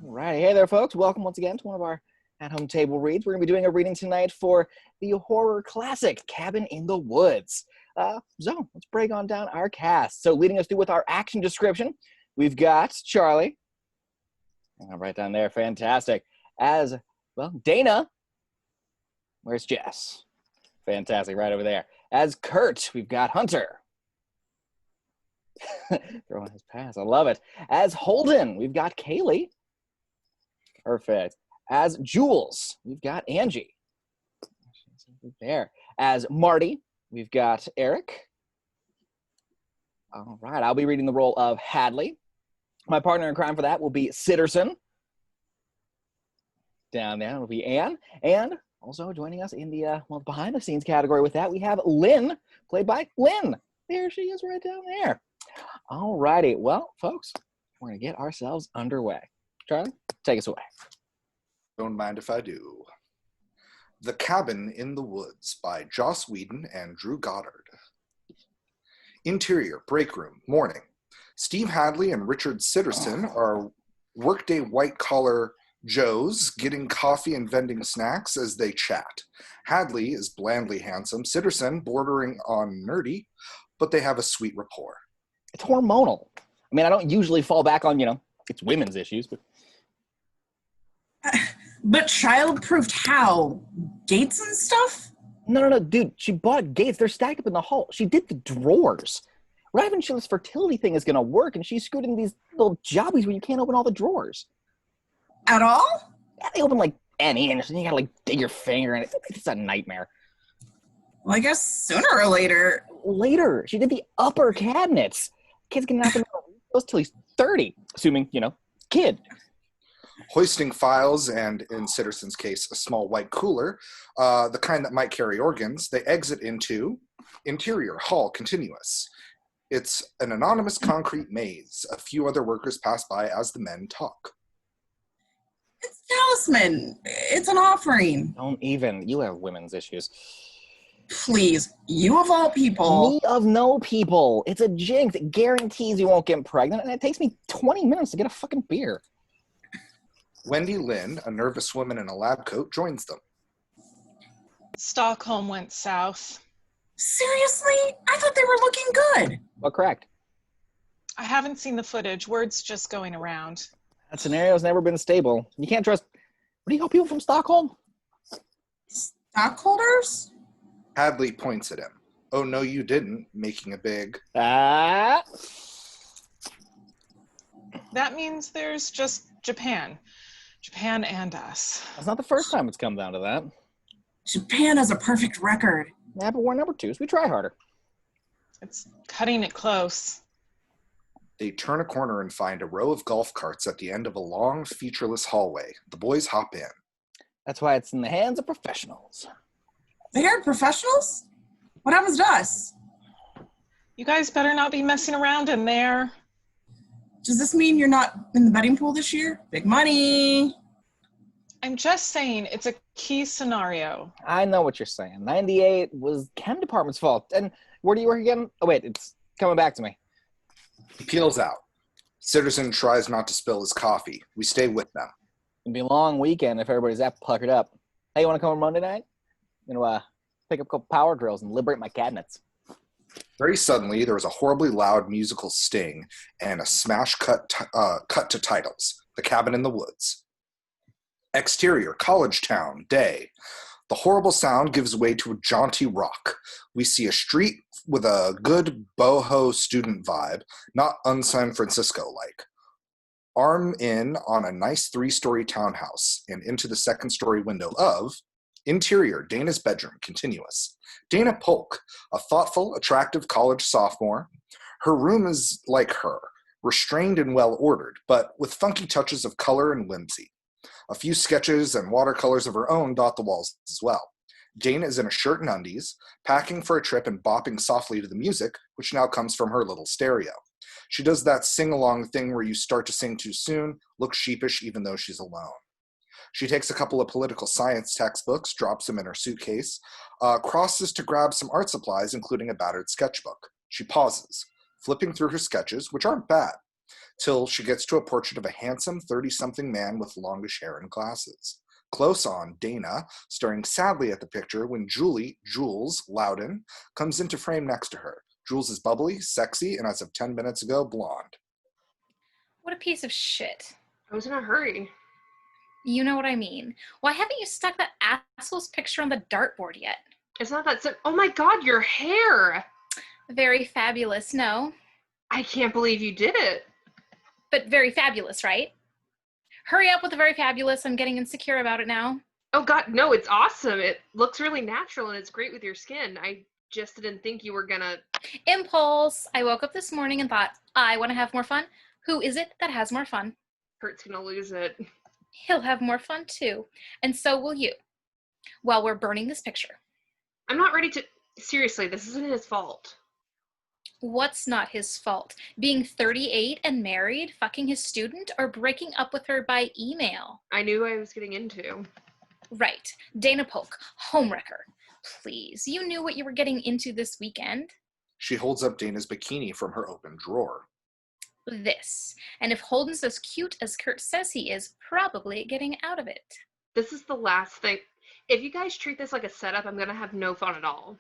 Right. Hey there, folks. Welcome once again to one of our at-home table reads. We're going to be doing a reading tonight for the horror classic, Cabin in the Woods. So let's break on down our cast. So leading us through with our action description, we've got Charlie. Right down there. Fantastic. As, well, Dana. Where's Jess? Fantastic. Right over there. As Curt, we've got Hunter. Throwing his pass. I love it. As Holden, we've got Kayli. Perfect. As Jules, we've got Angi. There. As Marty, we've got Erik. All right. I'll be reading the role of Hadley. My partner in crime for that will be Sitterson. Down there will be Anne. And also joining us in the behind-the-scenes category with that, we have Lynne, played by Lynne. There she is right down there. All righty. Well, folks, we're going to get ourselves underway. Charlie, take us away. Don't mind if I do. The Cabin in the Woods by Joss Whedon and Drew Goddard. Interior, break room, morning. Steve Hadley and Richard Sitterson are workday white-collar Joes getting coffee and vending snacks as they chat. Hadley is blandly handsome, Sitterson bordering on nerdy, but they have a sweet rapport. It's hormonal. I mean, I don't usually fall back on, it's women's issues, but... But child-proofed how? Gates and stuff? No, dude. She bought gates. They're stacked up in the hall. She did the drawers. Ravenshill's fertility thing is going to work, and she screwed in these little jobbies where you can't open all the drawers. At all? Yeah, they open like an inch, and you got to dig your finger in it. It's a nightmare. Well, I guess sooner or later. Later. She did the upper cabinets. Kid's going to knock them out till he's 30, assuming, kid. Hoisting files and, in Sitterson's case, a small white cooler, the kind that might carry organs, they exit into interior, hall, continuous. It's an anonymous concrete maze. A few other workers pass by as the men talk. It's talisman. It's an offering. Don't even. You have women's issues. Please. You of all people. Me of no people. It's a jinx. It guarantees you won't get pregnant, and it takes me 20 minutes to get a fucking beer. Wendy Lynn, a nervous woman in a lab coat, joins them. Stockholm went south. Seriously? I thought they were looking good. Well, correct. I haven't seen the footage. Word's just going around. That scenario's never been stable. You can't trust... What do you call people from Stockholm? Stockholders? Hadley points at him. Oh, no, you didn't, making a big... Ah. That means there's just Japan. Japan and us. That's not the first time it's come down to that. Japan has a perfect record. Yeah, but we're number two, so we try harder. It's cutting it close. They turn a corner and find a row of golf carts at the end of a long, featureless hallway. The boys hop in. That's why it's in the hands of professionals. They are professionals? What happens to us? You guys better not be messing around in there. Does this mean you're not in the betting pool this year? Big money. I'm just saying it's a key scenario. I know what you're saying. 98 was chem department's fault. And where do you work again? Oh, wait, it's coming back to me. He peels out. Sitterson tries not to spill his coffee. We stay with them. It'll be a long weekend if everybody's that puckered up. Hey, you want to come on Monday night? Pick up a couple power drills and liberate my cabinets. Very suddenly, there was a horribly loud musical sting and a smash cut to titles. The Cabin in the Woods. Exterior, college town, day. The horrible sound gives way to a jaunty rock. We see a street with a good boho student vibe, not un-San Francisco-like. Arm in on a nice 3-story townhouse and into the 2nd-story window of interior, Dana's bedroom, continuous. Dana Polk, a thoughtful, attractive college sophomore. Her room is like her, restrained and well-ordered, but with funky touches of color and whimsy. A few sketches and watercolors of her own dot the walls as well. Dana is in a shirt and undies, packing for a trip and bopping softly to the music, which now comes from her little stereo. She does that sing-along thing where you start to sing too soon, look sheepish even though she's alone. She takes a couple of political science textbooks, drops them in her suitcase, crosses to grab some art supplies, including a battered sketchbook. She pauses, flipping through her sketches, which aren't bad. till she gets to a portrait of a handsome 30-something man with longish hair and glasses. Close on, Dana, staring sadly at the picture when Jules Loudon, comes into frame next to her. Jules is bubbly, sexy, and as of 10 minutes ago, blonde. What a piece of shit. I was in a hurry. You know what I mean. Why haven't you stuck that asshole's picture on the dartboard yet? It's not that oh my god, your hair! Very fabulous, no? I can't believe you did it. But very fabulous, right? Hurry up with the very fabulous. I'm getting insecure about it now. Oh god, no, it's awesome. It looks really natural and it's great with your skin. I just didn't think you were gonna... Impulse. I woke up this morning and thought, I want to have more fun. Who is it that has more fun? Kurt's gonna lose it. He'll have more fun too. And so will you. While we're burning this picture. I'm not ready to... Seriously, this isn't his fault. What's not his fault? Being 38 and married, fucking his student, or breaking up with her by email? I knew I was getting into. Right. Dana Polk, homewrecker. Please, you knew what you were getting into this weekend. She holds up Dana's bikini from her open drawer. This. And if Holden's as cute as Curt says he is, probably getting out of it. This is the last thing. If you guys treat this like a setup, I'm gonna have no fun at all.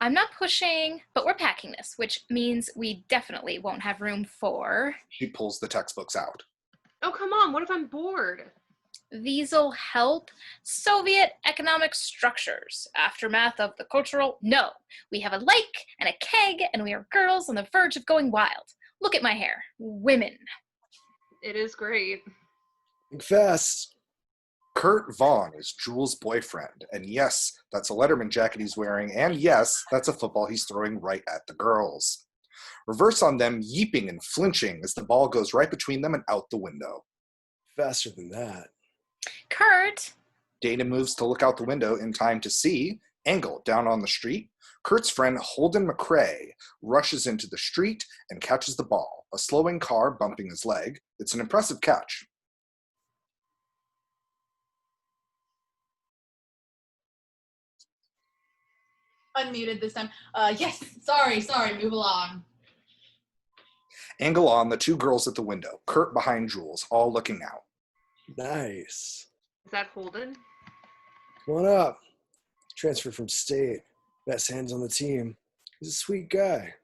I'm not pushing, but we're packing this, which means we definitely won't have room for... She pulls the textbooks out. Oh, come on, what if I'm bored? These'll help. Soviet economic structures. Aftermath of the cultural... No. We have a lake and a keg, and we are girls on the verge of going wild. Look at my hair. Women. It is great. Fast. Curt Vaughn is Jules' boyfriend, and yes, that's a Letterman jacket he's wearing, and yes, that's a football he's throwing right at the girls. Reverse on them, yeeping and flinching as the ball goes right between them and out the window. Faster than that. Curt! Dana moves to look out the window in time to see, angle down on the street, Kurt's friend Holden McCrae rushes into the street and catches the ball, a slowing car bumping his leg. It's an impressive catch. Unmuted this time. Yes, sorry, move along. Angle on the two girls at the window, Curt behind Jules, all looking out. Nice. Is that Holden? Come on up. Transfer from state. Best hands on the team. He's a sweet guy.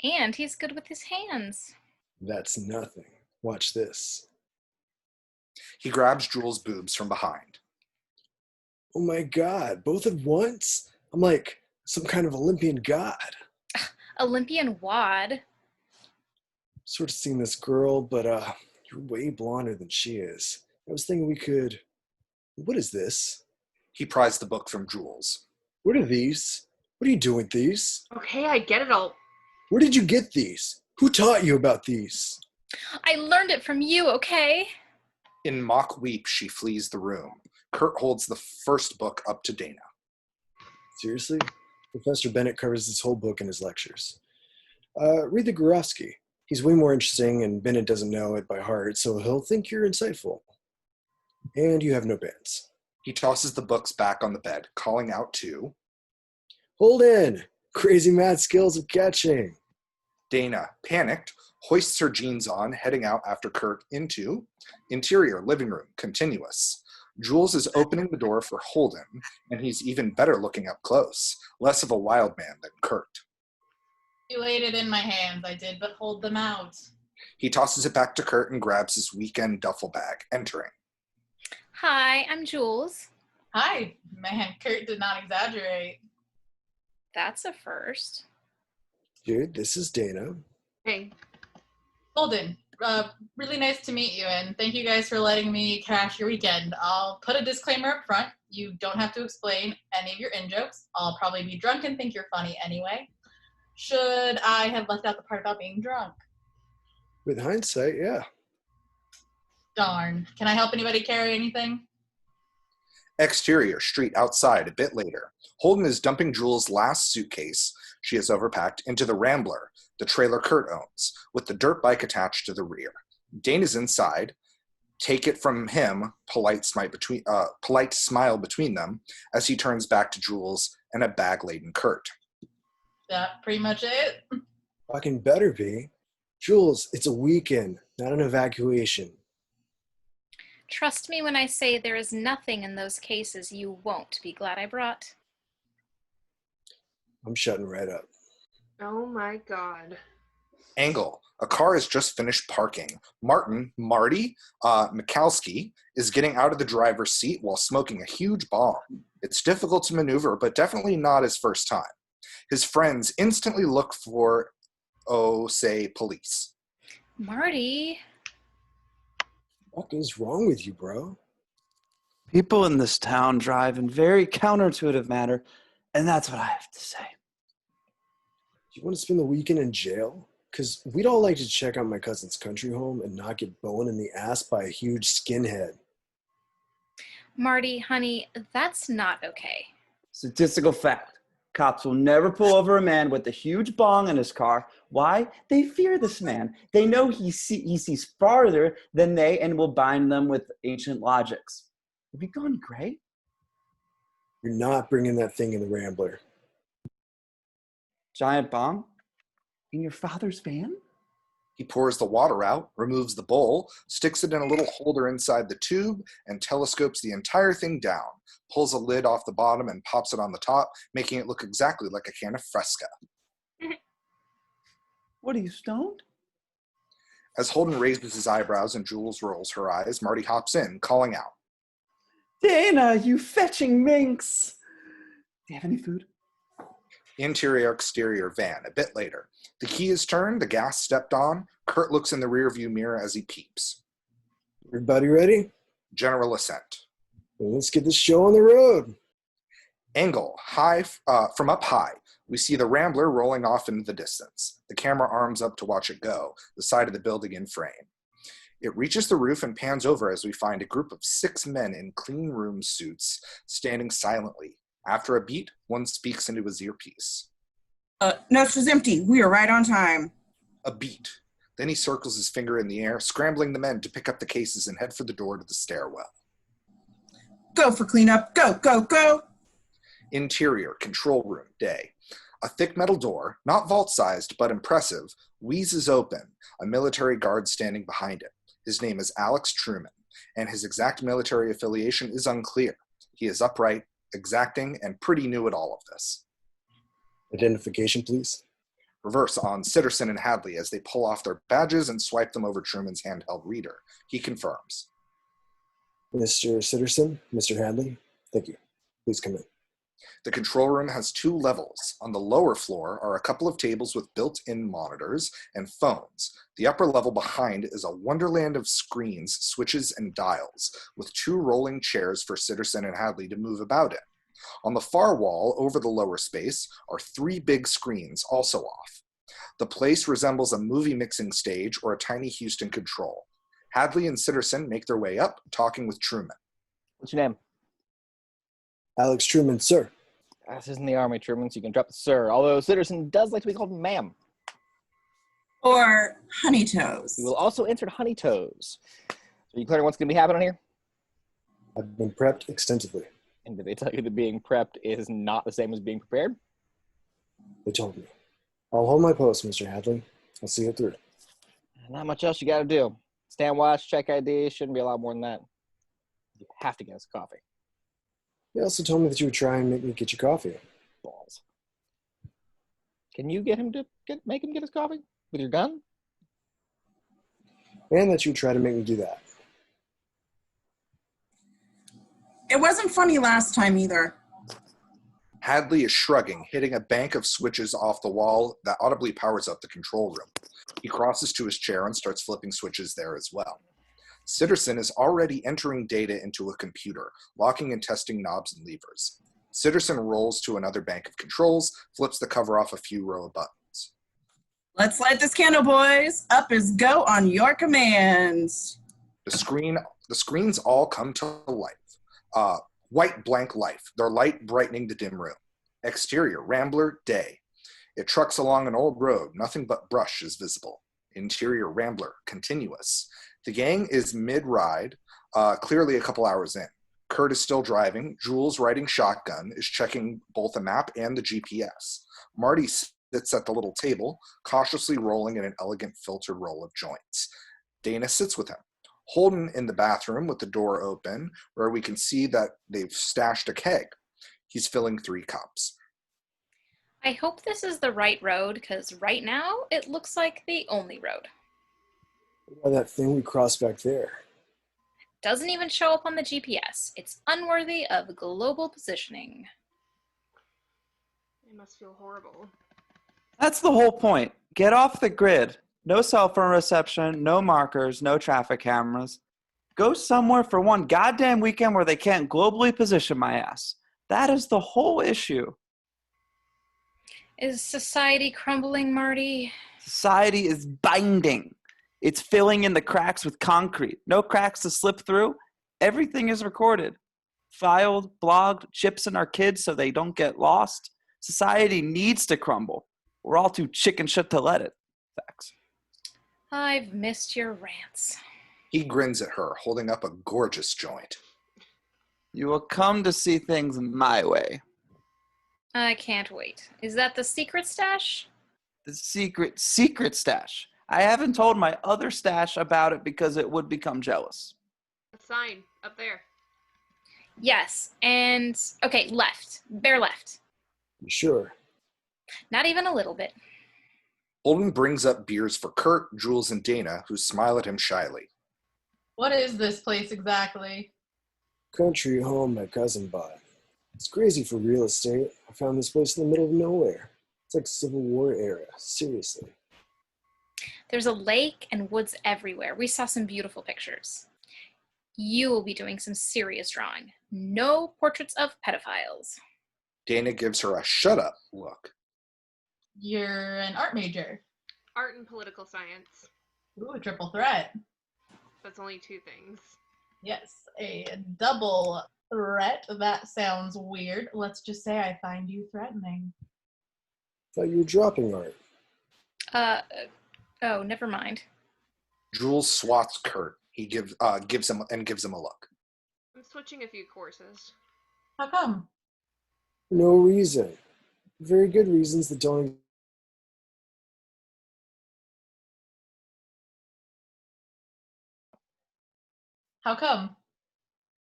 And he's good with his hands. That's nothing. Watch this. He grabs Jules' boobs from behind. Oh my God, both at once? I'm like some kind of Olympian god. Olympian wad. Sort of seen this girl, but you're way blonder than she is. I was thinking we could... What is this? He pries the book from Jules. What are these? What are you doing with these? Okay, I get it all. Where did you get these? Who taught you about these? I learned it from you, okay? In mock weep, she flees the room. Curt holds the first book up to Dana. Seriously? Professor Bennett covers this whole book in his lectures. Read the Gurowski. He's way more interesting, and Bennett doesn't know it by heart, so he'll think you're insightful. And you have no bands. He tosses the books back on the bed, calling out to... Holden! Crazy mad skills of catching. Dana, panicked, hoists her jeans on, heading out after Curt into interior living room, continuous. Jules is opening the door for Holden, and he's even better looking up close, less of a wild man than Curt. You laid it in my hands, I did, but hold them out. He tosses it back to Curt and grabs his weekend duffel bag, entering. Hi, I'm Jules. Hi, man, Curt did not exaggerate. That's a first. Dude, this is Dana. Hey. Holden, really nice to meet you, and thank you guys for letting me crash your weekend. I'll put a disclaimer up front. You don't have to explain any of your in-jokes. I'll probably be drunk and think you're funny anyway. Should I have left out the part about being drunk? With hindsight, yeah. Darn. Can I help anybody carry anything? Exterior, street outside, a bit later. Holden is dumping Jules' last suitcase she has overpacked into the Rambler, the trailer Curt owns, with the dirt bike attached to the rear. Dana's inside. Take it from him, polite smile between them, as he turns back to Jules and a bag-laden Curt. that pretty much it? Fucking better be. Jules, it's a weekend, not an evacuation. Trust me when I say there is nothing in those cases you won't be glad I brought. I'm shutting right up. Oh my god. Angle. A car has just finished parking. Marty Mikowski is getting out of the driver's seat while smoking a huge bomb. It's difficult to maneuver, but definitely not his first time. His friends instantly look for, say, police. Marty. What is wrong with you, bro? People in this town drive in very counterintuitive manner, and that's what I have to say. Do you want to spend the weekend in jail? Because we'd all like to check out my cousin's country home and not get boned in the ass by a huge skinhead. Marty, honey, that's not okay. Statistical fact. Cops will never pull over a man with a huge bong in his car. Why? They fear this man. They know he sees farther than they and will bind them with ancient logics. Have you gone gray? You're not bringing that thing in the Rambler. Giant bong? In your father's van? He pours the water out, removes the bowl, sticks it in a little holder inside the tube, and telescopes the entire thing down, pulls a lid off the bottom and pops it on the top, making it look exactly like a can of Fresca. What, are you stoned? As Holden raises his eyebrows and Jules rolls her eyes, Marty hops in, calling out. Dana, you fetching minx! Do you have any food? Interior-exterior van, a bit later. The key is turned, the gas stepped on. Curt looks in the rearview mirror as he peeps. Everybody ready? General assent. Well, let's get this show on the road. Angle, from up high, we see the Rambler rolling off into the distance. The camera arms up to watch it go, the side of the building in frame. It reaches the roof and pans over as we find a group of 6 men in clean room suits standing silently. After a beat, one speaks into his earpiece. Notes was empty. We are right on time. A beat. Then he circles his finger in the air, scrambling the men to pick up the cases and head for the door to the stairwell. Go for cleanup. Go, go, go. Interior, control room, day. A thick metal door, not vault-sized but impressive, wheezes open, a military guard standing behind it. His name is Alex Truman, and his exact military affiliation is unclear. He is upright, exacting, and pretty new at all of this. Identification, please. Reverse on Sitterson and Hadley as they pull off their badges and swipe them over Truman's handheld reader. He confirms. Mr. Sitterson, Mr. Hadley, thank you. Please come in. The control room has 2 levels. On the lower floor are a couple of tables with built-in monitors and phones. The upper level behind is a wonderland of screens, switches, and dials, with 2 rolling chairs for Sitterson and Hadley to move about in. On the far wall, over the lower space, are 3 big screens, also off. The place resembles a movie mixing stage or a tiny Houston control. Hadley and Sitterson make their way up, talking with Truman. What's your name? Alex Truman, sir. This isn't the Army, Truman, so you can drop the sir. Although Sitterson does like to be called ma'am. Or honey toes. We will also insert honey toes. So you clear what's going to be happening here? I've been prepped extensively. And did they tell you that being prepped is not the same as being prepared? They told me. I'll hold my post, Mr. Hadley. I'll see it through. Not much else you got to do. Stand watch, check ID. Shouldn't be a lot more than that. You have to get us coffee. You also told me that you would try and make me get you coffee. Balls. Can you get him to make him get his coffee with your gun? And that you would try to make me do that. It wasn't funny last time either. Hadley is shrugging, hitting a bank of switches off the wall that audibly powers up the control room. He crosses to his chair and starts flipping switches there as well. Sitterson is already entering data into a computer, locking and testing knobs and levers. Sitterson rolls to another bank of controls, flips the cover off a few row of buttons. Let's light this candle, boys. Up is go on your commands. The screens all come to life. White blank life, their light brightening the dim room. Exterior, Rambler, day. It trucks along an old road, nothing but brush is visible. Interior, Rambler, continuous. The gang is mid-ride, clearly a couple hours in. Curt is still driving. Jules, riding shotgun, is checking both the map and the GPS. Marty sits at the little table, cautiously rolling in an elegant filtered roll of joints. Dana sits with him. Holden in the bathroom with the door open, where we can see that they've stashed a keg. He's filling 3 cups. I hope this is the right road, because right now it looks like the only road. What about that thing we crossed back there? Doesn't even show up on the GPS. It's unworthy of global positioning. It must feel horrible. That's the whole point. Get off the grid. No cell phone reception, no markers, no traffic cameras. Go somewhere for one goddamn weekend where they can't globally position my ass. That is the whole issue. Is society crumbling, Marty? Society is binding. It's filling in the cracks with concrete. No cracks to slip through. Everything is recorded. Filed, blogged, chips in our kids so they don't get lost. Society needs to crumble. We're all too chicken shit to let it. Facts. I've missed your rants. He grins at her, holding up a gorgeous joint. You will come to see things my way. I can't wait. Is that the secret stash? The secret stash. I haven't told my other stash about it because it would become jealous. A sign up there. Yes, and okay, left. Bear left. You sure? Not even a little bit. Holden brings up beers for Curt, Jules, and Dana, who smile at him shyly. What is this place exactly? Country home my cousin bought. It's crazy for real estate. I found this place in the middle of nowhere. It's like Civil War era, seriously. There's a lake and woods everywhere. We saw some beautiful pictures. You will be doing some serious drawing. No portraits of pedophiles. Dana gives her a shut up look. You're an art major. Art and political science. Ooh, a triple threat. That's only 2 things. Yes, a double threat. That sounds weird. Let's just say I find you threatening. Thought you were dropping art. Oh, never mind. Jules swats Curt. He gives him a look. I'm switching a few courses. How come? No reason. Very good reasons that don't. How come?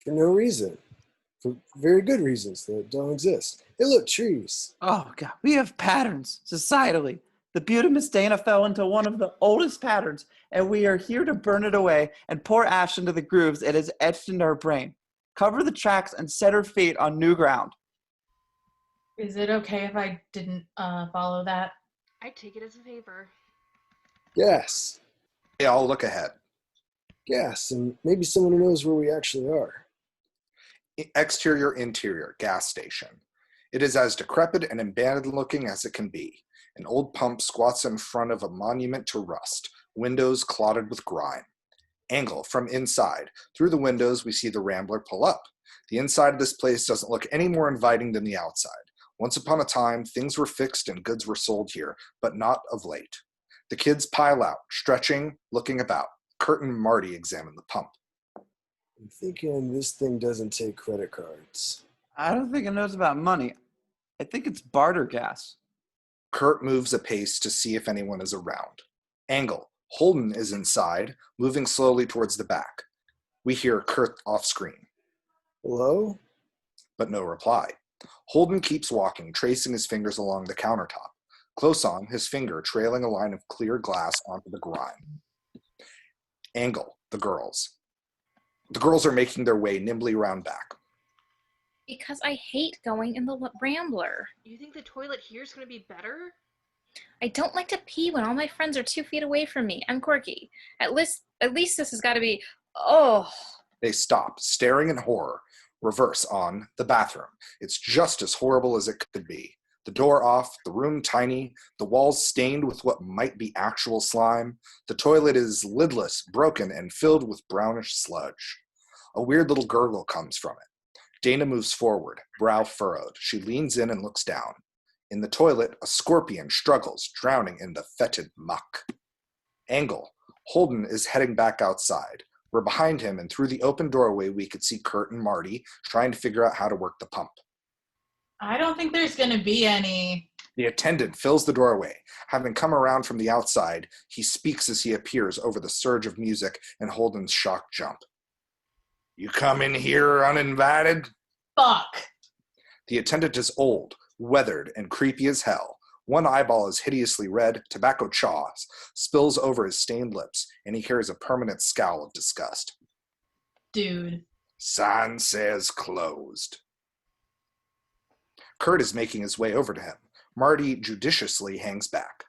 For no reason. For very good reasons that don't exist. Hey, look, trees. Oh, God. We have patterns, societally. The beauty Miss Dana fell into one of the oldest patterns, and we are here to burn it away and pour ash into the grooves it has etched into her brain. Cover the tracks and set her feet on new ground. Is it okay if I didn't follow that? I take it as a favor. Gas. They all look ahead. Gas, and maybe someone who knows where we actually are. Exterior, interior, gas station. It is as decrepit and abandoned looking as it can be. An old pump squats in front of a monument to rust, windows clotted with grime. Angle from inside. Through the windows, we see the Rambler pull up. The inside of this place doesn't look any more inviting than the outside. Once upon a time, things were fixed and goods were sold here, but not of late. The kids pile out, stretching, looking about. Curt and Marty examine the pump. I'm thinking this thing doesn't take credit cards. I don't think it knows about money. I think it's barter gas. Curt moves a pace to see if anyone is around. Angle. Holden is inside, moving slowly towards the back. We hear Curt off screen. Hello? But no reply. Holden keeps walking, tracing his fingers along the countertop. Close on, his finger trailing a line of clear glass onto the grime. Angle. The girls. The girls are making their way nimbly around back. Because I hate going in the Rambler. You think the toilet here is going to be better? I don't like to pee when all my friends are 2 feet away from me. I'm quirky. At least this has got to be... Oh. They stop, staring in horror. Reverse on the bathroom. It's just as horrible as it could be. The door off, the room tiny, the walls stained with what might be actual slime. The toilet is lidless, broken, and filled with brownish sludge. A weird little gurgle comes from it. Dana moves forward, brow furrowed. She leans in and looks down. In the toilet, a scorpion struggles, drowning in the fetid muck. Angle. Holden is heading back outside. We're behind him, and through the open doorway, we could see Curt and Marty trying to figure out how to work the pump. I don't think there's going to be any The attendant fills the doorway. Having come around from the outside, he speaks as he appears over the surge of music and Holden's shock jump. You come in here uninvited? Fuck. The attendant is old, weathered, and creepy as hell. One eyeball is hideously red, tobacco chaw spills over his stained lips, and he carries a permanent scowl of disgust. Dude. Sign says closed. Curt is making his way over to him. Marty judiciously hangs back.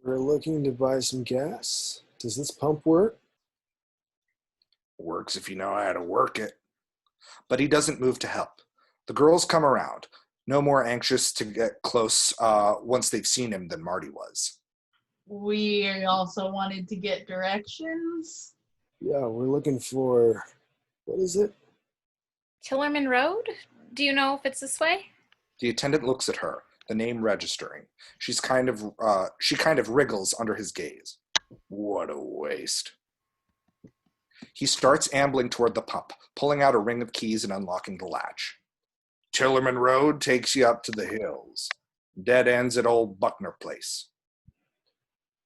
We're looking to buy some gas. Does this pump work? Works if you know how to work it. But he doesn't move to help. The girls come around, no more anxious to get close once they've seen him than Marty was. We also wanted to get directions. Yeah, we're looking for, what is it? Tillerman Road? Do you know if it's this way? The attendant looks at her, the name registering. She kind of wriggles under his gaze. What a waste. He starts ambling toward the pump, pulling out a ring of keys and unlocking the latch. Tillerman Road takes you up to the hills. Dead ends at old Buckner Place.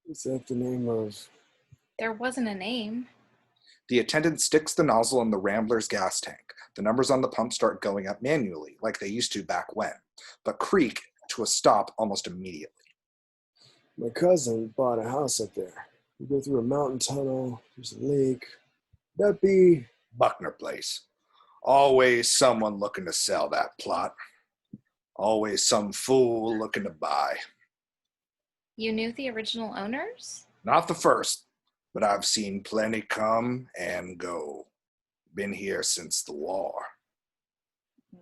Is that the name of... There wasn't a name. The attendant sticks the nozzle in the Rambler's gas tank. The numbers on the pump start going up manually, like they used to back when, but creak to a stop almost immediately. My cousin bought a house up there. We go through a mountain tunnel. There's a lake. That'd be... Buckner Place. Always someone looking to sell that plot. Always some fool looking to buy. You knew the original owners? Not the first, but I've seen plenty come and go. Been here since the war.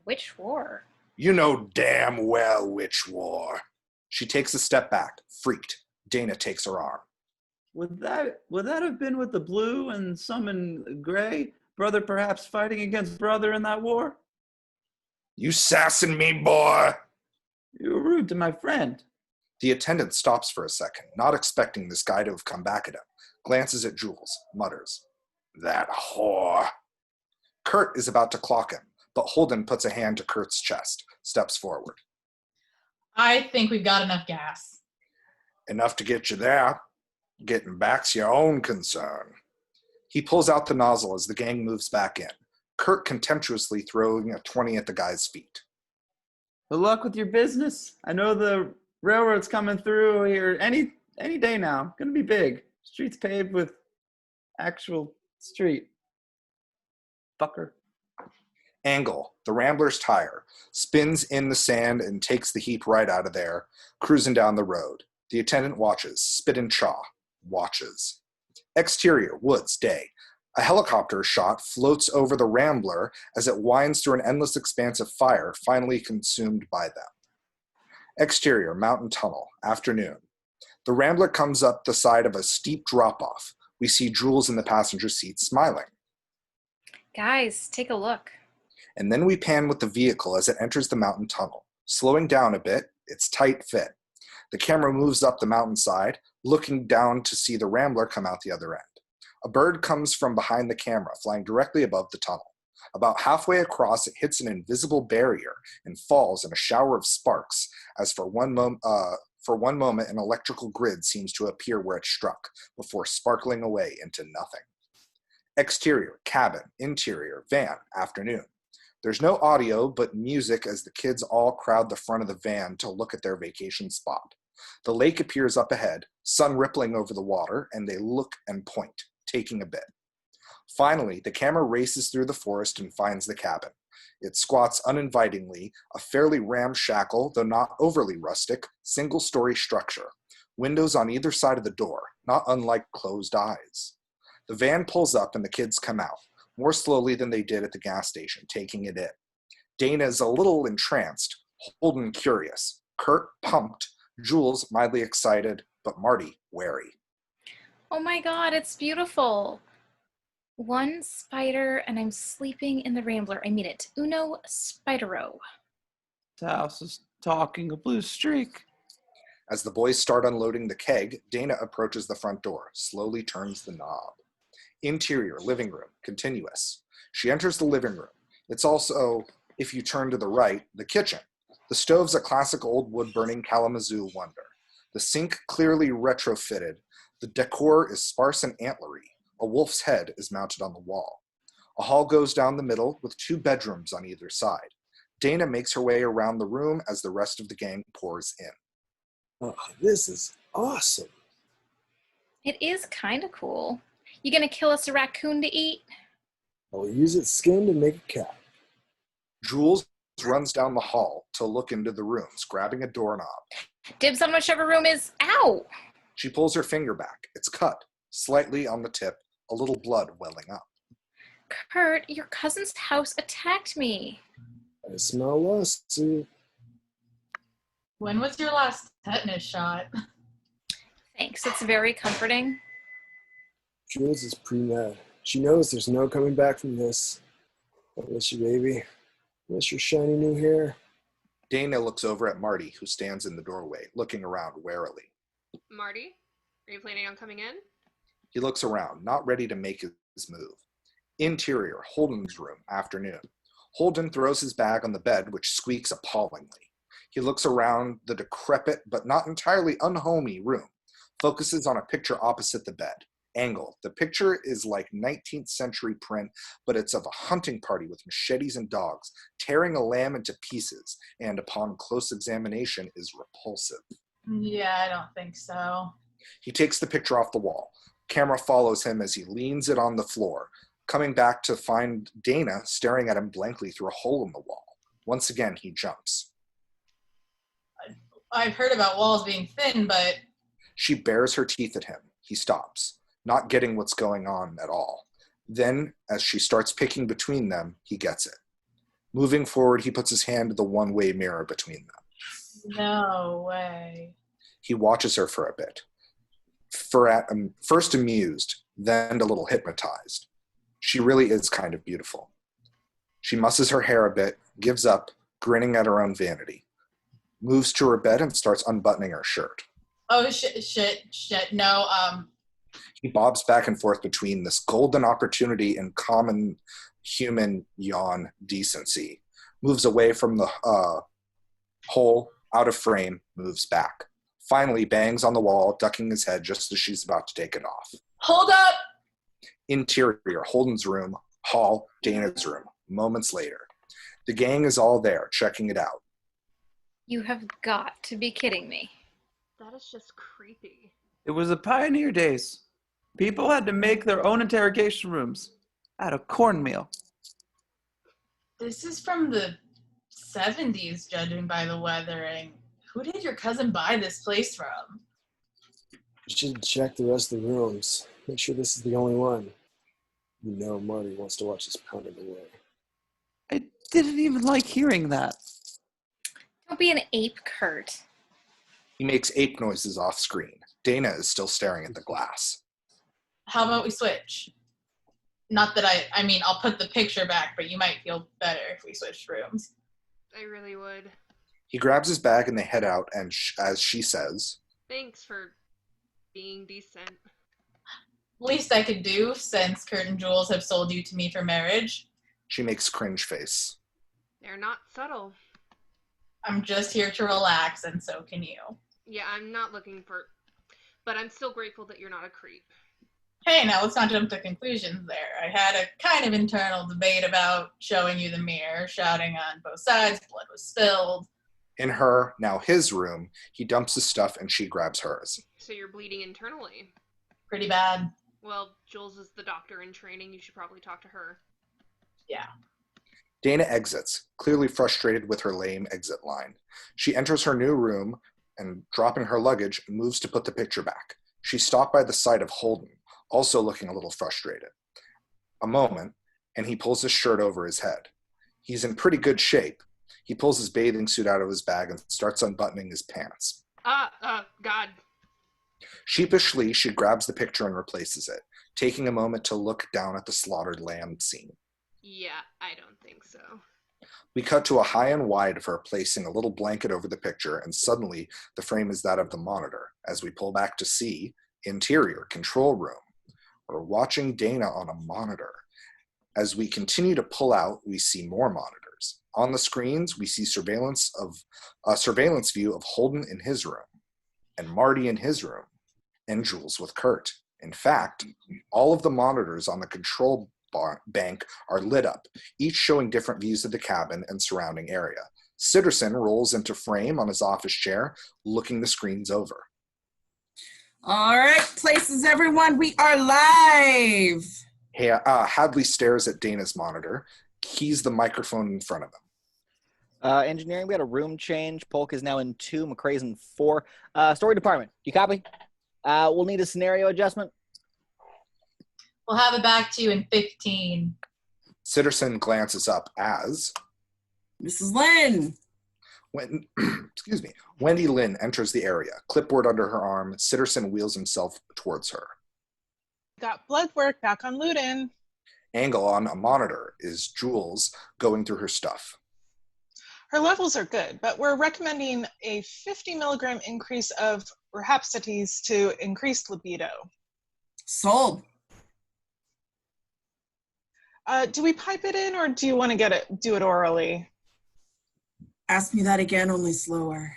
Which war? You know damn well which war. She takes a step back, freaked. Dana takes her arm. Would that have been with the blue and some in gray? Brother perhaps fighting against brother in that war? You sassing me, boy? You were rude to my friend. The attendant stops for a second, not expecting this guy to have come back at him. Glances at Jules, mutters, That whore. Curt is about to clock him, but Holden puts a hand to Curt's chest, steps forward. I think we've got enough gas. Enough to get you there. Getting back's your own concern. He pulls out the nozzle as the gang moves back in, Curt contemptuously throwing a 20 at the guy's feet. Good luck with your business. I know the railroad's coming through here any day now. Gonna be big. Streets paved with actual street. Fucker. Angle, the Rambler's tire, spins in the sand and takes the heap right out of there, cruising down the road. The attendant watches, spit and chaw, watches. Exterior, woods, day. A helicopter shot floats over the Rambler as it winds through an endless expanse of fire, finally consumed by them. Exterior, mountain tunnel, afternoon. The Rambler comes up the side of a steep drop-off. We see Jules in the passenger seat smiling. Guys, take a look. And then we pan with the vehicle as it enters the mountain tunnel. Slowing down a bit, it's tight fit. The camera moves up the mountainside, looking down to see the Rambler come out the other end. A bird comes from behind the camera, flying directly above the tunnel. About halfway across, it hits an invisible barrier and falls in a shower of sparks, as for one moment, an electrical grid seems to appear where it struck, before sparkling away into nothing. Exterior, cabin, interior, van, afternoon. There's no audio, but music as the kids all crowd the front of the van to look at their vacation spot. The lake appears up ahead, sun rippling over the water, and they look and point, taking a bit. Finally, the camera races through the forest and finds the cabin. It squats uninvitingly, a fairly ramshackle, though not overly rustic, single-story structure. Windows on either side of the door, not unlike closed eyes. The van pulls up and the kids come out, more slowly than they did at the gas station, taking it in. Dana is a little entranced, Holden curious, Curt pumped, Jules mildly excited, but Marty wary. Oh my god, it's beautiful. One spider and I'm sleeping in the Rambler. I mean it. Uno spidero. This house is talking a blue streak. As the boys start unloading the keg, Dana approaches the front door, slowly turns the knob. Interior, living room, continuous. She enters the living room. It's also, if you turn to the right, the kitchen. The stove's a classic old wood-burning Kalamazoo wonder. The sink clearly retrofitted. The decor is sparse and antlery. A wolf's head is mounted on the wall. A hall goes down the middle with 2 bedrooms on either side. Dana makes her way around the room as the rest of the gang pours in. Oh, this is awesome. It is kind of cool. You gonna kill us a raccoon to eat? I'll use its skin to make a cat. Jules runs down the hall to look into the rooms, grabbing a doorknob. Dibs on whichever room is. Ow! She pulls her finger back. It's cut, slightly on the tip, a little blood welling up. Curt, your cousin's house attacked me. I smell a lawsuit. When was your last tetanus shot? Thanks, it's very comforting. Jules is pre-med. She knows there's no coming back from this. I miss you, baby. I miss your shiny new hair. Dana looks over at Marty, who stands in the doorway, looking around warily. Marty, are you planning on coming in? He looks around, not ready to make his move. Interior, Holden's room, afternoon. Holden throws his bag on the bed, which squeaks appallingly. He looks around the decrepit but not entirely unhomey room, focuses on a picture opposite the bed. Angle. The picture is like 19th century print, but it's of a hunting party with machetes and dogs, tearing a lamb into pieces, and upon close examination is repulsive. Yeah, I don't think so. He takes the picture off the wall. Camera follows him as he leans it on the floor, coming back to find Dana staring at him blankly through a hole in the wall. Once again, he jumps. I've heard about walls being thin, but... She bares her teeth at him. He stops, not getting what's going on at all. Then, as she starts picking between them, he gets it. Moving forward, he puts his hand to the one-way mirror between them. No way. He watches her for a bit. First amused, then a little hypnotized. She really is kind of beautiful. She musses her hair a bit, gives up, grinning at her own vanity. Moves to her bed and starts unbuttoning her shirt. Oh, shit. No, He bobs back and forth between this golden opportunity and common human yawn decency. Moves away from the hole, out of frame, moves back. Finally bangs on the wall, ducking his head just as she's about to take it off. Hold up! Interior, Holden's room, hall, Dana's room. Moments later. The gang is all there, checking it out. You have got to be kidding me. That is just creepy. It was the pioneer days. People had to make their own interrogation rooms out of cornmeal. This is from the 70s, judging by the weathering. Who did your cousin buy this place from? You should check the rest of the rooms. Make sure this is the only one. You know Marty wants to watch us pounded away. I didn't even like hearing that. Don't be an ape, Curt. He makes ape noises off screen. Dana is still staring at the glass. How about we switch? Not that I mean, I'll put the picture back, but you might feel better if we switched rooms. I really would. He grabs his bag and they head out, and as she says, Thanks for being decent. Least I could do, since Curt and Jules have sold you to me for marriage. she makes cringe face. They're not subtle. I'm just here to relax, and so can you. Yeah, I'm not looking for... But I'm still grateful that you're not a creep. Hey, now let's not jump to conclusions there. I had a kind of internal debate about showing you the mirror, shouting on both sides, blood was spilled. In her, now his room, he dumps his stuff and she grabs hers. So you're bleeding internally. Pretty bad. Well, Jules is the doctor in training. You should probably talk to her. Yeah. Dana exits, clearly frustrated with her lame exit line. She enters her new room and, dropping her luggage, moves to put the picture back. She's stopped by the sight of Holden, also looking a little frustrated. A moment, and he pulls his shirt over his head. He's in pretty good shape. He pulls his bathing suit out of his bag and starts unbuttoning his pants. God. Sheepishly, she grabs the picture and replaces it, taking a moment to look down at the slaughtered lamb scene. Yeah, I don't think so. We cut to a high and wide of her placing a little blanket over the picture, and suddenly the frame is that of the monitor, as we pull back to see interior, control room. We're watching Dana on a monitor. As we continue to pull out, we see more monitors. On the screens, we see a surveillance view of Holden in his room, and Marty in his room, and Jules with Curt. In fact, all of the monitors on the control bank are lit up, each showing different views of the cabin and surrounding area. Sitterson rolls into frame on his office chair, looking the screens over. All right, places everyone, we are live. Hadley stares at Dana's monitor, keys the microphone in front of him. Engineering, we had a room change. Polk is now in 2, McCrae's in 4. Story department, you copy? We'll need a scenario adjustment. We'll have it back to you in 15. Sitterson glances up as Mrs. Lynn. Wendy Lynn enters the area, clipboard under her arm. Sitterson wheels himself towards her. Got blood work back on Logan. Angle on a monitor is Jules going through her stuff. Her levels are good, but we're recommending a 50 milligram increase of rhapsodies to increase libido. Sold. Do we pipe it in, or do you want to do it orally? Ask me that again, only slower.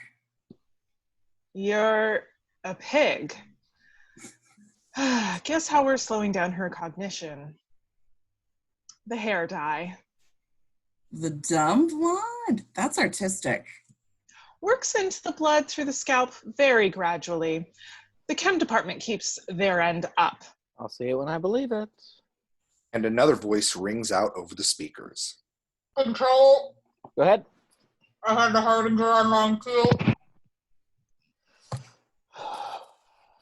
You're a pig. Guess how we're slowing down her cognition. The hair dye. The dumb blood? That's artistic. Works into the blood through the scalp very gradually. The chem department keeps their end up. I'll see it when I believe it. And another voice rings out over the speakers. Control. Go ahead. I have the Harbinger online too.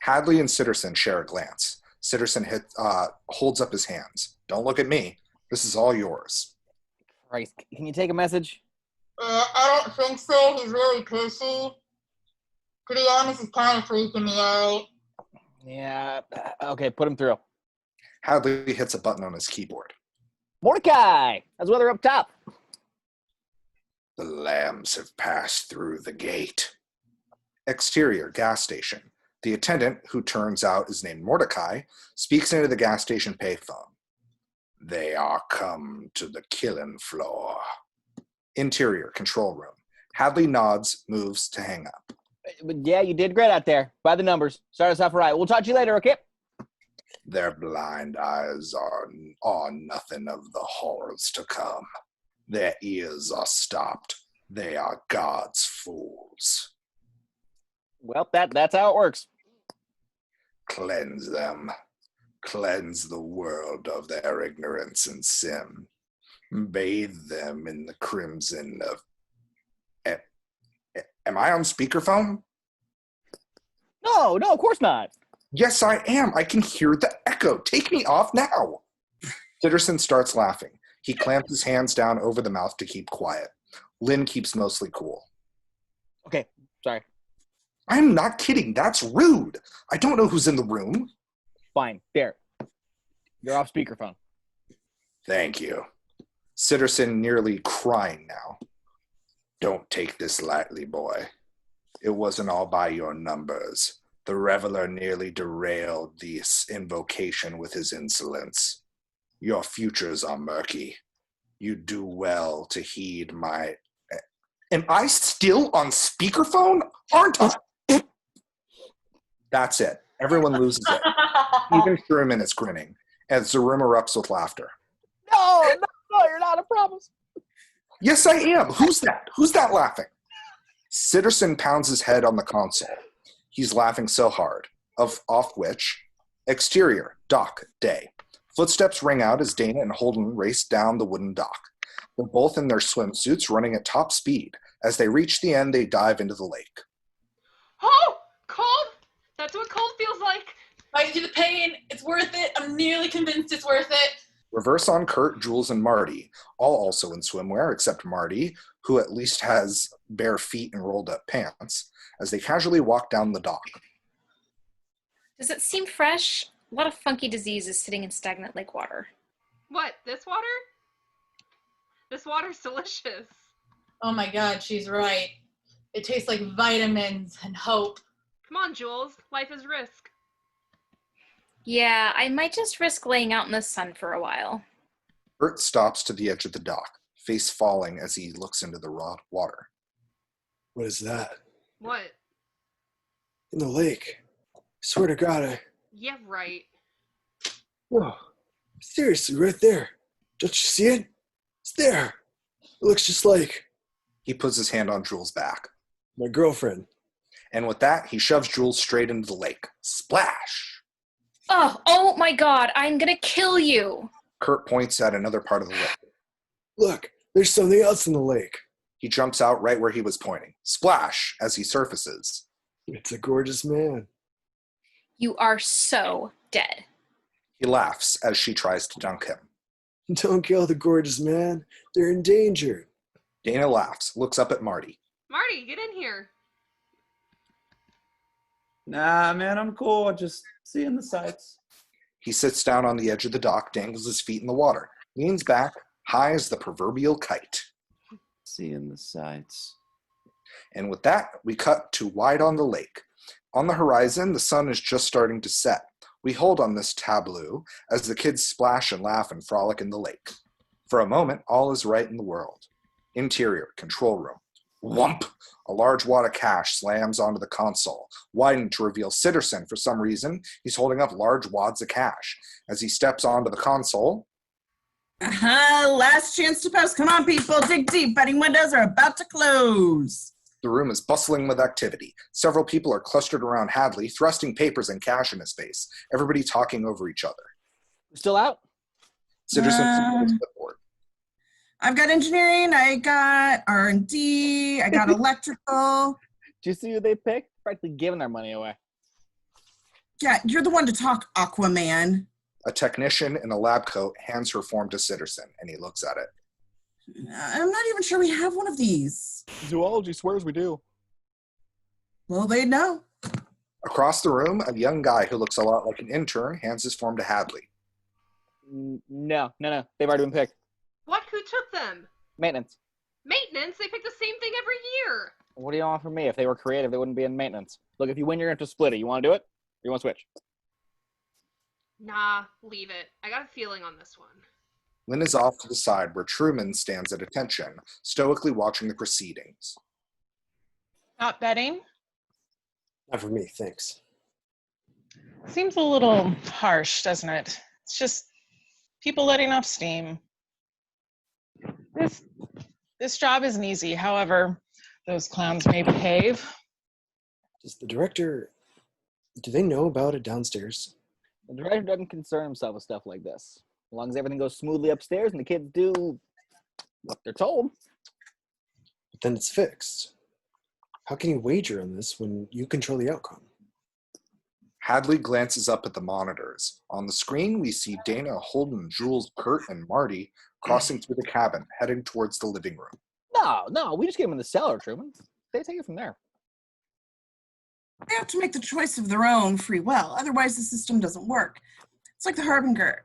Hadley and Sitterson share a glance. Sitterson holds up his hands. Don't look at me. This is all yours. Christ, can you take a message? I don't think so. He's really pushy. To be honest, he's kind of freaking me out. Yeah, okay, put him through. Hadley hits a button on his keyboard. Mordecai! How's the weather up top? The lambs have passed through the gate. Exterior, gas station. The attendant, who turns out is named Mordecai, speaks into the gas station payphone. They are come to the killing floor. Interior, control room. Hadley nods, moves to hang up. Yeah, you did great out there. By the numbers. Start us off right. We'll talk to you later, okay? Their blind eyes are nothing of the horrors to come. Their ears are stopped. They are God's fools. Well, that's how it works. Cleanse them. Cleanse the world of their ignorance and sin. Bathe them in the crimson of... Am I on speakerphone? No, of course not. Yes, I am. I can hear the echo. Take me off now. Sitterson starts laughing. He clamps his hands down over the mouth to keep quiet. Lynn keeps mostly cool. Okay, sorry. I'm not kidding. That's rude. I don't know who's in the room. Fine, there. You're off speakerphone. Thank you. Sitterson nearly crying now. Don't take this lightly, boy. It wasn't all by your numbers. The reveler nearly derailed this invocation with his insolence. Your futures are murky. You do well to heed my... Am I still on speakerphone? Aren't I? That's it. Everyone loses it. Even Sherman is grinning as the room erupts with laughter. No, you're not, I promise. Yes, I am. Who's that? Who's that laughing? Sitterson pounds his head on the console. He's laughing so hard. Off which, exterior, dock, day. Footsteps ring out as Dana and Holden race down the wooden dock. They're both in their swimsuits running at top speed. As they reach the end, they dive into the lake. Oh, cold? That's what cold feels like. Fight through the pain. It's worth it. I'm nearly convinced it's worth it. Reverse on Curt, Jules, and Marty, all also in swimwear except Marty, who at least has bare feet and rolled up pants, as they casually walk down the dock. Does it seem fresh? A lot of funky diseases sitting in stagnant lake water. What, this water? This water's delicious. Oh my God, she's right. It tastes like vitamins and hope. Come on, Jules. Life is risk. Yeah, I might just risk laying out in the sun for a while. Curt stops to the edge of the dock, face falling as he looks into the raw water. What is that? What? In the lake. I swear to God, Yeah, right. Whoa. Seriously, right there. Don't you see it? It's there. It looks just like He puts his hand on Jules' back. my girlfriend. And with that, he shoves Jules straight into the lake. Splash! Oh my God, I'm gonna kill you. Curt points at another part of the lake. Look, there's something else in the lake. He jumps out right where he was pointing. Splash! As he surfaces. It's a gorgeous man. You are so dead. He laughs as she tries to dunk him. Don't kill the gorgeous man. They're endangered. Dana laughs, looks up at Marty. Marty, get in here. Nah, man, I'm cool. Just seeing the sights. He sits down on the edge of the dock, dangles his feet in the water, leans back, high as the proverbial kite. Seeing the sights. And with that, we cut to wide on the lake. On the horizon, the sun is just starting to set. We hold on this tableau as the kids splash and laugh and frolic in the lake. For a moment, all is right in the world. Interior, control room. Whump! A large wad of cash slams onto the console, widened to reveal Sitterson. For some reason, he's holding up large wads of cash. As he steps onto the console, Last chance to post. Come on, people. Dig deep. Betting windows are about to close. the room is bustling with activity. Several people are clustered around Hadley, thrusting papers and cash in his face, everybody talking over each other. Still out? Sitterson sits at the board. I've got engineering. I got R&D. I got electrical. Do you see who they picked? Practically giving their money away. Yeah, you're the one to talk, Aquaman. A technician in a lab coat hands her form to Sitterson, and he looks at it. I'm not even sure we have one of these. Zoology swears we do. Well, they know. Across the room, a young guy who looks a lot like an intern hands his form to Hadley. No. They've already been picked. What? Who took them? Maintenance. Maintenance? They pick the same thing every year. What do you want from me? If they were creative, they wouldn't be in maintenance. Look, if you win, you're going to split it. You want to do it? Or you want to switch? Nah, leave it. I got a feeling on this one. Lynn is off to the side where Truman stands at attention, stoically watching the proceedings. Not betting? Not for me, thanks. Seems a little harsh, doesn't it? It's just people letting off steam. This job isn't easy. However, those clowns may behave. Does the director, do they know about it downstairs? The director doesn't concern himself with stuff like this. As long as everything goes smoothly upstairs and the kids do what they're told. But then it's fixed. How can you wager on this when you control the outcome? Hadley glances up at the monitors. On the screen, we see Dana, Holden, Jules, Curt, and Marty crossing through the cabin, heading towards the living room. No, we just get them in the cellar, Truman. They take it from there. They have to make the choice of their own free will. Otherwise, the system doesn't work. It's like the Harbinger.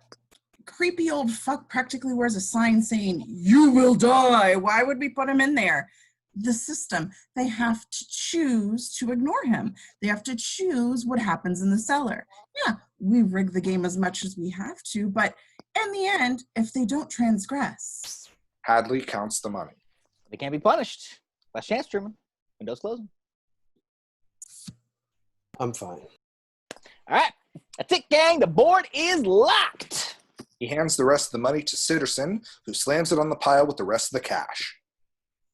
Creepy old fuck practically wears a sign saying, "You will die." Why would we put him in there? The system. They have to choose to ignore him. They have to choose what happens in the cellar. Yeah, we rig the game as much as we have to, but in the end, if they don't transgress. Hadley counts the money. They can't be punished. Last chance, Truman. Windows closing. I'm fine. All right. That's it, gang. The board is locked. He hands the rest of the money to Sitterson, who slams it on the pile with the rest of the cash.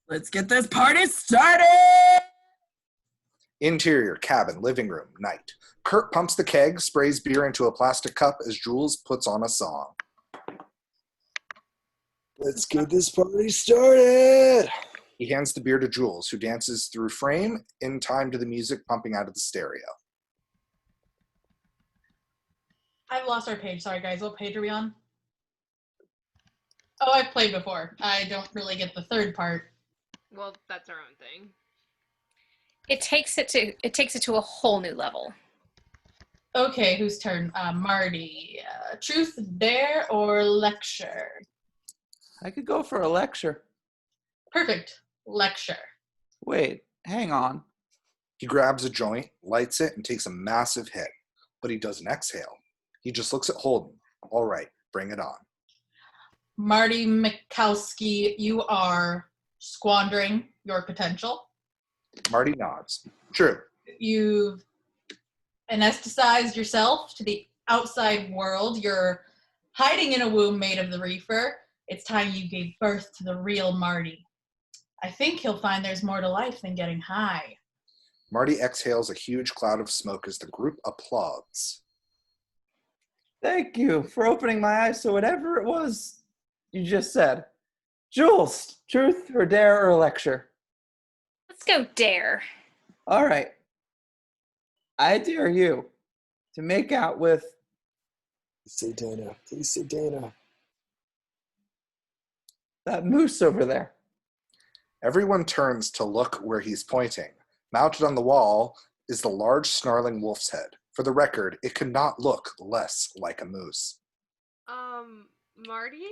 Let's get this party started! Interior, cabin, living room, night. Curt pumps the keg, sprays beer into a plastic cup as Jules puts on a song. Let's get this party started! He hands the beer to Jules, who dances through frame in time to the music pumping out of the stereo. I've lost our page. Sorry, guys. What page are we on? Oh, I've played before. I don't really get the third part. Well, that's our own thing. It takes it to a whole new level. Okay, whose turn? Marty. Truth, dare, or lecture? I could go for a lecture. Perfect. Lecture. Wait, hang on. He grabs a joint, lights it, and takes a massive hit. But he doesn't exhale. He just looks at Holden. All right, bring it on. Marty Mikowski, you are squandering your potential. Marty nods. True. You've anesthetized yourself to the outside world. You're hiding in a womb made of the reefer. It's time you gave birth to the real Marty. I think he'll find there's more to life than getting high. Marty exhales a huge cloud of smoke as the group applauds. Thank you for opening my eyes to whatever it was you just said. Jules, truth or dare or lecture? Let's go dare. All right. I dare you to make out with... Say Dana. Please say Dana. that moose over there. Everyone turns to look where he's pointing. Mounted on the wall is the large snarling wolf's head. For the record, it could not look less like a moose. Marty?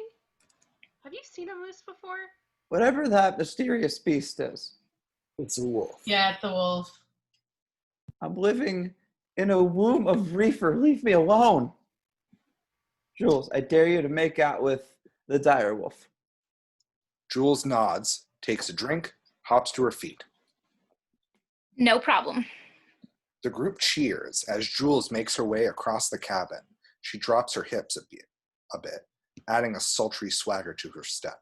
Have you seen a moose before? Whatever that mysterious beast is. It's a wolf. Yeah, it's the wolf. I'm living in a womb of reefer. Leave me alone. Jules, I dare you to make out with the dire wolf. Jules nods, takes a drink, hops to her feet. No problem. The group cheers as Jules makes her way across the cabin. She drops her hips a bit, adding a sultry swagger to her step.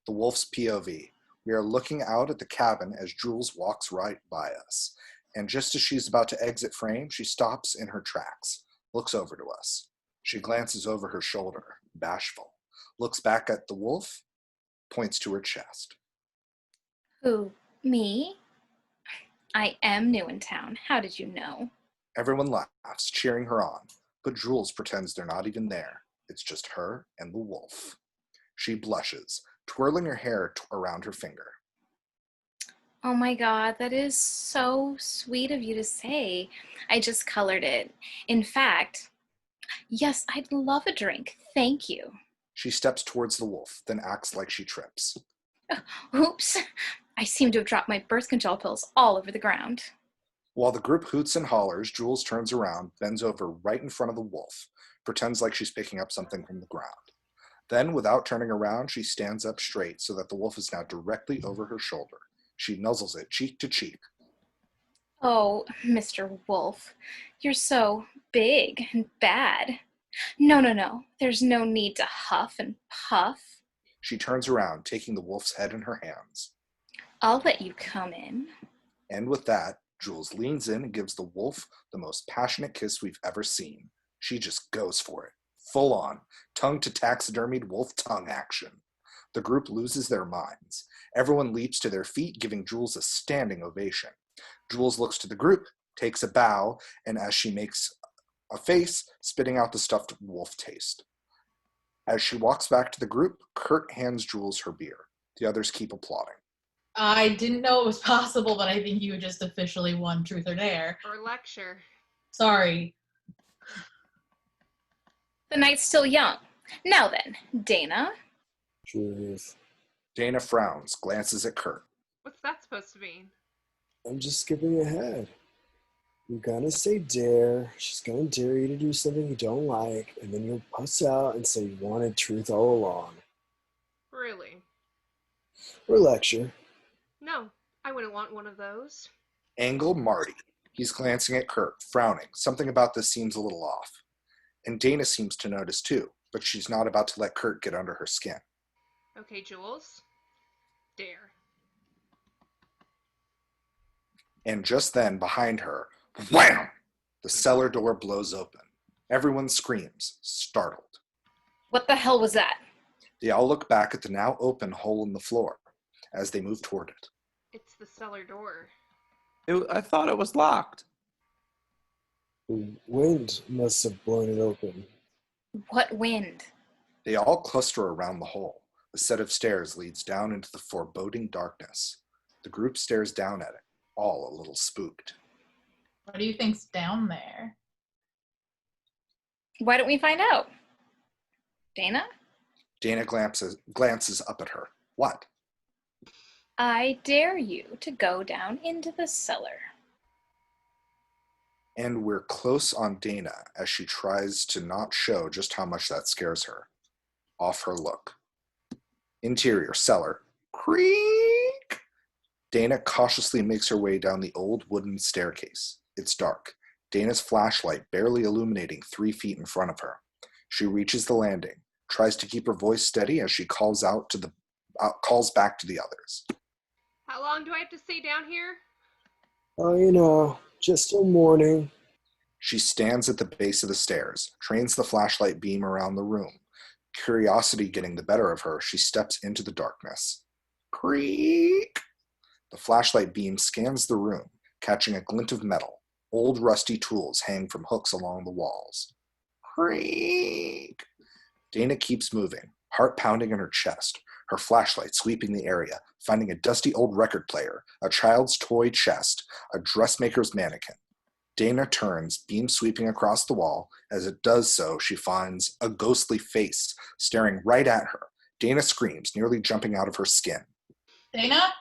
The wolf's POV. We are looking out at the cabin as Jules walks right by us. And just as she's about to exit frame, she stops in her tracks, looks over to us. She glances over her shoulder, bashful, looks back at the wolf, points to her chest. Who, me? I am new in town. How did you know? Everyone laughs, cheering her on, but Jules pretends they're not even there. It's just her and the wolf. She blushes, twirling her hair around her finger. Oh my God, that is so sweet of you to say. I just colored it. In fact, yes, I'd love a drink. Thank you. She steps towards the wolf, then acts like she trips. Oops. I seem to have dropped my birth control pills all over the ground. While the group hoots and hollers, Jules turns around, bends over right in front of the wolf, pretends like she's picking up something from the ground. Then, without turning around, she stands up straight so that the wolf is now directly over her shoulder. She nuzzles it cheek to cheek. Oh, Mr. Wolf, you're so big and bad. No. There's no need to huff and puff. She turns around, taking the wolf's head in her hands. I'll let you come in. And with that, Jules leans in and gives the wolf the most passionate kiss we've ever seen. She just goes for it. Full on, tongue to taxidermied wolf tongue action. The group loses their minds. Everyone leaps to their feet, giving Jules a standing ovation. Jules looks to the group, takes a bow, and as she makes a face, spitting out the stuffed wolf taste. As she walks back to the group, Curt hands Jules her beer. The others keep applauding. I didn't know it was possible, but I think you just officially won Truth or Dare. Or lecture. Sorry. The night's still young. Now then, Dana. Truth. Dana frowns, glances at Curt. What's that supposed to mean? I'm just skipping ahead. You're gonna say dare. She's gonna dare you to do something you don't like, and then you'll puss out and say you wanted truth all along. Really? Or lecture. No, I wouldn't want one of those. Angle Marty. He's glancing at Curt, frowning. Something about this seems a little off. And Dana seems to notice too, but she's not about to let Curt get under her skin. Okay, Jules. Dare. And just then, behind her, wham! The cellar door blows open. Everyone screams, startled. What the hell was that? They all look back at the now open hole in the floor as they move toward it. It's the cellar door. I thought it was locked. The wind must have blown it open. What wind? They all cluster around the hole. A set of stairs leads down into the foreboding darkness. The group stares down at it, all a little spooked. What do you think's down there? Why don't we find out? Dana? Dana glances up at her. What? I dare you to go down into the cellar. And we're close on Dana as she tries to not show just how much that scares her. Off her look. Interior cellar. Creak! Dana cautiously makes her way down the old wooden staircase. It's dark. Dana's flashlight barely illuminating 3 feet in front of her. She reaches the landing, tries to keep her voice steady as she calls back to the others. How long do I have to stay down here? Oh, just till morning. She stands at the base of the stairs, trains the flashlight beam around the room. Curiosity getting the better of her, she steps into the darkness. Creak! The flashlight beam scans the room, catching a glint of metal. Old rusty tools hang from hooks along the walls. Creak! Dana keeps moving, heart pounding in her chest, her flashlight sweeping the area, finding a dusty old record player, a child's toy chest, a dressmaker's mannequin. Dana turns, beam sweeping across the wall. As it does so, she finds a ghostly face staring right at her. Dana screams, nearly jumping out of her skin. Dana?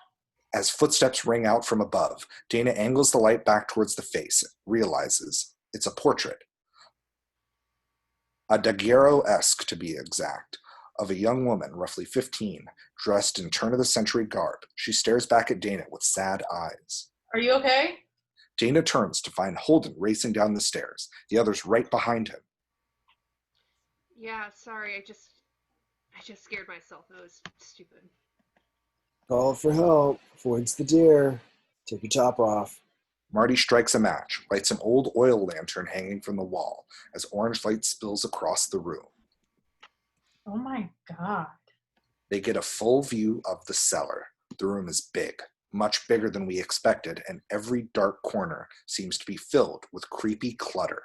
As footsteps ring out from above, Dana angles the light back towards the face, realizes it's a portrait. A daguerreau-esque, to be exact, of a young woman, roughly 15, dressed in turn-of-the-century garb. She stares back at Dana with sad eyes. Are you okay? Dana turns to find Holden racing down the stairs, the others right behind him. Yeah, sorry, I just scared myself. It was stupid. Call for help. Avoids the deer. Take your top off. Marty strikes a match, lights an old oil lantern hanging from the wall as orange light spills across the room. Oh my god. They get a full view of the cellar. The room is big, much bigger than we expected, and every dark corner seems to be filled with creepy clutter.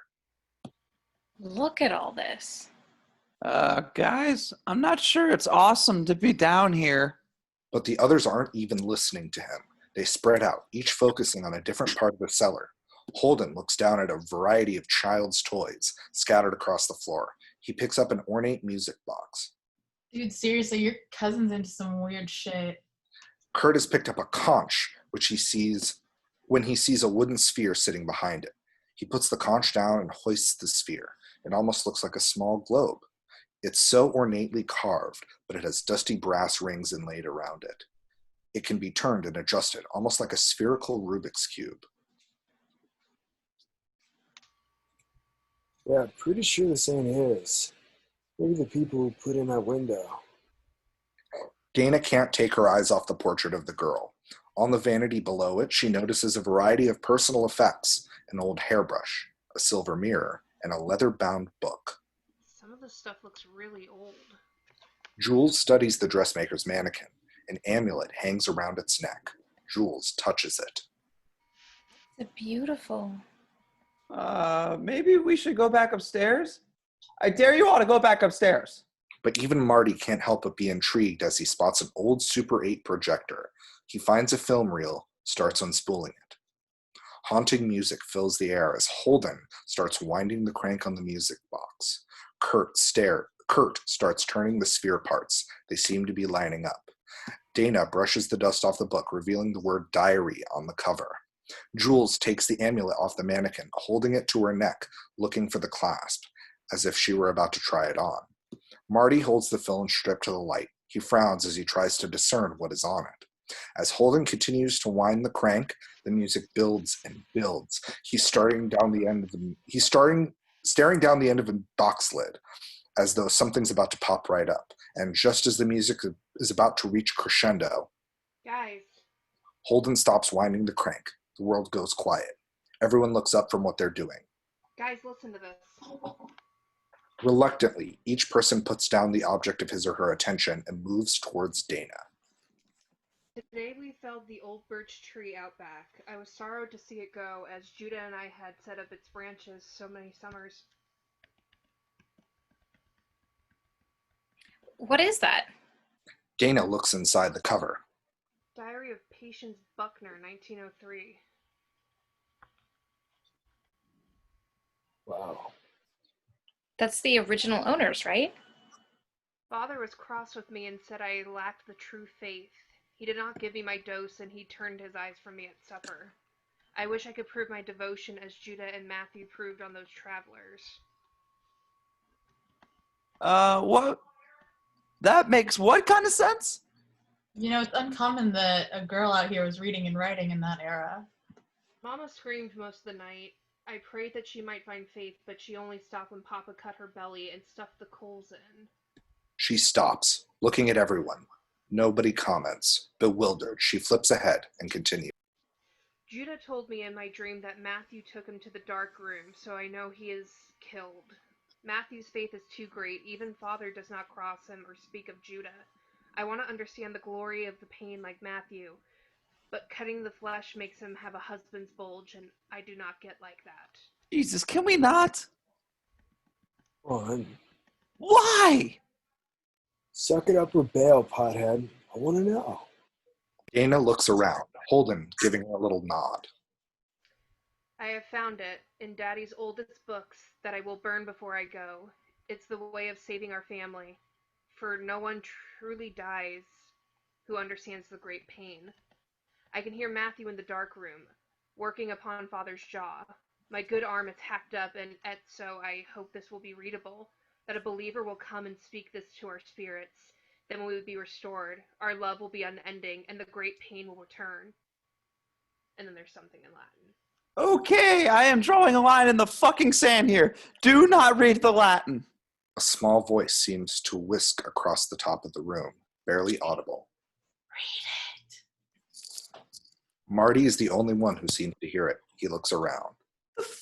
Look at all this. Guys, I'm not sure it's awesome to be down here. But the others aren't even listening to him. They spread out, each focusing on a different part of the cellar. Holden looks down at a variety of child's toys scattered across the floor. He picks up an ornate music box. Dude, seriously, your cousin's into some weird shit. Curt has picked up a conch, which he sees when he sees a wooden sphere sitting behind it. He puts the conch down and hoists the sphere. It almost looks like a small globe. It's so ornately carved, but it has dusty brass rings inlaid around it. It can be turned and adjusted, almost like a spherical Rubik's Cube. Yeah, pretty sure this ain't his. Maybe the people who put in that window. Dana can't take her eyes off the portrait of the girl. On the vanity below it, she notices a variety of personal effects, an old hairbrush, a silver mirror, and a leather-bound book. Some of this stuff looks really old. Jules studies the dressmaker's mannequin. An amulet hangs around its neck. Jules touches it. It's beautiful. Maybe we should go back upstairs? I dare you all to go back upstairs. But even Marty can't help but be intrigued as he spots an old Super 8 projector. He finds a film reel, starts unspooling it. Haunting music fills the air as Holden starts winding the crank on the music box. Curt starts turning the sphere parts. They seem to be lining up. Dana brushes the dust off the book, revealing the word diary on the cover. Jules takes the amulet off the mannequin, holding it to her neck, looking for the clasp, as if she were about to try it on. Marty holds the film strip to the light. He frowns as he tries to discern what is on it. As Holden continues to wind the crank, the music builds and builds. He's staring down the end of a box lid, as though something's about to pop right up. And just as the music is about to reach crescendo, Guys. Holden stops winding the crank. The world goes quiet. Everyone looks up from what they're doing. Guys, listen to this. Reluctantly, each person puts down the object of his or her attention and moves towards Dana. Today we felled the old birch tree out back. I was sorrowed to see it go, as Judah and I had set up its branches so many summers. What is that? Dana looks inside the cover. Diary of Patience Buckner, 1903. Wow. That's the original owners, right? Father was cross with me and said I lacked the true faith. He did not give me my dose, and he turned his eyes from me at supper. I wish I could prove my devotion as Judah and Matthew proved on those travelers. That makes what kind of sense? You know, it's uncommon that a girl out here was reading and writing in that era. Mama screamed most of the night. I prayed that she might find faith, but she only stopped when Papa cut her belly and stuffed the coals in. She stops, looking at everyone. Nobody comments. Bewildered, she flips ahead and continues. Judah told me in my dream that Matthew took him to the dark room, so I know he is killed. Matthew's faith is too great. Even Father does not cross him or speak of Judah. I want to understand the glory of the pain like Matthew, but cutting the flesh makes him have a husband's bulge, and I do not get like that. Jesus, can we not? On. Why? Suck it up or bail, pothead. I want to know. Dana looks around, Holden giving her a little nod. I have found it in Daddy's oldest books that I will burn before I go. It's the way of saving our family, for no one truly dies who understands the great pain. I can hear Matthew in the dark room, working upon Father's jaw. My good arm is hacked up, and so I hope this will be readable, that a believer will come and speak this to our spirits. Then we will be restored, our love will be unending, and the great pain will return. And then there's something in Latin. Okay, I am drawing a line in the fucking sand here. Do not read the Latin. A small voice seems to whisk across the top of the room, barely audible. Read it. Marty is the only one who seems to hear it. He looks around. Read it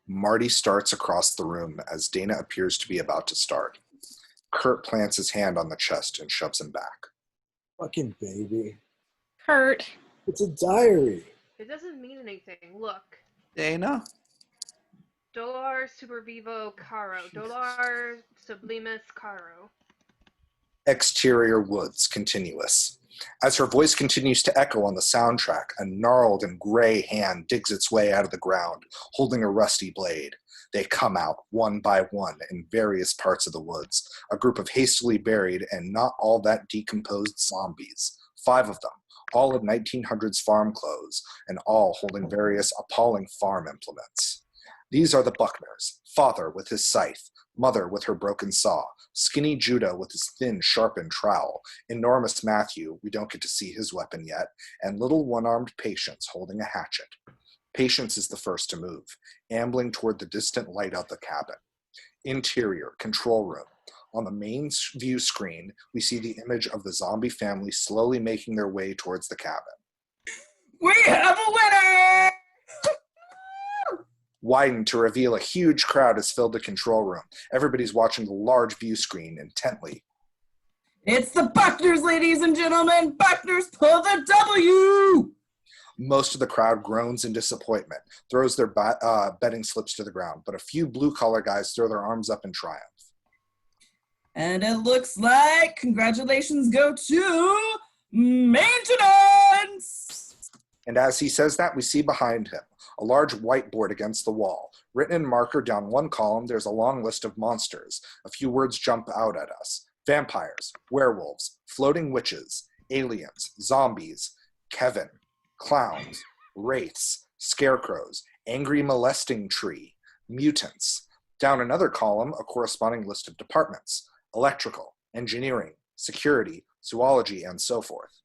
Marty starts across the room as Dana appears to be about to start. Curt plants his hand on the chest and shoves him back. Fucking baby. Curt. It's a diary. It doesn't mean anything. Look. Dana? Dolor supervivo caro. Dolor sublimis caro. Exterior woods, continuous. As her voice continues to echo on the soundtrack, a gnarled and gray hand digs its way out of the ground, holding a rusty blade. They come out, one by one, in various parts of the woods, a group of hastily buried and not all that decomposed zombies. 5 of them, all in 1900s farm clothes, and all holding various appalling farm implements. These are the Buckners, father with his scythe, mother with her broken saw, skinny Judah with his thin, sharpened trowel, enormous Matthew, we don't get to see his weapon yet, and little one-armed Patience holding a hatchet. Patience is the first to move, ambling toward the distant light of the cabin. Interior, control room. On the main view screen, we see the image of the zombie family slowly making their way towards the cabin. We have a winner! Widened to reveal a huge crowd has filled the control room. Everybody's watching the large view screen intently. It's the Buckners, ladies and gentlemen. Buckners pull the W! Most of the crowd groans in disappointment, throws their betting slips to the ground, but a few blue-collar guys throw their arms up in triumph. And it looks like congratulations go to maintenance! And as he says that, we see behind him a large whiteboard against the wall. Written in marker down one column, there's a long list of monsters. A few words jump out at us. Vampires, werewolves, floating witches, aliens, zombies, Kevin, clowns, wraiths, scarecrows, angry molesting tree, mutants. Down another column, a corresponding list of departments: electrical, engineering, security, zoology, and so forth.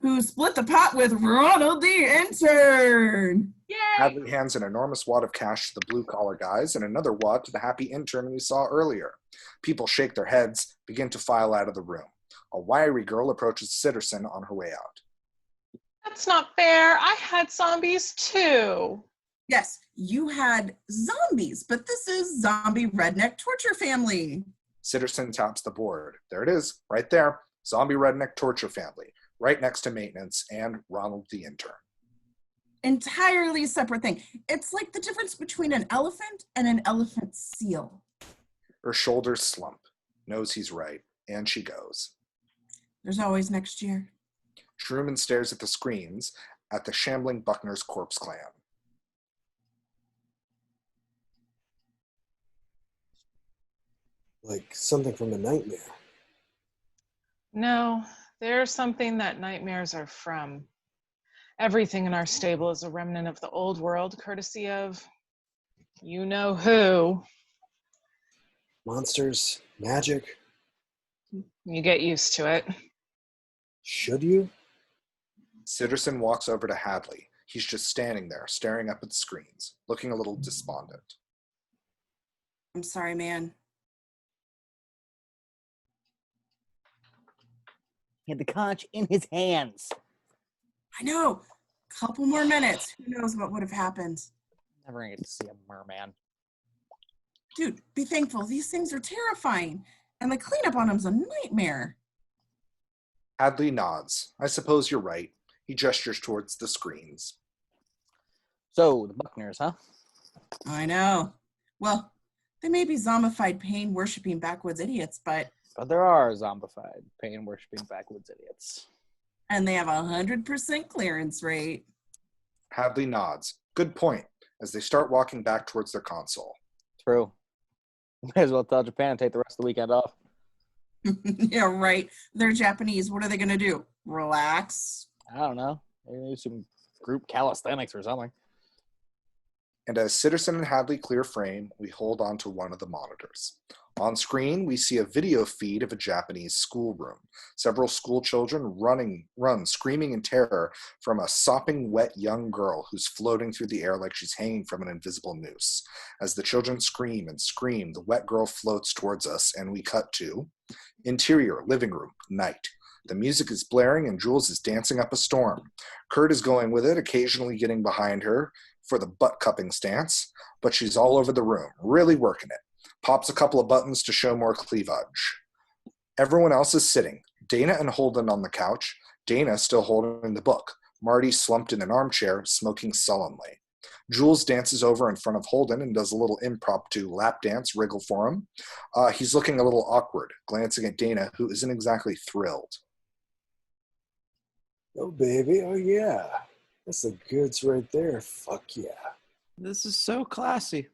Who split the pot with Ronald the intern? Yay! Hadley hands an enormous wad of cash to the blue-collar guys and another wad to the happy intern we saw earlier. People shake their heads, begin to file out of the room. A wiry girl approaches Sitterson on her way out. That's not fair. I had zombies too. Yes, you had zombies, but this is zombie redneck torture family. Sitterson taps the board. There it is, right there. Zombie redneck torture family, right next to maintenance and Ronald the intern. Entirely separate thing. It's like the difference between an elephant and an elephant seal. Her shoulders slump. Knows he's right, and she goes. There's always next year. Truman stares at the screens at the shambling Buckner's corpse clan. Like something from a nightmare. No, there's something that nightmares are from. Everything in our stable is a remnant of the old world, courtesy of you know who. Monsters, magic. You get used to it. Should you? Sitterson walks over to Hadley. He's just standing there, staring up at the screens, looking a little despondent. I'm sorry, man. He had the conch in his hands. I know. Couple more minutes. Who knows what would have happened? Never gonna get to see a merman. Dude, be thankful. These things are terrifying. And the cleanup on them's a nightmare. Hadley nods. I suppose you're right. He gestures towards the screens. So, the Buckners, huh? I know. Well, they may be zombified pain-worshipping backwoods idiots, but there are zombified, pain-worshipping backwoods idiots. and they have 100% clearance rate. Hadley nods. Good point, as they start walking back towards their console. True. May as well tell Japan to take the rest of the weekend off. Yeah, right. They're Japanese. What are they going to do? Relax? I don't know. Maybe some group calisthenics or something. And as Sitterson and Hadley clear frame, we hold on to one of the monitors. On screen, we see a video feed of a Japanese schoolroom. Several school children run screaming in terror from a sopping wet young girl who's floating through the air like she's hanging from an invisible noose. As the children scream and scream, the wet girl floats towards us, and we cut to interior, living room, night. The music is blaring and Jules is dancing up a storm. Curt is going with it, occasionally getting behind her for the butt-cupping stance, but she's all over the room, really working it. Pops a couple of buttons to show more cleavage. Everyone else is sitting. Dana and Holden on the couch. Dana still holding the book. Marty slumped in an armchair, smoking sullenly. Jules dances over in front of Holden and does a little impromptu lap dance wriggle for him. He's looking a little awkward, glancing at Dana, who isn't exactly thrilled. Oh, baby. Oh, yeah. That's the goods right there. Fuck yeah. This is so classy.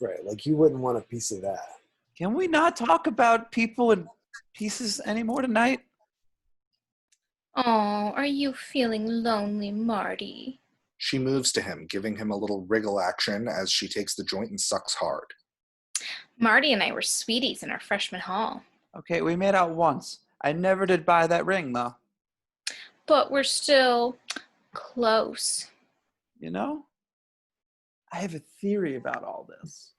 Right, like you wouldn't want a piece of that. Can we not talk about people in pieces anymore tonight? Oh, are you feeling lonely, Marty? She moves to him, giving him a little wriggle action as she takes the joint and sucks hard. Marty and I were sweeties in our freshman hall. Okay, we made out once. I never did buy that ring, though. But we're still close. You know? I have a theory about all this.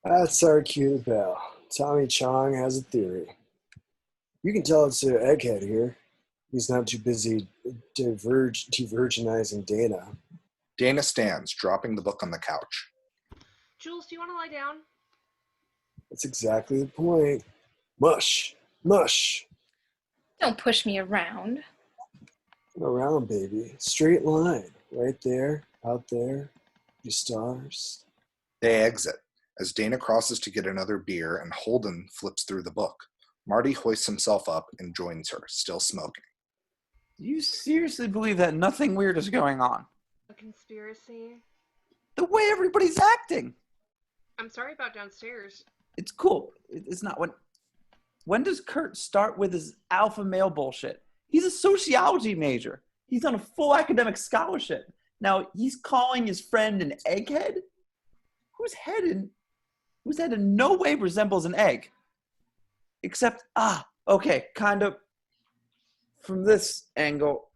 That's our cute pal. Tommy Chong has a theory. You can tell it's Egghead here. He's not too busy divergenizing Dana. Dana stands, dropping the book on the couch. Jules, do you want to lie down? That's exactly the point. Mush. Mush. Don't push me around. Around, baby. Straight line. Right there. Out there. You stars. They exit, as Dana crosses to get another beer and Holden flips through the book. Marty hoists himself up and joins her, still smoking. Do you seriously believe that nothing weird is going on? A conspiracy? The way everybody's acting. I'm sorry about downstairs. It's cool. It's not when does Curt start with his alpha male bullshit? He's a sociology major. He's on a full academic scholarship. Now he's calling his friend an egghead? Whose head in no way resembles an egg? Except, okay, kind of from this angle.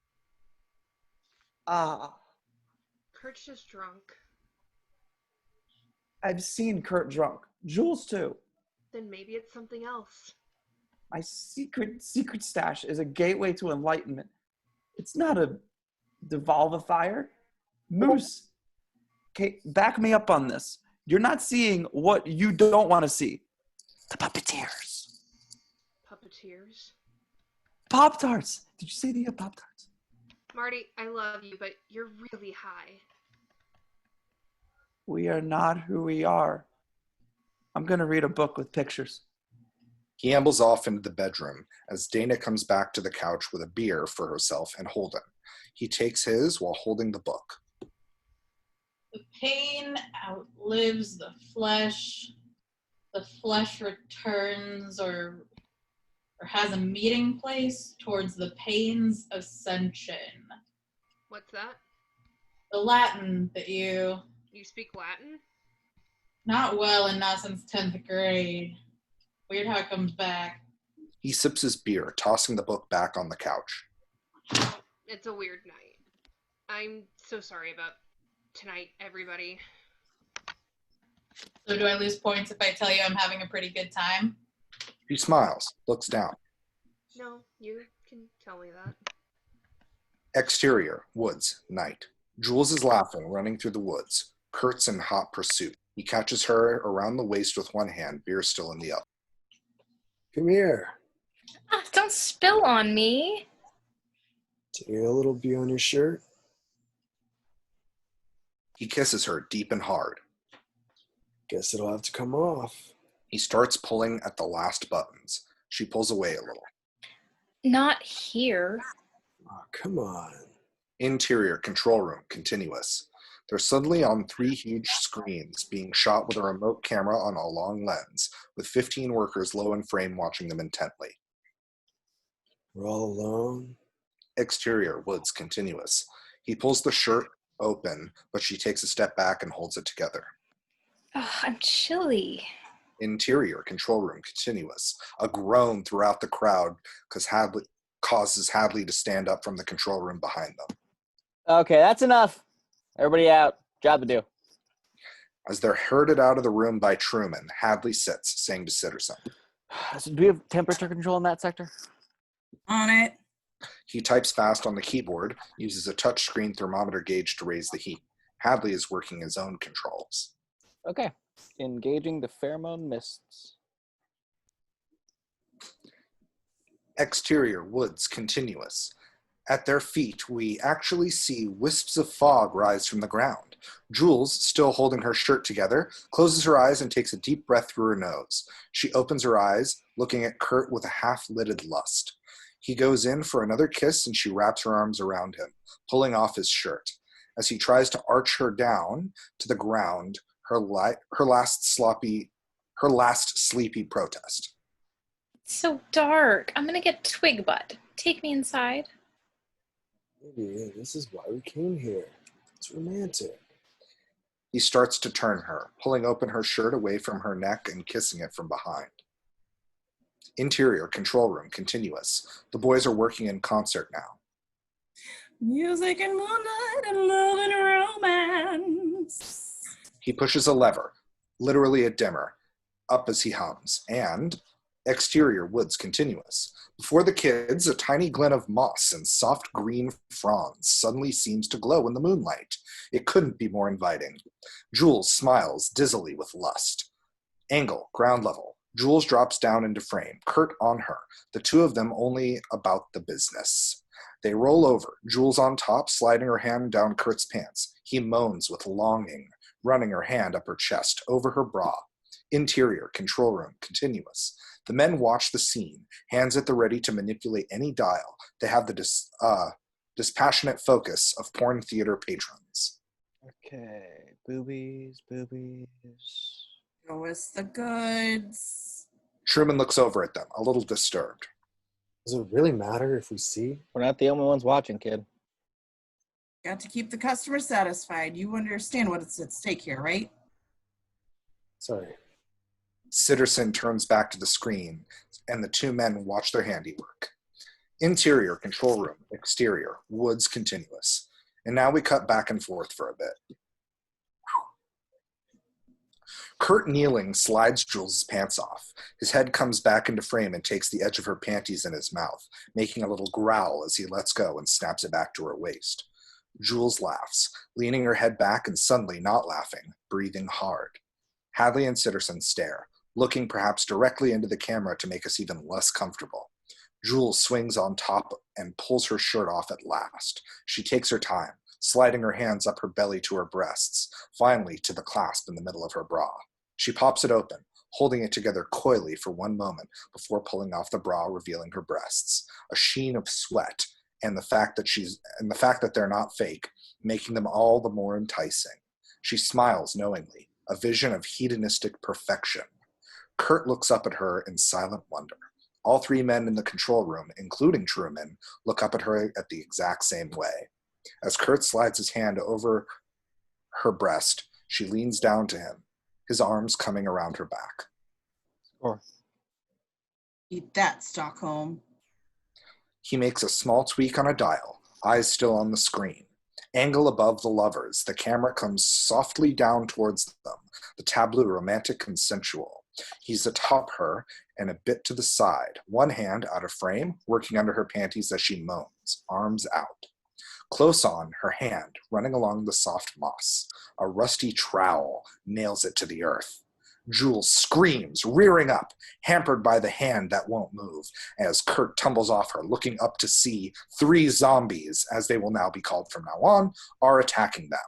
Curt's just drunk. I've seen Curt drunk. Jules too. Then maybe it's something else. My secret stash is a gateway to enlightenment. It's not a devolvifier. Moose, okay, back me up on this. You're not seeing what you don't want to see. The puppeteers. Puppeteers? Pop-Tarts. Did you say the Pop-Tarts? Marty, I love you, but you're really high. We are not who we are. I'm going to read a book with pictures. He ambles off into the bedroom as Dana comes back to the couch with a beer for herself and Holden. He takes his while holding the book. The pain outlives the flesh. The flesh returns or has a meeting place towards the pain's ascension. What's that? The Latin that you... You speak Latin? Not well and not since 10th grade. Weird how it comes back. He sips his beer, tossing the book back on the couch. It's a weird night. I'm so sorry about tonight, everybody. So do I lose points if I tell you I'm having a pretty good time? She smiles, looks down. No, you can tell me that. Exterior, woods, night. Jules is laughing, running through the woods. Curt's in hot pursuit. He catches her around the waist with one hand, beer still in the other. Come here. Ah, don't spill on me. See a little bee on your shirt? He kisses her deep and hard. Guess it'll have to come off. He starts pulling at the last buttons. She pulls away a little. Not here. Oh, come on. Interior, control room, continuous. They're suddenly on 3 huge screens, being shot with a remote camera on a long lens, with 15 workers low in frame watching them intently. We're all alone. Exterior, woods, continuous. He pulls the shirt open, but she takes a step back and holds it together. Oh, I'm chilly. Interior, control room, continuous. A groan throughout the crowd causes Hadley to stand up from the control room behind them. Okay, that's enough. Everybody out. Job to do. As they're herded out of the room by Truman, Hadley sits, saying to Sitterson. So do we have temperature control in that sector? On it. He types fast on the keyboard, uses a touchscreen thermometer gauge to raise the heat. Hadley is working his own controls. Okay. Engaging the pheromone mists. Exterior, woods, continuous. At their feet, we actually see wisps of fog rise from the ground. Jules, still holding her shirt together, closes her eyes and takes a deep breath through her nose. She opens her eyes, looking at Curt with a half-lidded lust. He goes in for another kiss and she wraps her arms around him, pulling off his shirt. As he tries to arch her down to the ground, her last sleepy protest. It's so dark. I'm gonna get twig butt. Take me inside. Maybe this is why we came here. It's romantic. He starts to turn her, pulling open her shirt away from her neck and kissing it from behind. Interior, control room, continuous. The boys are working in concert now. Music and moonlight and love and romance. He pushes a lever, literally a dimmer, up as he hums, and exterior, woods, continuous. Before the kids, a tiny glen of moss and soft green fronds suddenly seems to glow in the moonlight. It couldn't be more inviting. Jules smiles dizzily with lust. Angle, ground level. Jules drops down into frame, Curt on her, the two of them only about the business. They roll over, Jules on top, sliding her hand down Curt's pants. He moans with longing, running her hand up her chest, over her bra. Interior, control room, continuous. The men watch the scene, hands at the ready to manipulate any dial. They have the dispassionate focus of porn theater patrons. Okay. Boobies. Show us the goods. Truman looks over at them, a little disturbed. Does it really matter if we see? We're not the only ones watching, kid. Got to keep the customer satisfied. You understand what's at stake here, right? Sorry. Sitterson turns back to the screen, and the two men watch their handiwork. Interior, control room, exterior, woods, continuous. And now we cut back and forth for a bit. Curt, kneeling, slides Jules' pants off. His head comes back into frame and takes the edge of her panties in his mouth, making a little growl as he lets go and snaps it back to her waist. Jules laughs, leaning her head back and suddenly not laughing, breathing hard. Hadley and Sitterson stare, looking perhaps directly into the camera to make us even less comfortable. Jules swings on top and pulls her shirt off at last. She takes her time, sliding her hands up her belly to her breasts, finally to the clasp in the middle of her bra. She pops it open, holding it together coyly for one moment before pulling off the bra, revealing her breasts, a sheen of sweat, and the fact that they're not fake, making them all the more enticing. She smiles knowingly, a vision of hedonistic perfection. Curt looks up at her in silent wonder. All three men in the control room, including Truman, look up at her at the exact same way. As Curt slides his hand over her breast, she leans down to him, his arms coming around her back. Or Eat that, Stockholm. He makes a small tweak on a dial, eyes still on the screen. Angle above the lovers, the camera comes softly down towards them, the tableau romantic and sensual. He's atop her and a bit to the side, one hand out of frame, working under her panties as she moans, arms out. Close on, her hand, running along the soft moss. A rusty trowel nails it to the earth. Jules screams, rearing up, hampered by the hand that won't move, as Curt tumbles off her, looking up to see 3 zombies, as they will now be called from now on, are attacking them.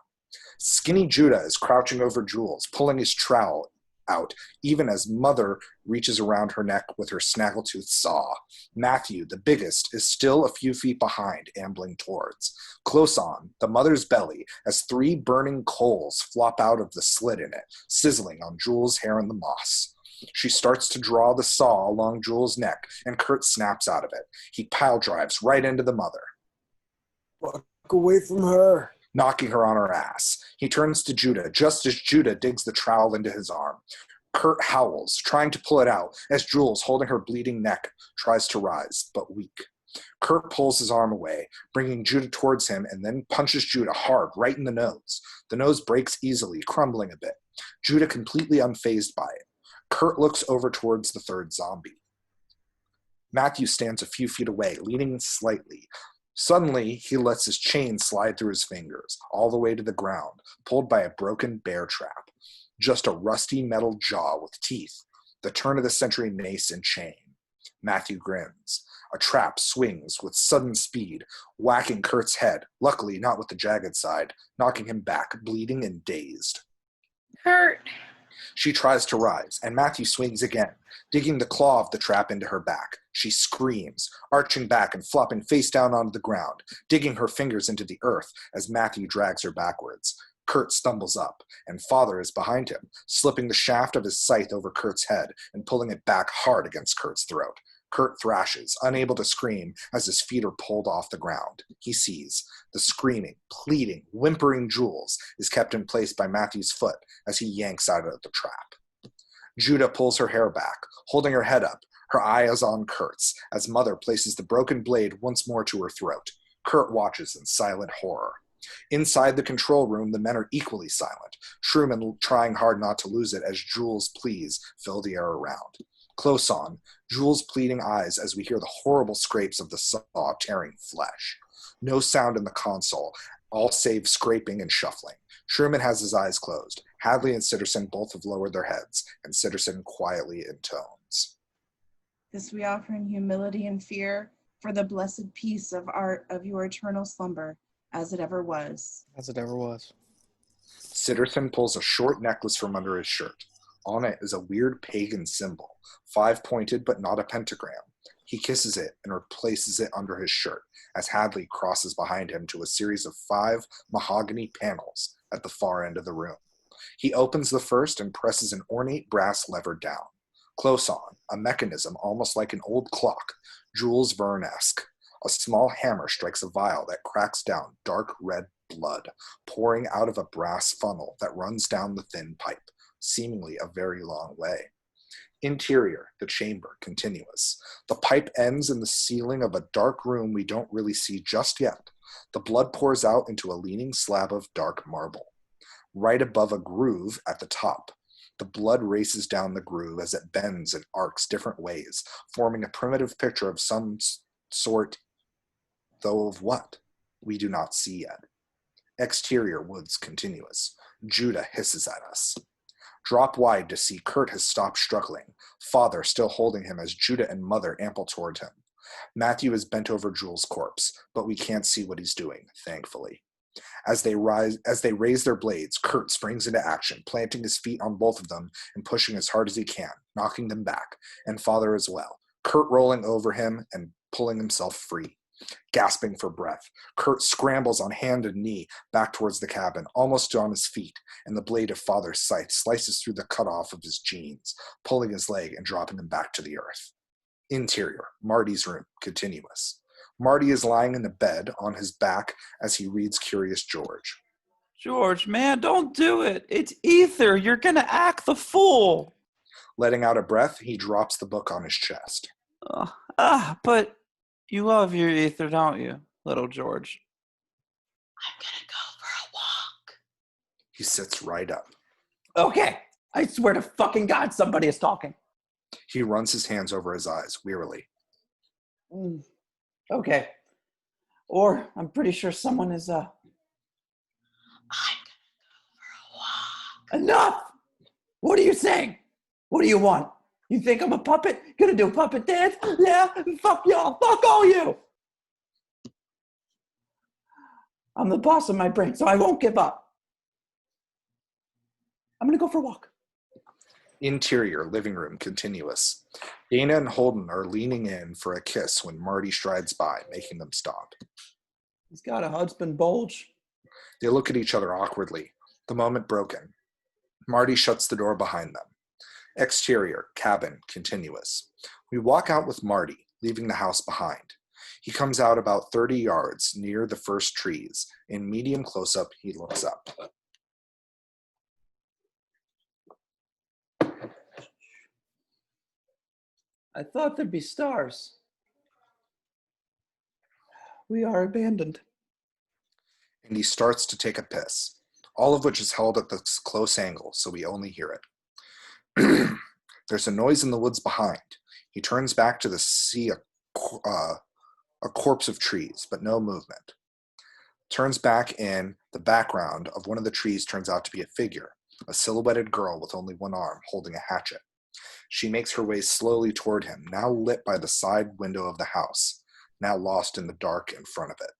Skinny Judah is crouching over Jules, pulling his trowel out, even as Mother reaches around her neck with her snaggletooth saw. Matthew, the biggest, is still a few feet behind, ambling towards. Close on, the Mother's belly, as 3 burning coals flop out of the slit in it, sizzling on Jules' hair in the moss. She starts to draw the saw along Jules' neck, and Curt snaps out of it. He pile drives right into the Mother. Walk away from her. Knocking her on her ass. He turns to Judah, just as Judah digs the trowel into his arm. Curt howls, trying to pull it out, as Jules, holding her bleeding neck, tries to rise, but weak. Curt pulls his arm away, bringing Judah towards him, and then punches Judah hard, right in the nose. The nose breaks easily, crumbling a bit. Judah completely unfazed by it. Curt looks over towards the 3rd zombie. Matthew stands a few feet away, leaning slightly. Suddenly, he lets his chain slide through his fingers, all the way to the ground, pulled by a broken bear trap. Just a rusty metal jaw with teeth, the turn-of-the-century mace and chain. Matthew grins. A trap swings with sudden speed, whacking Curt's head, luckily not with the jagged side, knocking him back, bleeding and dazed. Curt. She tries to rise, and Matthew swings again, digging the claw of the trap into her back. She screams, arching back and flopping face down onto the ground, digging her fingers into the earth as Matthew drags her backwards. Curt stumbles up, and Father is behind him, slipping the shaft of his scythe over Curt's head and pulling it back hard against Curt's throat. Curt thrashes, unable to scream, as his feet are pulled off the ground. He sees. The screaming, pleading, whimpering Jules is kept in place by Matthew's foot as he yanks out of the trap. Judah pulls her hair back, holding her head up, her eye is on Curt's, as Mother places the broken blade once more to her throat. Curt watches in silent horror. Inside the control room, the men are equally silent, Truman trying hard not to lose it as Jules' pleas fill the air around. Close on, Jules' pleading eyes as we hear the horrible scrapes of the saw tearing flesh. No sound in the console, all save scraping and shuffling. Truman has his eyes closed. Hadley and Sitterson both have lowered their heads, and Sitterson quietly intones. This we offer in humility and fear for the blessed peace of your eternal slumber, as it ever was. as it ever was. Sitterson pulls a short necklace from under his shirt. On it is a weird pagan symbol, 5-pointed but not a pentagram. He kisses it and replaces it under his shirt as Hadley crosses behind him to a series of 5 mahogany panels at the far end of the room. He opens the first and presses an ornate brass lever down. Close on, a mechanism almost like an old clock, Jules Verne-esque. A small hammer strikes a vial that cracks down dark red blood, pouring out of a brass funnel that runs down the thin pipe, seemingly a very long way. Interior, the chamber, continuous. The pipe ends in the ceiling of a dark room we don't really see just yet. The blood pours out into a leaning slab of dark marble. Right above a groove at the top, the blood races down the groove as it bends and arcs different ways, forming a primitive picture of some sort, though of what, we do not see yet. Exterior woods continuous. Judah hisses at us. Drop wide to see Curt has stopped struggling, Father still holding him as Judah and Mother amble toward him. Matthew is bent over Jules' corpse, but we can't see what he's doing, thankfully. As they raise their blades, Curt springs into action, planting his feet on both of them and pushing as hard as he can, knocking them back, and Father as well. Curt rolling over him and pulling himself free. Gasping for breath, Curt scrambles on hand and knee back towards the cabin, almost on his feet, and the blade of Father's scythe slices through the cutoff of his jeans, pulling his leg and dropping him back to the earth. Interior, Marty's room, continuous. Marty is lying in the bed on his back as he reads Curious George. George, man, don't do it. It's ether. You're going to act the fool. Letting out a breath, he drops the book on his chest. But you love your ether, don't you, little George? I'm gonna go for a walk. He sits right up. Okay. I swear to fucking God, somebody is talking. He runs his hands over his eyes wearily. Okay. Or I'm pretty sure someone is, I'm gonna go for a walk. Enough! What are you saying? What do you want? You think I'm a puppet? Gonna do a puppet dance? Yeah? Fuck y'all. Fuck all you! I'm the boss of my brain, so I won't give up. I'm gonna go for a walk. Interior, living room, continuous. Dana and Holden are leaning in for a kiss when Marty strides by, making them stop. He's got a husband bulge. They look at each other awkwardly, the moment broken. Marty shuts the door behind them. Exterior, cabin, continuous. We walk out with Marty, leaving the house behind. He comes out about 30 yards near the first trees. In medium close-up, he looks up. I thought there'd be stars. We are abandoned. And he starts to take a piss, all of which is held at this close angle, so we only hear it. There's a noise in the woods behind. He turns back to see a corpse of trees, but no movement. Turns back in the background of one of the trees turns out to be a figure, a silhouetted girl with only one arm holding a hatchet. She makes her way slowly toward him, now lit by the side window of the house, now lost in the dark in front of it.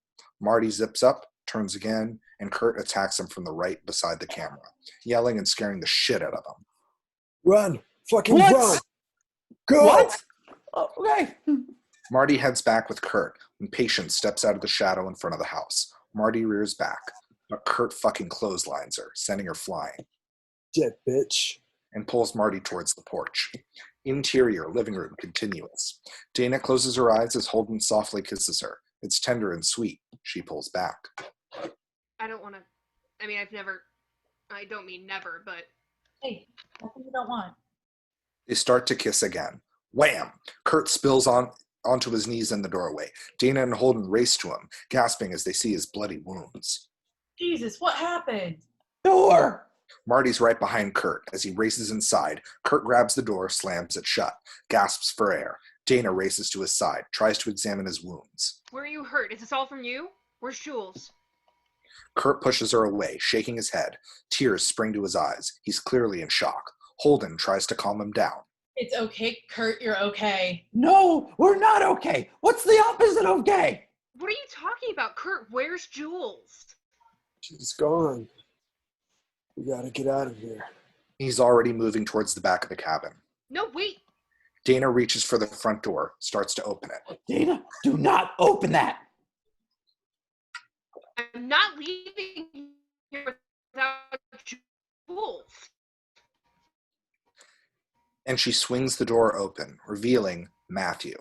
Marty zips up, turns again, and Curt attacks him from the right beside the camera, yelling and scaring the shit out of him. Run! Fucking What? run! Go! What? Okay. Marty heads back with Curt when Patience steps out of the shadow in front of the house. Marty rears back, but Curt fucking clotheslines her, sending her flying, Dead bitch. and pulls Marty towards the porch. Interior, living room, continuous. Dana closes her eyes as Holden softly kisses her. It's tender and sweet. She pulls back. I don't want to. I don't mean never, but. Hey, nothing you don't want. They start to kiss again. Wham! Curt spills onto his knees in the doorway. Dana and Holden race to him, gasping as they see his bloody wounds. Jesus, what happened? Door! Marty's right behind Curt. As he races inside, Curt grabs the door, slams it shut, gasps for air. Dana races to his side, tries to examine his wounds. Where are you hurt? Is this all from you? Where's Jules? Curt pushes her away, shaking his head. Tears spring to his eyes. He's clearly in shock. Holden tries to calm him down. It's okay, Curt, you're okay. No, we're not okay. What's the opposite of gay? What are you talking about? Curt, where's Jules? She's gone. We gotta get out of here. He's already moving towards the back of the cabin. No, wait. Dana reaches for the front door, starts to open it. Dana, do not open that. I'm not leaving here without Jules. And she swings the door open, revealing Matthew.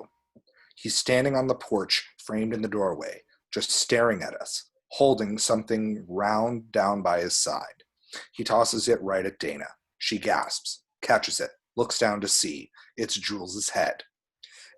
He's standing on the porch, framed in the doorway, just staring at us, holding something round down by his side. He tosses it right at Dana. She gasps, catches it, looks down to see. It's Jules's head.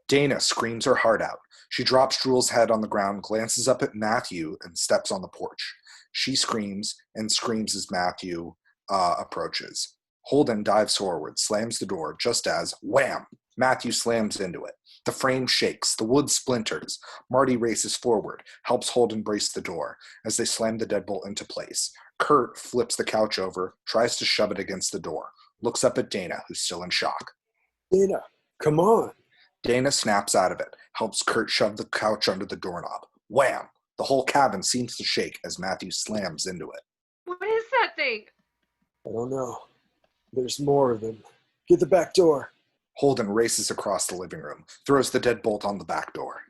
Dana screams her heart out. She drops Jules' head on the ground, glances up at Matthew, and steps on the porch. She screams and screams as Matthew approaches. Holden dives forward, slams the door, just as, wham! Matthew slams into it. The frame shakes. The wood splinters. Marty races forward, helps Holden brace the door as they slam the deadbolt into place. Curt flips the couch over, tries to shove it against the door, looks up at Dana, who's still in shock. Dana, come on. Dana snaps out of it, helps Curt shove the couch under the doorknob. Wham! The whole cabin seems to shake as Matthew slams into it. What is that thing? I don't know. There's more of them. Get the back door. Holden races across the living room, throws the deadbolt on the back door.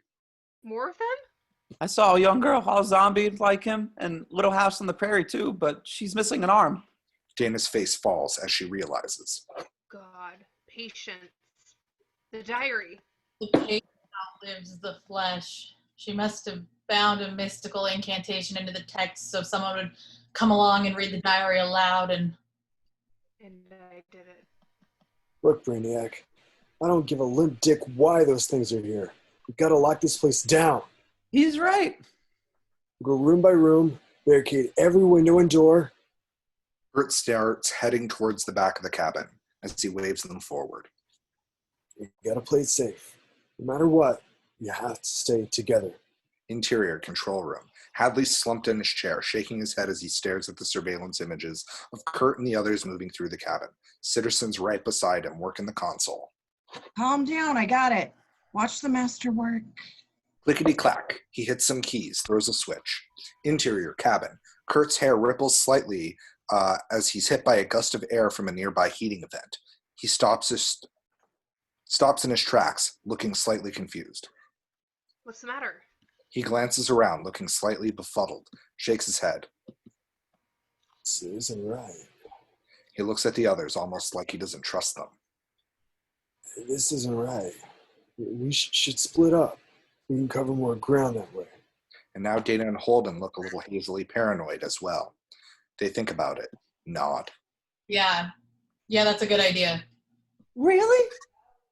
More of them? I saw a young girl, all zombie like him, and Little House on the Prairie too, but she's missing an arm. Dana's face falls as she realizes. God, patience. The diary. The pig outlives the flesh. She must have bound a mystical incantation into the text so someone would come along and read the diary aloud and I did it. Look, Brainiac, I don't give a limp dick why those things are here. We gotta lock this place down. He's right. Go room by room, barricade every window and door. Curt starts heading towards the back of the cabin as he waves them forward. You gotta play it safe. No matter what, you have to stay together. Interior control room. Hadley slumped in his chair, shaking his head as he stares at the surveillance images of Curt and the others moving through the cabin. Sitterson's right beside him, working the console. Calm down, I got it. Watch the master work. Clickety-clack. He hits some keys, throws a switch. Interior cabin. Curt's hair ripples slightly as he's hit by a gust of air from a nearby heating event. He stops in his tracks, looking slightly confused. What's the matter? He glances around, looking slightly befuddled, shakes his head. This isn't right. He looks at the others, almost like he doesn't trust them. This isn't right. We should split up. We can cover more ground that way. And now Dana and Holden look a little hazily paranoid as well. They think about it, nod. Yeah, that's a good idea. Really?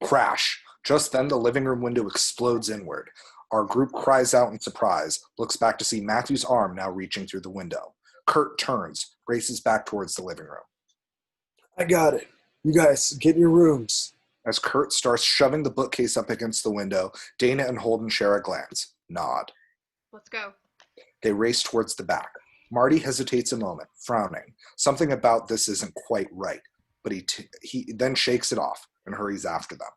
Crash! Just then the living room window explodes inward. Our group cries out in surprise, looks back to see Matthew's arm now reaching through the window. Curt turns, races back towards the living room. I got it. You guys, get in your rooms. As Curt starts shoving the bookcase up against the window, Dana and Holden share a glance, nod. Let's go. They race towards the back. Marty hesitates a moment, frowning. Something about this isn't quite right, but he then shakes it off and hurries after them.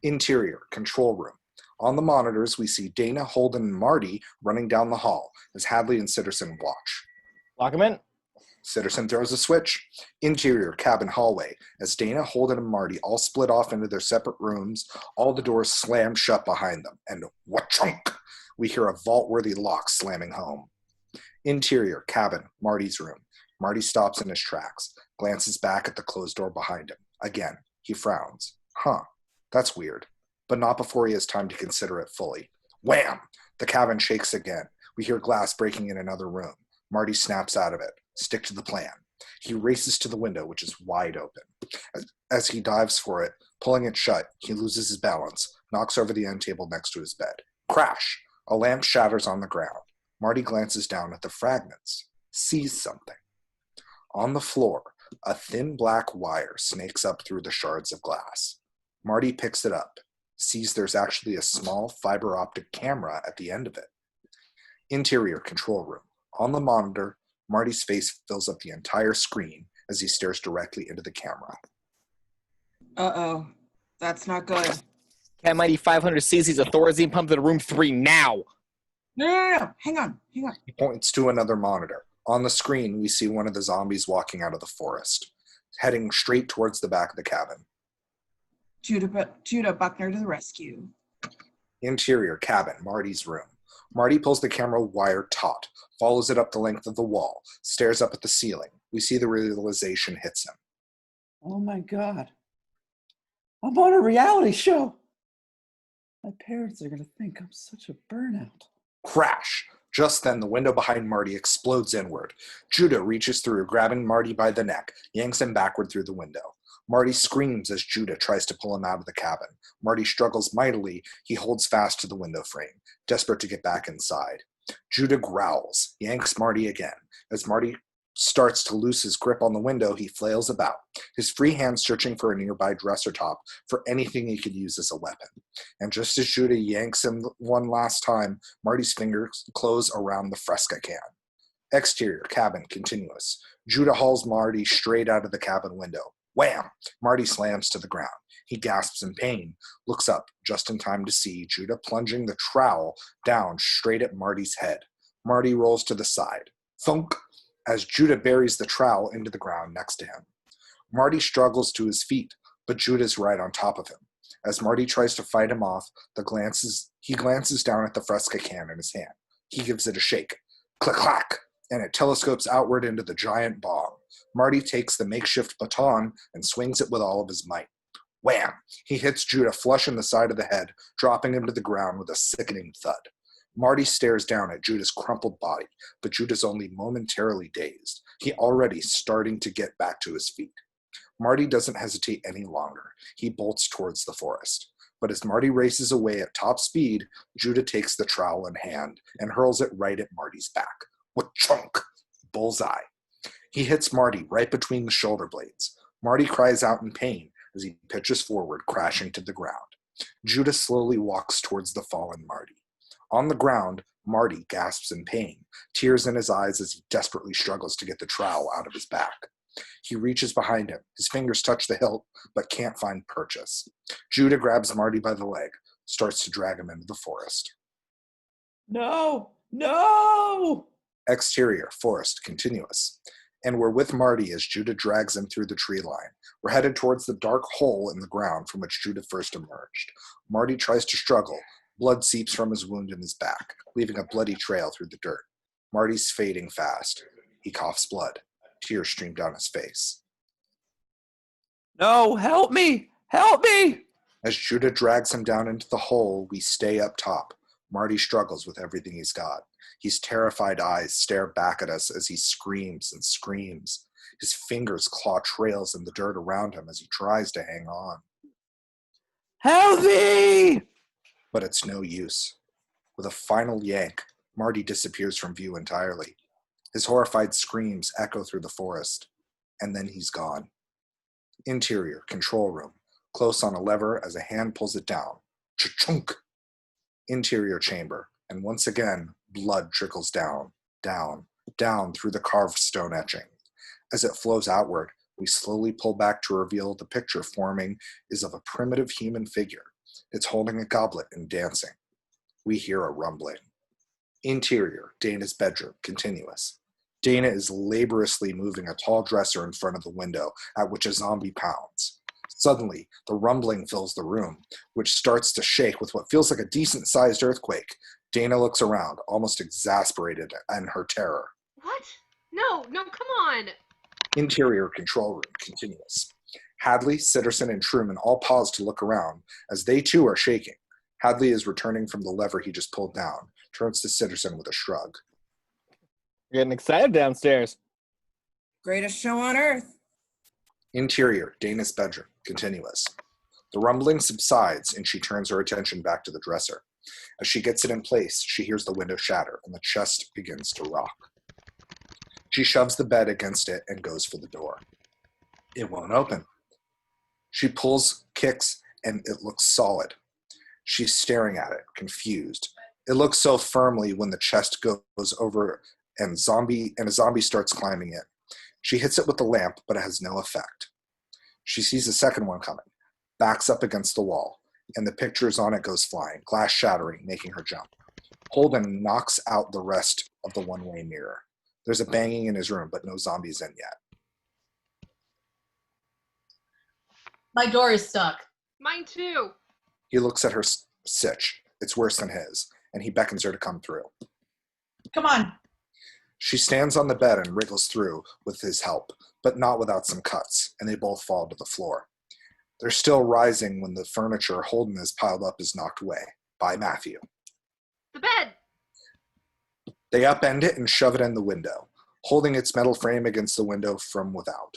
Interior, control room. On the monitors, we see Dana, Holden, and Marty running down the hall as Hadley and Sitterson watch. Lock him in. Sitterson throws a switch. Interior, cabin hallway. As Dana, Holden, and Marty all split off into their separate rooms, all the doors slam shut behind them. And wha-chunk! We hear a vault-worthy lock slamming home. Interior, cabin, Marty's room. Marty stops in his tracks, glances back at the closed door behind him. Again, he frowns. Huh, that's weird. But not before he has time to consider it fully. Wham! The cabin shakes again. We hear glass breaking in another room. Marty snaps out of it. Stick to the plan. He races to the window, which is wide open. As he dives for it, pulling it shut, he loses his balance, knocks over the end table next to his bed. Crash! A lamp shatters on the ground. Marty glances down at the fragments, sees something. On the floor, a thin black wire snakes up through the shards of glass. Marty picks it up, sees there's actually a small fiber optic camera at the end of it. Interior control room. On the monitor, Marty's face fills up the entire screen as he stares directly into the camera. Uh-oh. That's not good. Cat Mighty 500 cc's of Thorazine pumped into room 3 now. No. Hang on. He points to another monitor. On the screen, we see one of the zombies walking out of the forest, heading straight towards the back of the cabin. Judah Buckner to the rescue. Interior cabin, Marty's room. Marty pulls the camera wire taut, follows it up the length of the wall, stares up at the ceiling. We see the realization hits him. Oh my God. I'm on a reality show. My parents are going to think I'm such a burnout. Crash! Just then, the window behind Marty explodes inward. Judah reaches through, grabbing Marty by the neck, yanks him backward through the window. Marty screams as Judah tries to pull him out of the cabin. Marty struggles mightily. He holds fast to the window frame, desperate to get back inside. Judah growls, yanks Marty again. As Marty starts to loose his grip on the window, he flails about, his free hand searching for a nearby dresser top for anything he could use as a weapon. And just as Judah yanks him one last time, Marty's fingers close around the Fresca can. Exterior, cabin, continuous. Judah hauls Marty straight out of the cabin window. Wham! Marty slams to the ground. He gasps in pain, looks up just in time to see Judah plunging the trowel down straight at Marty's head. Marty rolls to the side. Thunk! As Judah buries the trowel into the ground next to him. Marty struggles to his feet, but Judah's right on top of him. As Marty tries to fight him off, he glances down at the Fresca can in his hand. He gives it a shake. Click-clack! And it telescopes outward into the giant bong. Marty takes the makeshift baton and swings it with all of his might. Wham! He hits Judah flush in the side of the head, dropping him to the ground with a sickening thud. Marty stares down at Judah's crumpled body, but Judah's only momentarily dazed. He already starting to get back to his feet. Marty doesn't hesitate any longer. He bolts towards the forest. But as Marty races away at top speed, Judah takes the trowel in hand and hurls it right at Marty's back. Wa-chunk! Bullseye. He hits Marty right between the shoulder blades. Marty cries out in pain as he pitches forward, crashing to the ground. Judah slowly walks towards the fallen Marty. On the ground, Marty gasps in pain, tears in his eyes as he desperately struggles to get the trowel out of his back. He reaches behind him. His fingers touch the hilt, but can't find purchase. Judah grabs Marty by the leg, starts to drag him into the forest. No! No! Exterior, forest, continuous. And we're with Marty as Judah drags him through the tree line. We're headed towards the dark hole in the ground from which Judah first emerged. Marty tries to struggle. Blood seeps from his wound in his back, leaving a bloody trail through the dirt. Marty's fading fast. He coughs blood. Tears stream down his face. No, help me! Help me! As Judah drags him down into the hole, we stay up top. Marty struggles with everything he's got. His terrified eyes stare back at us as he screams and screams. His fingers claw trails in the dirt around him as he tries to hang on. Help me! But it's no use. With a final yank, Marty disappears from view entirely. His horrified screams echo through the forest, and then he's gone. Interior, control room, close on a lever as a hand pulls it down. Ch-chunk! Interior chamber, and once again, blood trickles down, down, down through the carved stone etching. As it flows outward, we slowly pull back to reveal the picture forming is of a primitive human figure. It's holding a goblet and dancing. We hear a rumbling. Interior, Dana's bedroom, continuous. Dana is laboriously moving a tall dresser in front of the window at which a zombie pounds. Suddenly, the rumbling fills the room, which starts to shake with what feels like a decent-sized earthquake. Dana looks around, almost exasperated in her terror. What? No, come on! Interior, control room, continuous. Hadley, Sitterson, and Truman all pause to look around, as they too are shaking. Hadley is returning from the lever he just pulled down, turns to Sitterson with a shrug. You're getting excited downstairs. Greatest show on earth. Interior, Dana's bedroom, continuous. The rumbling subsides, and she turns her attention back to the dresser. As she gets it in place, she hears the window shatter, and the chest begins to rock. She shoves the bed against it and goes for the door. It won't open. She pulls, kicks, and it looks solid. She's staring at it, confused. It looks so firmly when the chest goes over and a zombie starts climbing in. She hits it with the lamp, but it has no effect. She sees a second one coming, backs up against the wall, and the pictures on it goes flying, glass shattering, making her jump. Holden knocks out the rest of the one-way mirror. There's a banging in his room, but no zombies in yet. My door is stuck. Mine too. He looks at her sitch. It's worse than his, and he beckons her to come through. Come on. She stands on the bed and wriggles through with his help, but not without some cuts, and they both fall to the floor. They're still rising when the furniture Holden has piled up is knocked away by Matthew. The bed! They upend it and shove it in the window, holding its metal frame against the window from without.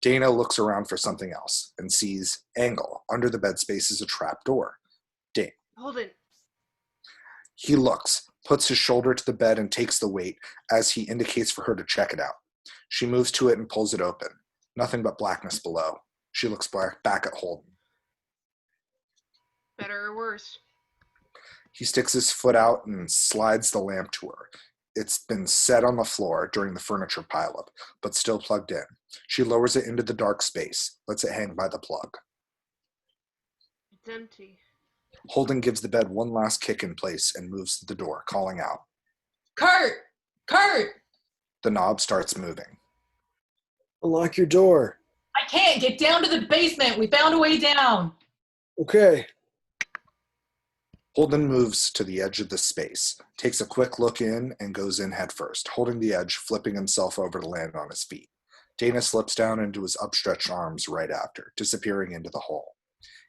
Dana looks around for something else and sees angle. Under the bed space is a trap door. Holden. He looks, puts his shoulder to the bed and takes the weight as he indicates for her to check it out. She moves to it and pulls it open. Nothing but blackness below. She looks back at Holden. Better or worse? He sticks his foot out and slides the lamp to her. It's been set on the floor during the furniture pileup, but still plugged in. She lowers it into the dark space, lets it hang by the plug. It's empty. Holden gives the bed one last kick in place and moves to the door, calling out. Curt! Curt! The knob starts moving. Unlock your door. I can't get down to the basement. We found a way down. Okay. Holden moves to the edge of the space, takes a quick look in, and goes in headfirst, holding the edge, flipping himself over to land on his feet. Dana slips down into his upstretched arms right after, disappearing into the hole.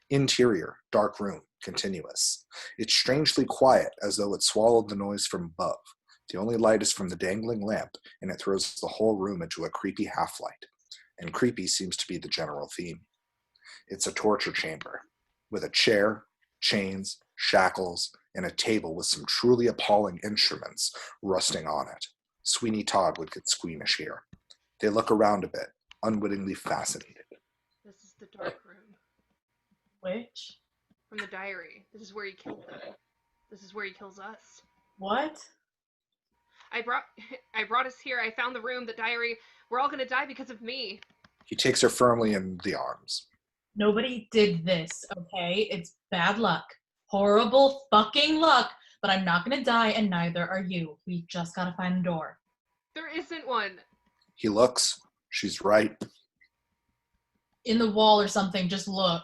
Interior, dark room, continuous. It's strangely quiet, as though it swallowed the noise from above. The only light is from the dangling lamp, and it throws the whole room into a creepy half-light. And creepy seems to be the general theme. It's a torture chamber, with a chair, chains, shackles, and a table with some truly appalling instruments rusting on it. Sweeney Todd would get squeamish here. They look around a bit, unwittingly fascinated. This is the dark room. Which? From the diary. This is where he killed them. This is where he kills us. What? I brought us here. I found the room, the diary. We're all gonna die because of me. He takes her firmly in the arms. Nobody did this, okay? It's bad luck. Horrible fucking luck. But I'm not gonna die, and neither are you. We just gotta find the door. There isn't one. He looks. She's right. In the wall or something, just look.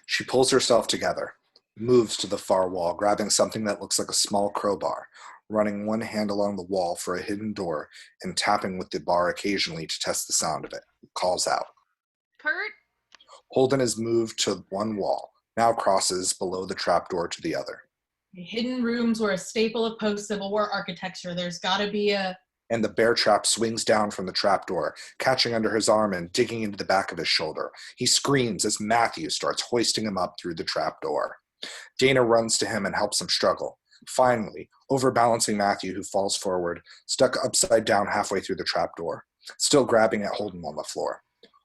She pulls herself together, moves to the far wall, grabbing something that looks like a small crowbar, running one hand along the wall for a hidden door, and tapping with the bar occasionally to test the sound of it. Calls out. Curt? Holden has moved to one wall, now crosses below the trapdoor to the other. Hidden rooms were a staple of post-Civil War architecture. There's gotta be a... And the bear trap swings down from the trapdoor, catching under his arm and digging into the back of his shoulder. He screams as Matthew starts hoisting him up through the trapdoor. Dana runs to him and helps him struggle. Finally, overbalancing Matthew, who falls forward, stuck upside down halfway through the trapdoor, still grabbing at Holden on the floor.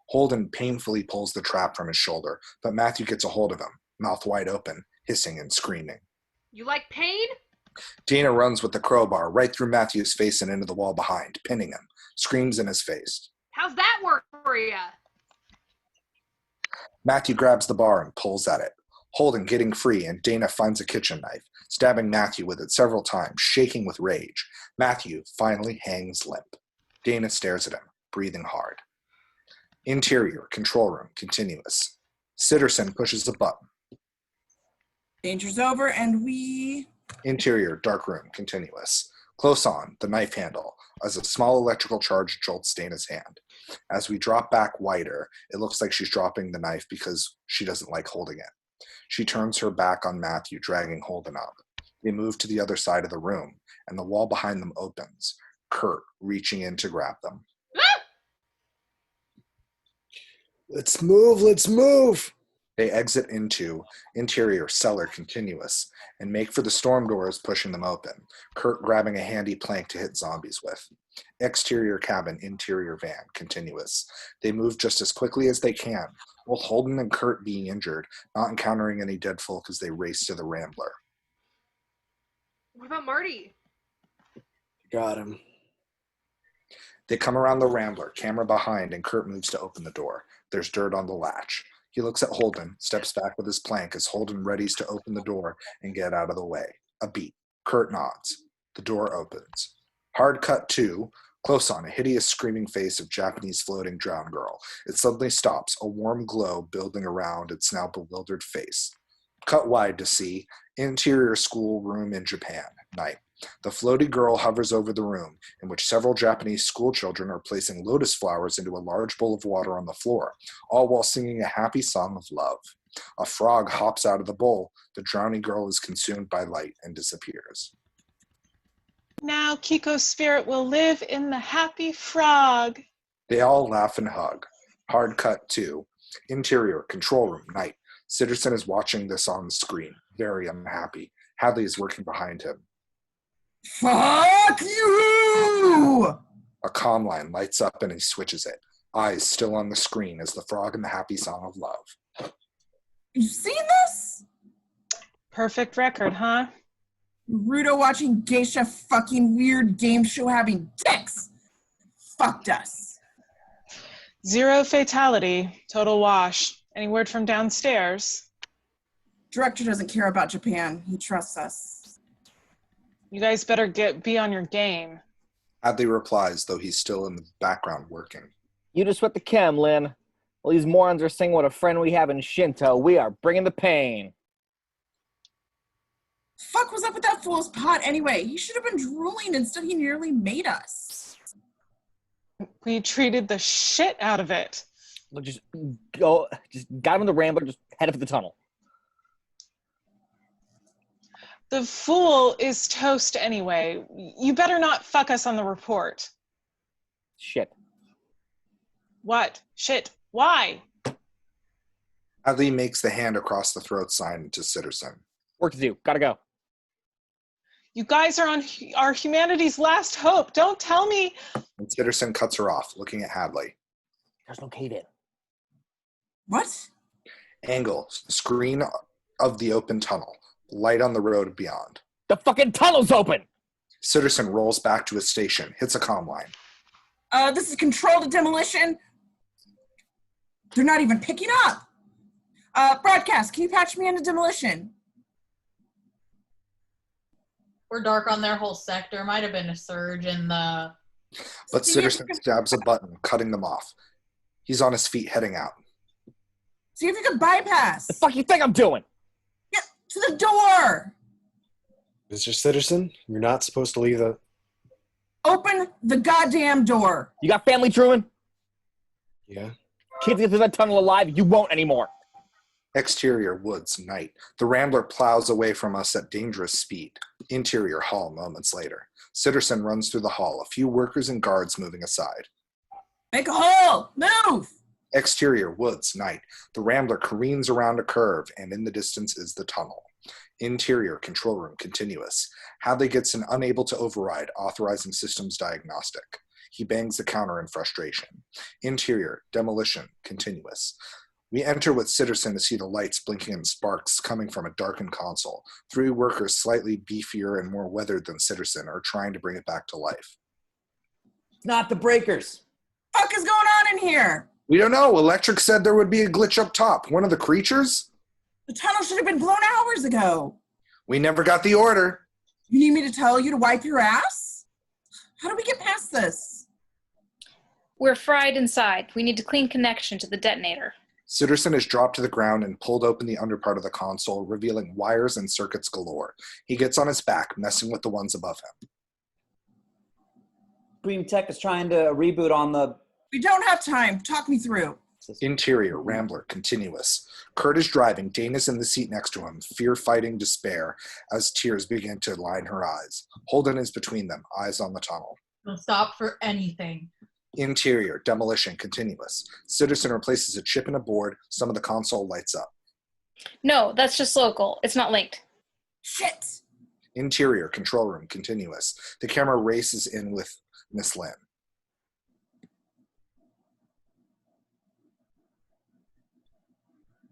Holden painfully pulls the trap from his shoulder, but Matthew gets a hold of him, mouth wide open, hissing and screaming. You like pain? Dana runs with the crowbar right through Matthew's face and into the wall behind, pinning him, screams in his face. How's that work for you? Matthew grabs the bar and pulls at it. Holden getting free, and Dana finds a kitchen knife, stabbing Matthew with it several times, shaking with rage. Matthew finally hangs limp. Dana stares at him, breathing hard. Interior, control room, continuous. Sitterson pushes a button. Danger's over, and we... Interior, dark room, continuous. Close on, the knife handle, as a small electrical charge jolts Dana's hand. As we drop back wider, it looks like she's dropping the knife because she doesn't like holding it. She turns her back on Matthew, dragging Holden up. They move to the other side of the room, and the wall behind them opens, Curt reaching in to grab them. Let's move! They exit into interior cellar continuous and make for the storm doors, pushing them open, Curt grabbing a handy plank to hit zombies with. Exterior cabin, interior van, continuous. They move just as quickly as they can, with Holden and Curt being injured, not encountering any dead folk as they race to the Rambler. What about Marty? Got him. They come around the Rambler, camera behind, and Curt moves to open the door. There's dirt on the latch. He looks at Holden, steps back with his plank as Holden readies to open the door and get out of the way. A beat. Curt nods. The door opens. Hard cut to, close on, a hideous screaming face of Japanese floating drowned girl. It suddenly stops, a warm glow building around its now bewildered face. Cut wide to see, interior school room in Japan, night. The floaty girl hovers over the room, in which several Japanese school children are placing lotus flowers into a large bowl of water on the floor, all while singing a happy song of love. A frog hops out of the bowl. The drowning girl is consumed by light and disappears. Now Kiko's spirit will live in the happy frog. They all laugh and hug. Hard cut to interior, control room, night. Sitterson is watching this on the screen, very unhappy. Hadley is working behind him. Fuck you! A comm line lights up and he switches it, eyes still on the screen as the frog and the happy song of love. You seen this? Perfect record, huh? Rudo watching geisha fucking weird game show having dicks. Fucked us. 0 fatality, total wash. Any word from downstairs? Director doesn't care about Japan. He trusts us. You guys better be on your game. Hadley replies, though he's still in the background working. You just with the chem, Lynn. While these morons are singing what a friend we have in Shinto, we are bringing the pain. Fuck was up with that fool's pot anyway? He should have been drooling. Instead, he nearly made us. We treated the shit out of it. Look, just go. Just got him in the Rambler. Just head up the tunnel. The fool is toast anyway. You better not fuck us on the report. Shit. What? Shit. Why? Hadley makes the hand across the throat sign to Sitterson. Work to do. Gotta go. You guys are on our humanity's last hope. Don't tell me. And Sitterson cuts her off, looking at Hadley. There's no cave in. What? Angle, screen of the open tunnel. Light on the road beyond. The fucking tunnel's open! Sitterson rolls back to his station, hits a comm line. This is controlled demolition. They're not even picking up. Broadcast, can you patch me into demolition? We're dark on their whole sector. Might have been a surge in the... But Sitterson stabs a button, cutting them off. He's on his feet, heading out. See if you can bypass. The fuck you think I'm doing? Get to the door. Mr. Sitterson, you're not supposed to leave the... Open the goddamn door. You got family, Truman? Yeah? Kids get through that tunnel alive, you won't anymore. Exterior, woods, night. The Rambler plows away from us at dangerous speed. Interior, hall, moments later. Sitterson runs through the hall, a few workers and guards moving aside. Make a hole. Move. Exterior, woods, night. The Rambler careens around a curve, and in the distance is the tunnel. Interior, control room, continuous. Hadley gets an unable to override, authorizing systems diagnostic. He bangs the counter in frustration. Interior, demolition, continuous. We enter with Sitterson to see the lights blinking in sparks coming from a darkened console. 3 workers, slightly beefier and more weathered than Sitterson, are trying to bring it back to life. Not the breakers. What is going on in here? We don't know. Electric said there would be a glitch up top. One of the creatures? The tunnel should have been blown hours ago. We never got the order. You need me to tell you to wipe your ass? How do we get past this? We're fried inside. We need to clean connection to the detonator. Sitterson is dropped to the ground and pulled open the underpart of the console, revealing wires and circuits galore. He gets on his back, messing with the ones above him. Bream Tech is trying to reboot on the... We don't have time. Talk me through. Interior, Rambler, continuous. Curt is driving. Dana's in the seat next to him, fear-fighting despair as tears begin to line her eyes. Holden is between them, eyes on the tunnel. Don't stop for anything. Interior, demolition, continuous. Sitterson replaces a chip in a board. Some of the console lights up. No, that's just local. It's not linked. Shit. Interior, control room, continuous. The camera races in with Miss Lynn.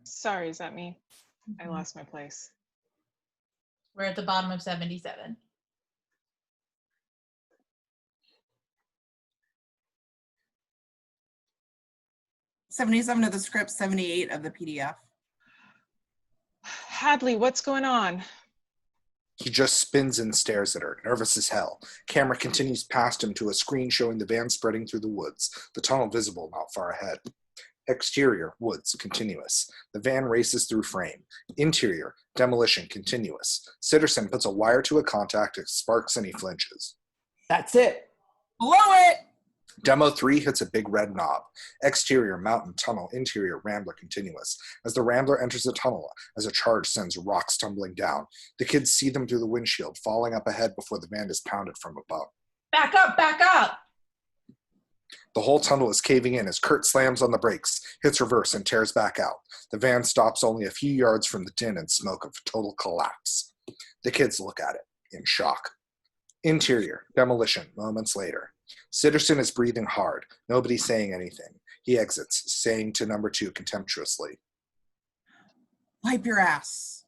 Sorry, is that me? I lost my place. We're at the bottom of 77. $77 of the script, $78 of the PDF. Hadley, what's going on? He just spins and stares at her, nervous as hell. Camera continues past him to a screen showing the van spreading through the woods, the tunnel visible not far ahead. Exterior, woods, continuous. The van races through frame. Interior, demolition, continuous. Sitterson puts a wire to a contact, it sparks and he flinches. That's it. Blow it! Demo 3 hits a big red knob. Exterior, mountain, tunnel, interior, Rambler, continuous. As the Rambler enters the tunnel, as a charge sends rocks tumbling down, the kids see them through the windshield, falling up ahead before the van is pounded from above. Back up, back up! The whole tunnel is caving in as Curt slams on the brakes, hits reverse, and tears back out. The van stops only a few yards from the din and smoke of total collapse. The kids look at it, in shock. Interior, demolition, moments later. Sitterson is breathing hard, nobody saying anything. He exits, saying to number 2 contemptuously. Wipe your ass.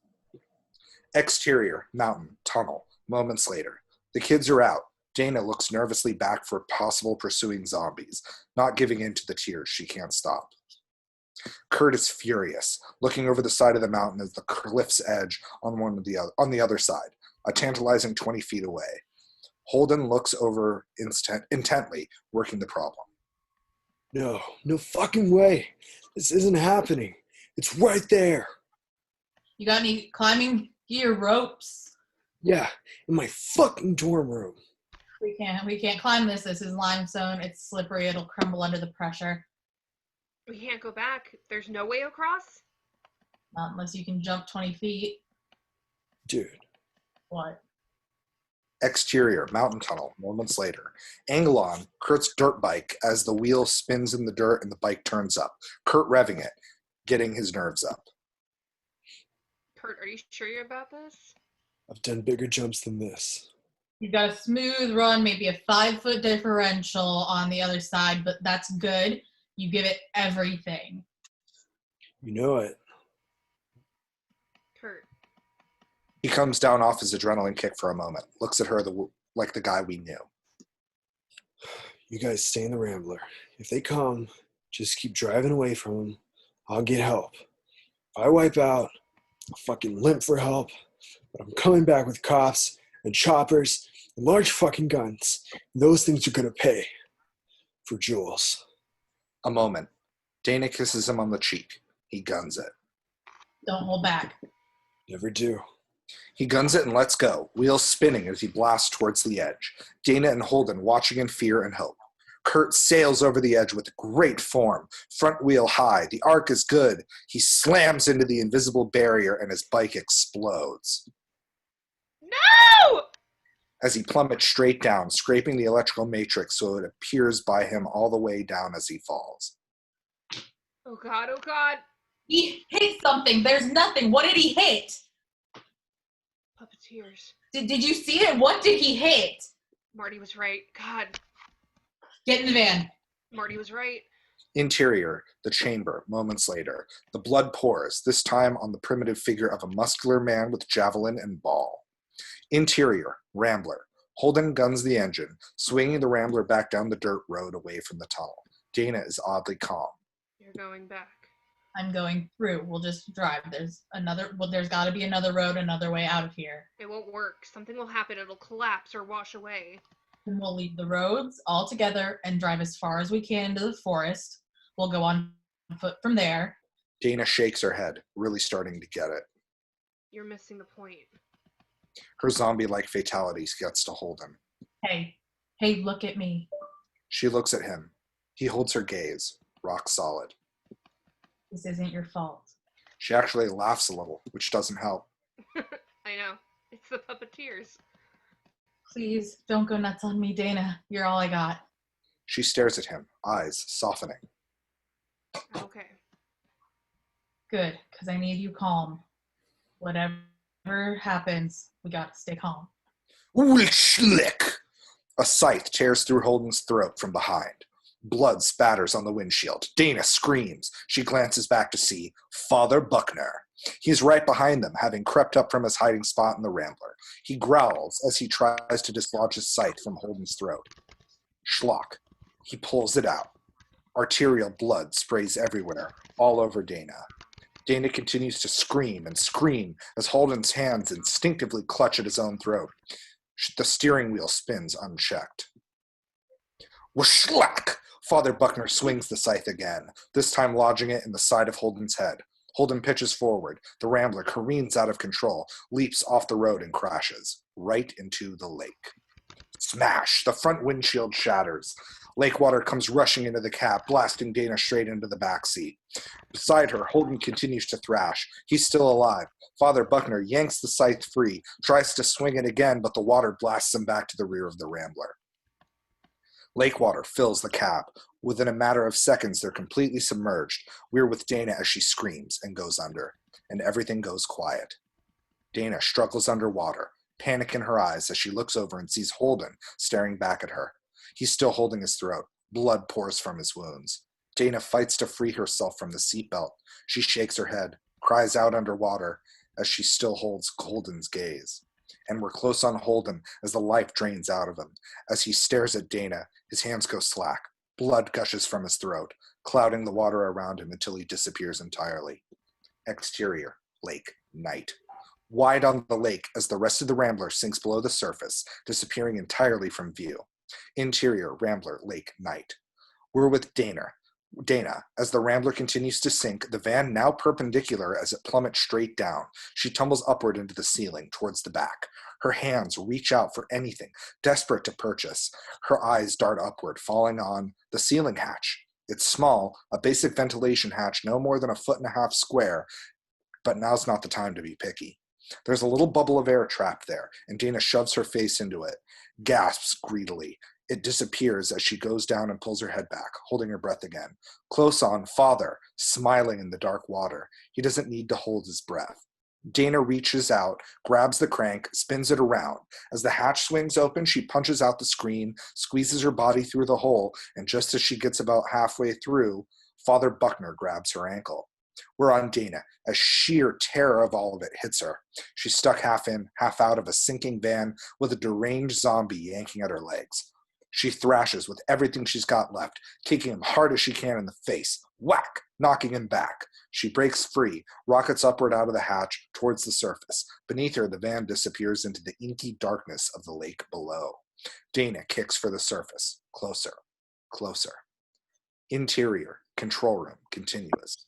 Exterior, mountain, tunnel, moments later. The kids are out. Dana looks nervously back for possible pursuing zombies, not giving in to the tears she can't stop. Curt is furious, looking over the side of the mountain as the cliff's edge on the other side, a tantalizing 20 feet away. Holden looks over intently, working the problem. No fucking way. This isn't happening. It's right there. You got any climbing gear ropes? Yeah, in my fucking dorm room. We can't climb this. This is limestone. It's slippery. It'll crumble under the pressure. We can't go back. There's no way across? Not unless you can jump 20 feet. Dude. What? Exterior, mountain tunnel, moments later. Angle on, Curt's dirt bike as the wheel spins in the dirt and the bike turns up. Curt revving it, getting his nerves up. Curt, are you sure you're about this? I've done bigger jumps than this. You've got a smooth run, maybe a 5-foot differential on the other side, but that's good. You give it everything. You know it. Curt. He comes down off his adrenaline kick for a moment, looks at her like the guy we knew. You guys stay in the Rambler. If they come, just keep driving away from them. I'll get help. If I wipe out, I'll fucking limp for help. But I'm coming back with cops and choppers and large fucking guns. And those things are gonna pay. For Jules. A moment. Dana kisses him on the cheek. He guns it. Don't hold back. Never do. He guns it and lets go, wheels spinning as he blasts towards the edge. Dana and Holden watching in fear and hope. Curt sails over the edge with great form, front wheel high. The arc is good. He slams into the invisible barrier and his bike explodes. No! As he plummets straight down, scraping the electrical matrix so it appears by him all the way down as he falls. Oh god, oh god. He hit something. There's nothing. What did he hit? Puppeteers. Did you see it? What did he hit? Marty was right. God. Get in the van. Marty was right. Interior, the chamber, moments later. The blood pours, this time on the primitive figure of a muscular man with javelin and ball. Interior, Rambler. Holden guns the engine, swinging the Rambler back down the dirt road away from the tunnel. Dana is oddly calm. You're going back. I'm going through. We'll just drive. There's got to be another road, another way out of here. It won't work. Something will happen. It'll collapse or wash away. And we'll leave the roads all together and drive as far as we can into the forest. We'll go on foot from there. Dana shakes her head, really starting to get it. You're missing the point. Her zombie-like fatality gets to Holden. Hey, look at me. She looks at him. He holds her gaze, rock solid. This isn't your fault. She actually laughs a little, which doesn't help. I know. It's the puppeteers. Please don't go nuts on me, Dana. You're all I got. She stares at him, eyes softening. Okay. Good, because I need you calm. Whatever happens, we gotta stay calm. Schlick! A scythe tears through Holden's throat from behind. Blood spatters on the windshield. Dana screams. She glances back to see Father Buckner. He's right behind them, having crept up from his hiding spot in the Rambler. He growls as he tries to dislodge his scythe from Holden's throat. Schlock. He pulls it out. Arterial blood sprays everywhere, all over Dana. Dana continues to scream and scream as Holden's hands instinctively clutch at his own throat. The steering wheel spins unchecked. Wshlack! Father Buckner swings the scythe again, this time lodging it in the side of Holden's head. Holden pitches forward. The Rambler careens out of control, leaps off the road and crashes, right into the lake. Smash! The front windshield shatters. Lake water comes rushing into the cab, blasting Dana straight into the back seat. Beside her, Holden continues to thrash. He's still alive. Father Buckner yanks the scythe free, tries to swing it again, but the water blasts him back to the rear of the Rambler. Lake water fills the cab. Within a matter of seconds, they're completely submerged. We're with Dana as she screams and goes under, and everything goes quiet. Dana struggles underwater, panic in her eyes as she looks over and sees Holden staring back at her. He's still holding his throat. Blood pours from his wounds. Dana fights to free herself from the seatbelt. She shakes her head, cries out underwater as she still holds Holden's gaze. And we're close on Holden as the life drains out of him. As he stares at Dana, his hands go slack. Blood gushes from his throat, clouding the water around him until he disappears entirely. Exterior, lake, night. Wide on the lake as the rest of the Rambler sinks below the surface, disappearing entirely from view. Interior, Rambler, lake, night. We're with Dana, as the Rambler continues to sink, the van now perpendicular as it plummets straight down. She tumbles upward into the ceiling, towards the back. Her hands reach out for anything, desperate to purchase. Her eyes dart upward, falling on the ceiling hatch. It's small, a basic ventilation hatch no more than 1.5 feet square, but now's not the time to be picky. There's a little bubble of air trapped there, and Dana shoves her face into it, gasps greedily. It disappears as she goes down and pulls her head back, holding her breath again. Close on, Father, smiling in the dark water. He doesn't need to hold his breath. Dana reaches out, grabs the crank, spins it around. As the hatch swings open, she punches out the screen, squeezes her body through the hole, and just as she gets about halfway through, Father Buckner grabs her ankle. We're on Dana, as sheer terror of all of it hits her. She's stuck half in, half out of a sinking van with a deranged zombie yanking at her legs. She thrashes with everything she's got left, kicking him hard as she can in the face. Whack! Knocking him back. She breaks free, rockets upward out of the hatch towards the surface. Beneath her, the van disappears into the inky darkness of the lake below. Dana kicks for the surface. Closer. Closer. Interior. Control room. Continuous.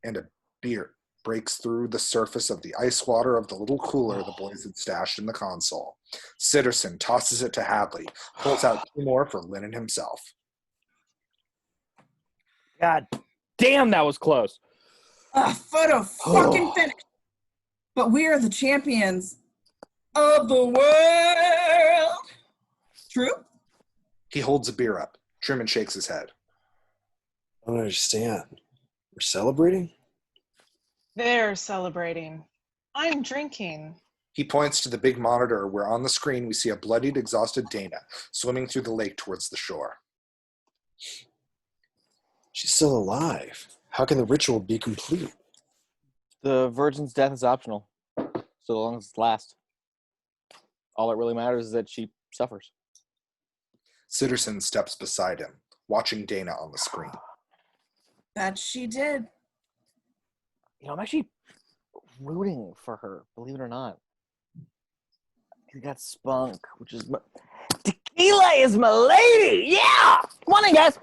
And a beer breaks through the surface of the ice water of the little cooler the boys had stashed in the console. Sitterson tosses it to Hadley, pulls out 2 more for Lynn himself. God damn, that was close. A photo fucking finish. But we are the champions of the world. True? He holds a beer up. Truman shakes his head. I don't understand. We're celebrating? They're celebrating. I'm drinking. He points to the big monitor where on the screen we see a bloodied, exhausted Dana swimming through the lake towards the shore. She's still alive. How can the ritual be complete? The virgin's death is optional, so long as it lasts. All that really matters is that she suffers. Sitterson steps beside him, watching Dana on the screen. That she did. You know, I'm actually rooting for her, believe it or not. He got spunk, which is tequila is my lady. Yeah, come on in, guys.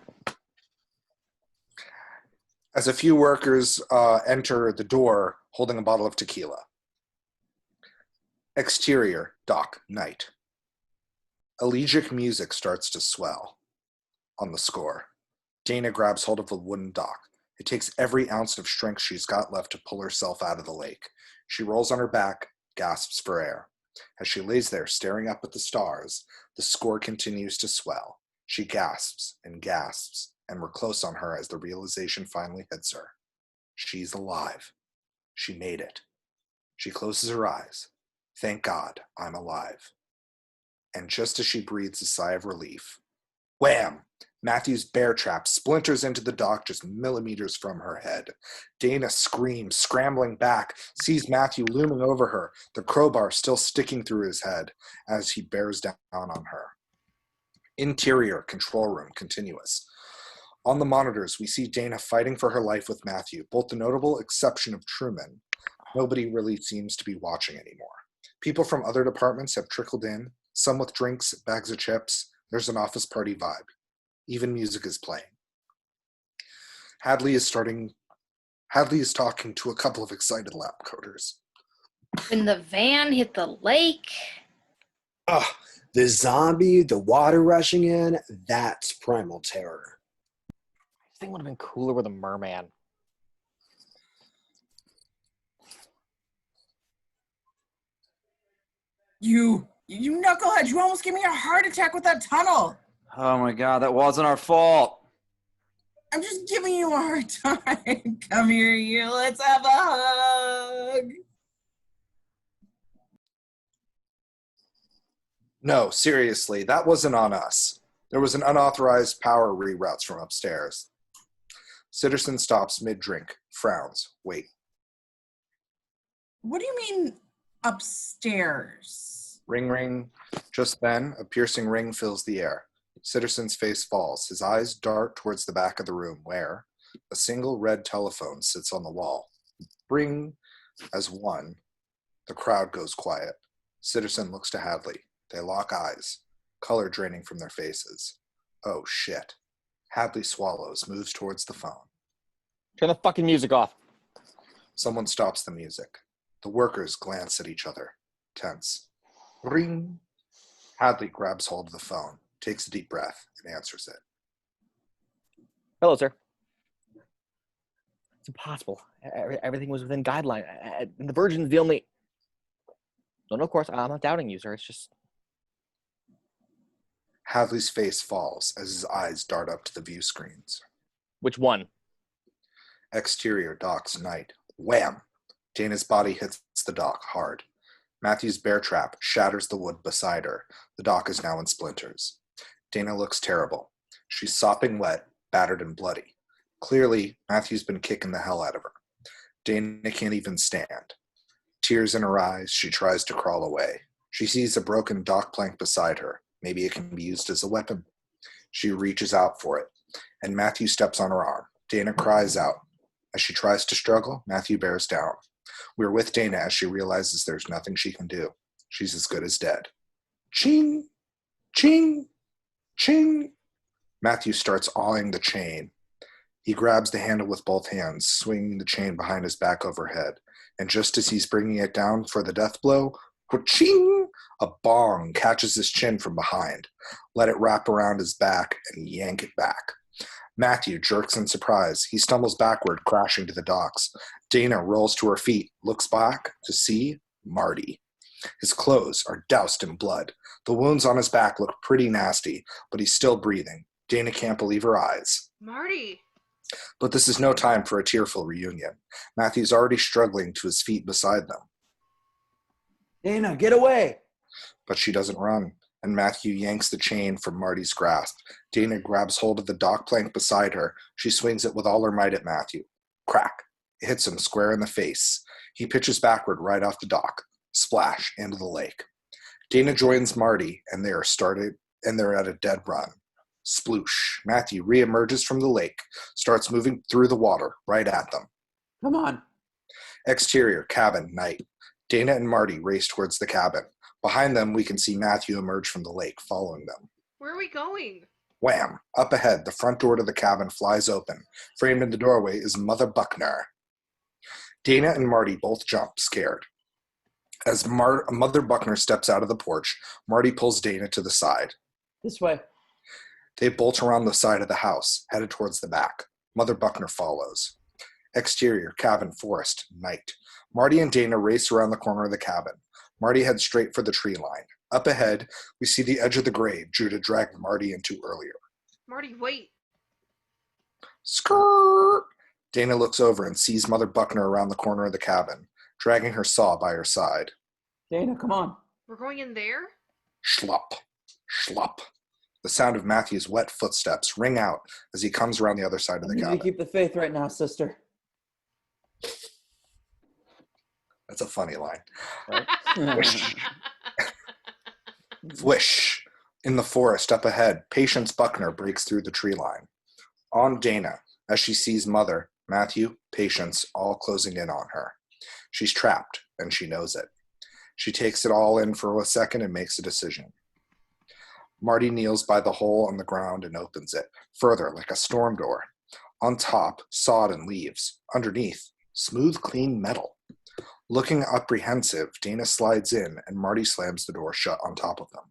As a few workers enter the door holding a bottle of tequila. Exterior, dock, night. Elegiac music starts to swell on the score. Dana grabs hold of the wooden dock. It takes every ounce of strength she's got left to pull herself out of the lake. She rolls on her back, gasps for air. As she lays there staring up at the stars, the score continues to swell. She gasps, and we're close on her as the realization finally hits her. She's alive. She made it. She closes her eyes. Thank God, I'm alive. And just as she breathes a sigh of relief, wham! Matthew's bear trap splinters into the dock just millimeters from her head. Dana screams, scrambling back, sees Matthew looming over her, the crowbar still sticking through his head as he bears down on her. Interior, control room, continuous. On the monitors, we see Dana fighting for her life with Matthew, both the notable exception of Truman. Nobody really seems to be watching anymore. People from other departments have trickled in, some with drinks, bags of chips. There's an office party vibe. Even music is playing. Hadley is talking to a couple of excited lab coaters. When the van hit the lake. The zombie, the water rushing in, that's primal terror. This thing would have been cooler with a merman. You knucklehead, you almost gave me a heart attack with that tunnel. Oh my God, that wasn't our fault. I'm just giving you a hard time. Come here, you. Let's have a hug. No, seriously, that wasn't on us. There was an unauthorized power reroutes from upstairs. Sitterson stops mid-drink, frowns, wait. What do you mean upstairs? Ring, ring. Just then, a piercing ring fills the air. Sitterson's face falls. His eyes dart towards the back of the room where a single red telephone sits on the wall. Ring as one. The crowd goes quiet. Sitterson looks to Hadley. They lock eyes, color draining from their faces. Oh, shit. Hadley swallows, moves towards the phone. Turn the fucking music off. Someone stops the music. The workers glance at each other, tense. Ring. Hadley grabs hold of the phone, takes a deep breath, and answers it. Hello, sir. It's impossible. Everything was within guideline. And the Virgin's the only... No, of course, I'm not doubting you, sir. It's just... Hadley's face falls as his eyes dart up to the view screens. Which one? Exterior docks night. Wham! Dana's body hits the dock hard. Matthew's bear trap shatters the wood beside her. The dock is now in splinters. Dana looks terrible. She's sopping wet, battered and bloody. Clearly, Matthew's been kicking the hell out of her. Dana can't even stand. Tears in her eyes, she tries to crawl away. She sees a broken dock plank beside her. Maybe it can be used as a weapon. She reaches out for it, and Matthew steps on her arm. Dana cries out. As she tries to struggle, Matthew bears down. We're with Dana as she realizes there's nothing she can do. She's as good as dead. Ching! Ching! Ching! Matthew starts awing the chain. He grabs the handle with both hands, swinging the chain behind his back overhead. And just as he's bringing it down for the death blow, ching! A bong catches his chin from behind. Let it wrap around his back and yank it back. Matthew jerks in surprise. He stumbles backward, crashing to the docks. Dana rolls to her feet, looks back to see Marty. His clothes are doused in blood. The wounds on his back look pretty nasty, but he's still breathing. Dana can't believe her eyes. Marty! But this is no time for a tearful reunion. Matthew's already struggling to his feet beside them. Dana, get away! But she doesn't run, and Matthew yanks the chain from Marty's grasp. Dana grabs hold of the dock plank beside her. She swings it with all her might at Matthew. Crack! It hits him square in the face. He pitches backward right off the dock. Splash into the lake. Dana joins Marty, and they're at a dead run. Sploosh. Matthew reemerges from the lake, starts moving through the water right at them. Come on. Exterior, cabin, night. Dana and Marty race towards the cabin. Behind them, we can see Matthew emerge from the lake, following them. Where are we going? Wham! Up ahead, the front door to the cabin flies open. Framed in the doorway is Mother Buckner. Dana and Marty both jump, scared. As Mother Buckner steps out of the porch, Marty pulls Dana to the side. This way. They bolt around the side of the house, headed towards the back. Mother Buckner follows. Exterior, cabin, forest, night. Marty and Dana race around the corner of the cabin. Marty heads straight for the tree line. Up ahead, we see the edge of the grave Judah dragged Marty into earlier. Marty, wait. Skirt! Dana looks over and sees Mother Buckner around the corner of the cabin, dragging her saw by her side. Dana, come on. We're going in there? Schlop, schlop. The sound of Matthew's wet footsteps ring out as he comes around the other side of the cabin. You keep the faith right now, sister. That's a funny line. Right? Whish! In the forest up ahead, Patience Buckner breaks through the tree line. On Dana, as she sees Mother, Matthew, Patience, all closing in on her. She's trapped, and she knows it. She takes it all in for a second and makes a decision. Marty kneels by the hole in the ground and opens it, further like a storm door. On top, sod and leaves. Underneath, smooth, clean metal. Looking apprehensive, Dana slides in, and Marty slams the door shut on top of them.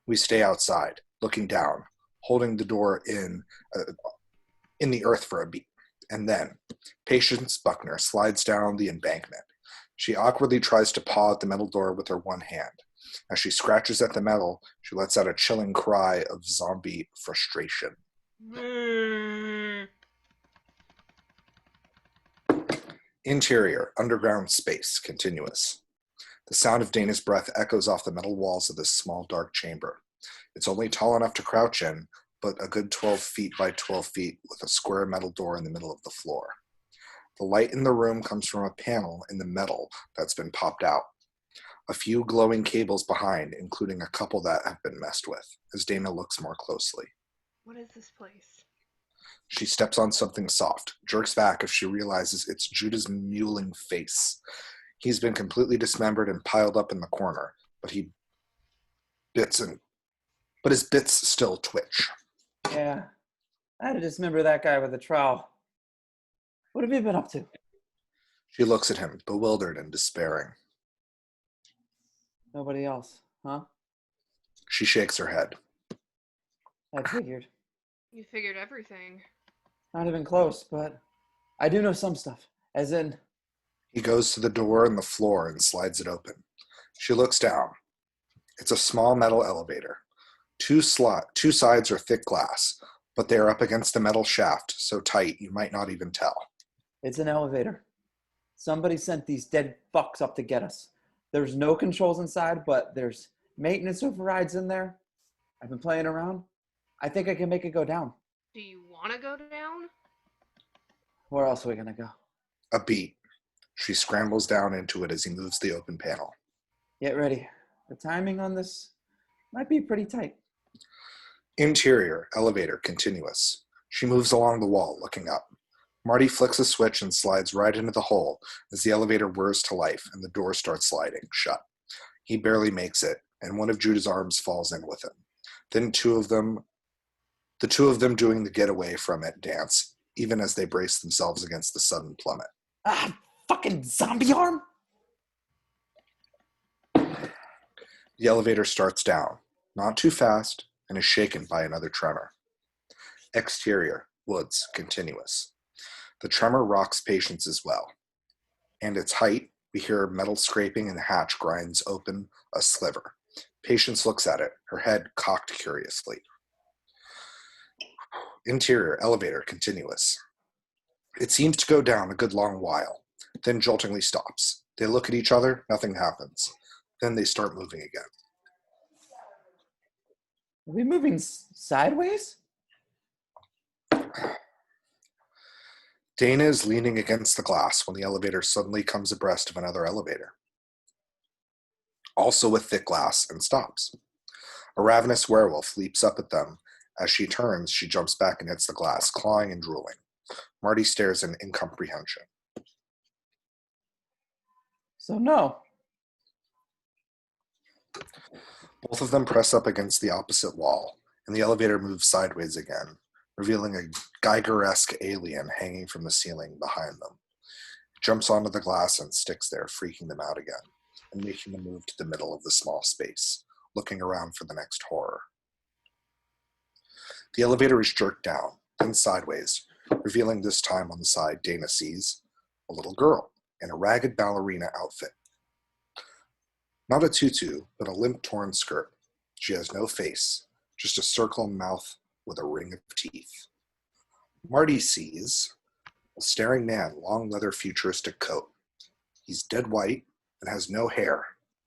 We stay outside, looking down, holding the door in the earth for a beat. And then, Patience Buckner slides down the embankment. She awkwardly tries to paw at the metal door with her one hand. As she scratches at the metal, she lets out a chilling cry of zombie frustration. Interior, underground space, continuous. The sound of Dana's breath echoes off the metal walls of this small, dark chamber. It's only tall enough to crouch in, but a good 12 feet by 12 feet with a square metal door in the middle of the floor. The light in the room comes from a panel in the metal that's been popped out. A few glowing cables behind, including a couple that have been messed with, as Dana looks more closely. What is this place? She steps on something soft, jerks back as she realizes it's Judah's mewling face. He's been completely dismembered and piled up in the corner, but his bits still twitch. Yeah. I had to dismember that guy with a trowel. What have you been up to? She looks at him, bewildered and despairing. Nobody else, huh? She shakes her head. I figured. You figured everything. Not even close, but I do know some stuff. As in, He goes to the door in the floor and slides it open. She looks down. It's a small metal elevator. Two sides are thick glass, but they are up against a metal shaft so tight you might not even tell. it's an elevator. Somebody sent these dead fucks up to get us. There's no controls inside, but there's maintenance overrides in there. I've been playing around. I think I can make it go down. Do you want to go down? Where else are we gonna go? A beat. She scrambles down into it as he moves the open panel. Get ready. The timing on this might be pretty tight. Interior, elevator, continuous. She moves along the wall, looking up. Marty flicks a switch and slides right into the hole as the elevator whirs to life and the door starts sliding shut. He barely makes it, and one of Judah's arms falls in with him. Then the two of them doing the getaway from it dance, even as they brace themselves against the sudden plummet. Ah, fucking zombie arm! The elevator starts down, not too fast, and is shaken by another tremor. Exterior, woods, continuous. The tremor rocks Patience as well. And its height, we hear metal scraping and the hatch grinds open a sliver. Patience looks at it, her head cocked curiously. Interior, elevator, continuous. It seems to go down a good long while, then joltingly stops. They look at each other, nothing happens. Then they start moving again. Are we moving sideways? Dana is leaning against the glass when the elevator suddenly comes abreast of another elevator, also with thick glass, and stops. A ravenous werewolf leaps up at them. As she turns, she jumps back and hits the glass, clawing and drooling. Marty stares in incomprehension. So no. Both of them press up against the opposite wall, and the elevator moves sideways again, revealing a Geiger-esque alien hanging from the ceiling behind them. It jumps onto the glass and sticks there, freaking them out again, and making them move to the middle of the small space, looking around for the next horror. The elevator is jerked down, then sideways, revealing this time on the side Dana sees a little girl in a ragged ballerina outfit. Not a tutu, but a limp torn skirt. She has no face, just a circle mouth with a ring of teeth. Marty sees a staring man, long leather futuristic coat. He's dead white and has no hair,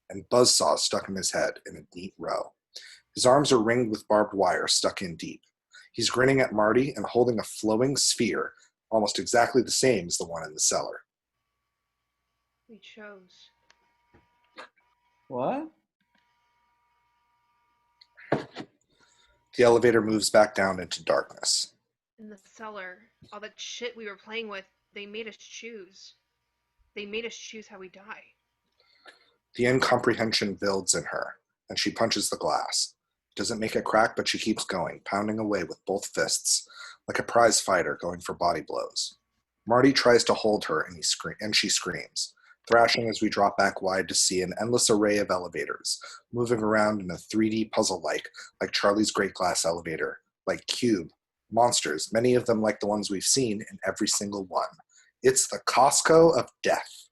and buzzsaws stuck in his head in a neat row. His arms are ringed with barbed wire stuck in deep. He's grinning at Marty and holding a flowing sphere, almost exactly the same as the one in the cellar. We chose. What? The elevator moves back down into darkness. In the cellar, all that shit we were playing with, they made us choose. They made us choose how we die. The incomprehension builds in her, and she punches the glass. Doesn't make a crack, but she keeps going, pounding away with both fists, like a prize fighter going for body blows. Marty tries to hold her, and she screams, thrashing as we drop back wide to see an endless array of elevators, moving around in a 3D puzzle like Charlie's Great Glass Elevator, like Cube, monsters, many of them like the ones we've seen in every single one. It's the Costco of death.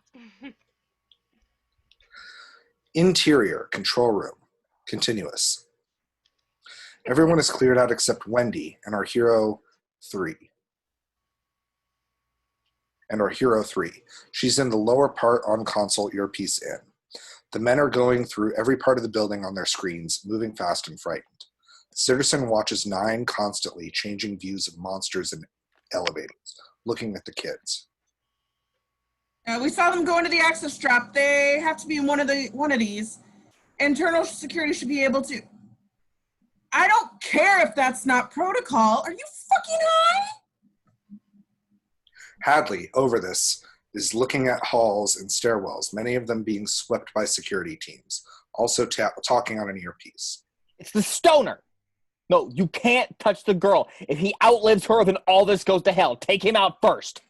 Interior, control room, continuous. Everyone is cleared out except Wendy and our hero 3. She's in the lower part on console, earpiece in. The men are going through every part of the building on their screens, moving fast and frightened. Sitterson watches 9 constantly changing views of monsters and elevators, looking at the kids. We saw them go into the access drop. They have to be in one of these. Internal security should be able to. I don't care if that's not protocol. Are you fucking high? Hadley, over this, is looking at halls and stairwells, many of them being swept by security teams, also talking on an earpiece. It's the stoner. No, you can't touch the girl. If he outlives her, then all this goes to hell. Take him out first.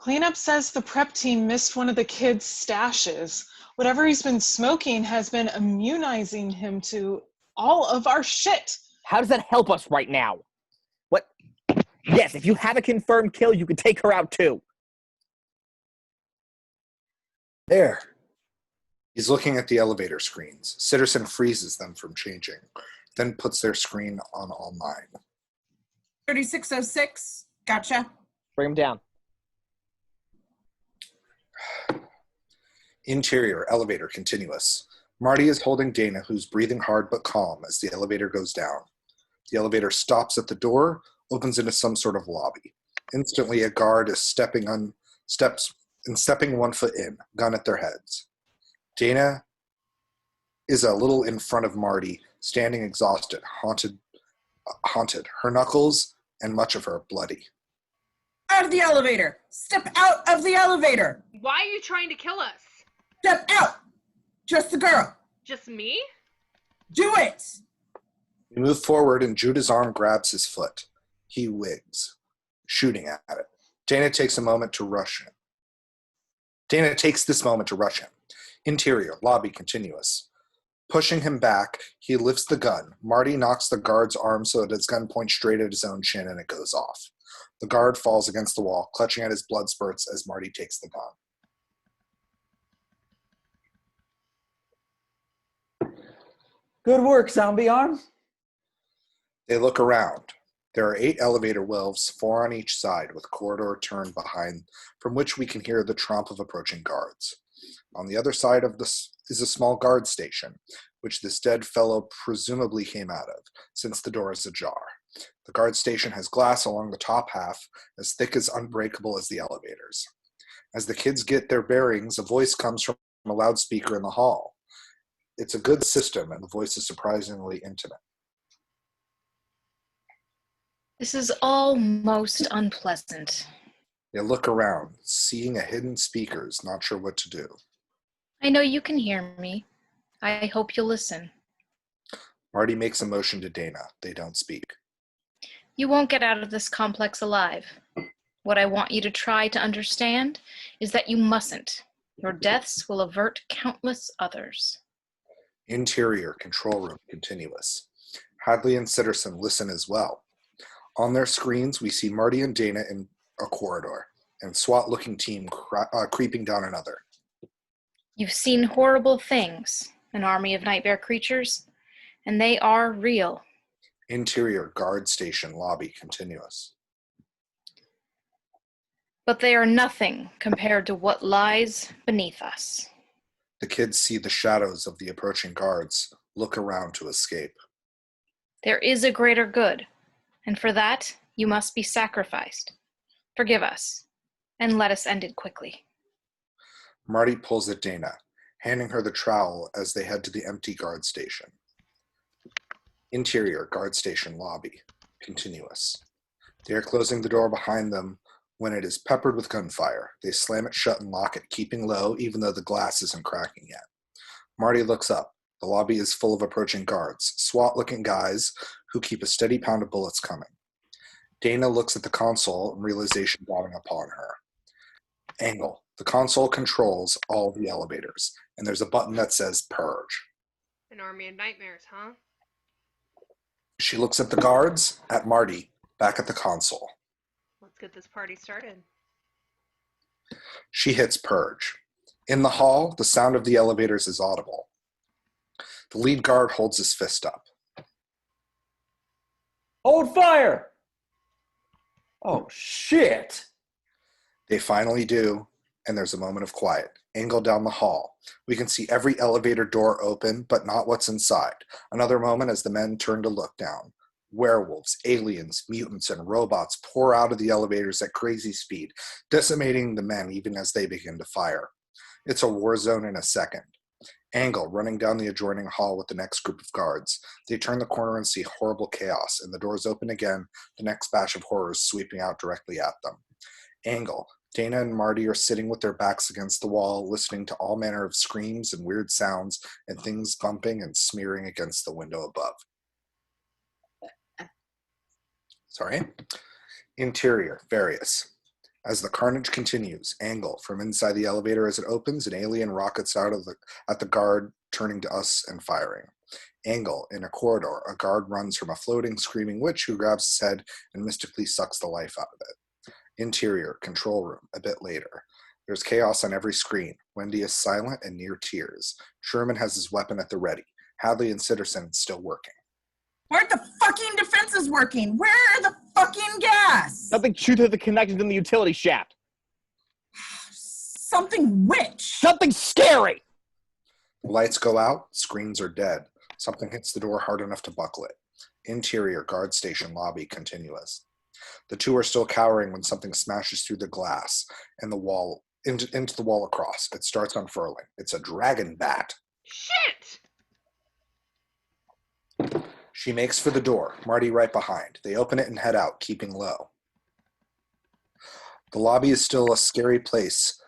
Cleanup says the prep team missed one of the kids' stashes. Whatever he's been smoking has been immunizing him to all of our shit. How does that help us right now? What? Yes, if you have a confirmed kill, you can take her out too. There. He's looking at the elevator screens. Sitterson freezes them from changing, then puts their screen on all 9. 3606. Gotcha. Bring him down. Interior, elevator, continuous. Marty is holding Dana, who's breathing hard but calm as the elevator goes down. The elevator stops at the door, opens into some sort of lobby. Instantly, a guard is stepping 1 foot in, gun at their heads. Dana is a little in front of Marty, standing exhausted, haunted, her knuckles and much of her bloody. Out of the elevator! Step out of the elevator! Why are you trying to kill us? Step out! Just the girl. Just me? Do it! We move forward and Judah's arm grabs his foot. He wigs, shooting at it. Dana takes this moment to rush him. Interior, lobby, continuous. Pushing him back, he lifts the gun. Marty knocks the guard's arm so that his gun points straight at his own chin and it goes off. The guard falls against the wall, clutching at his blood spurts as Marty takes the gun. Good work, zombie arm. They look around. There are 8 elevator wells, 4 on each side, with a corridor turned behind, from which we can hear the tromp of approaching guards. On the other side of this is a small guard station, which this dead fellow presumably came out of, since the door is ajar. The guard station has glass along the top half, as thick as unbreakable as the elevators. As the kids get their bearings, a voice comes from a loudspeaker in the hall. It's a good system, and the voice is surprisingly intimate. This is all most unpleasant. They look around, seeing a hidden speakers, not sure what to do. I know you can hear me. I hope you'll listen. Marty makes a motion to Dana. They don't speak. You won't get out of this complex alive. What I want you to try to understand is that you mustn't. Your deaths will avert countless others. Interior, control room, continuous. Hadley and Sitterson listen as well. On their screens, we see Marty and Dana in a corridor, and SWAT-looking team creeping down another. You've seen horrible things, an army of nightmare creatures, and they are real. Interior, guard station, lobby, continuous. But they are nothing compared to what lies beneath us. The kids see the shadows of the approaching guards, look around to escape. There is a greater good, and for that, you must be sacrificed. Forgive us, and let us end it quickly. Marty pulls at Dana, handing her the trowel as they head to the empty guard station. Interior, guard station, lobby, continuous. They are closing the door behind them when it is peppered with gunfire. They slam it shut and lock it, keeping low, even though the glass isn't cracking yet. Marty looks up. The lobby is full of approaching guards, SWAT-looking guys who keep a steady pound of bullets coming. Dana looks at the console and realization dawning upon her. Angle. The console controls all the elevators, and there's a button that says Purge. An army of nightmares, huh? She looks at the guards, at Marty, back at the console. Let's get this party started. She hits Purge. In the hall, the sound of the elevators is audible. The lead guard holds his fist up. Hold fire! Oh, shit! They finally do, and there's a moment of quiet. Angle down the hall. We can see every elevator door open, but not what's inside. Another moment as the men turn to look down. Werewolves, aliens, mutants, and robots pour out of the elevators at crazy speed, decimating the men even as they begin to fire. It's a war zone in a second. Angle running down the adjoining hall with the next group of guards. They turn the corner and see horrible chaos, and the doors open again, the next batch of horrors sweeping out directly at them. Angle. Dana and Marty are sitting with their backs against the wall, listening to all manner of screams and weird sounds and things bumping and smearing against the window above. Sorry. Interior, various. As the carnage continues, angle from inside the elevator as it opens, an alien rockets out at the guard, turning to us and firing. Angle in a corridor, a guard runs from a floating, screaming witch who grabs his head and mystically sucks the life out of it. Interior, control room, a bit later. There's chaos on every screen. Wendy is silent and near tears. Sherman has his weapon at the ready. Hadley and Sitterson still working. Why aren't the fucking defenses working? Where are the fucking gas? Something chewed through the connections in the utility shaft. Something which? Something scary! The lights go out, screens are dead. Something hits the door hard enough to buckle it. Interior, guard station, lobby, continuous. The two are still cowering when something smashes through the glass and the wall into the wall across. It starts unfurling. It's a dragon bat. Shit! She makes for the door, Marty right behind. They open it and head out, keeping low. The lobby is still a scary place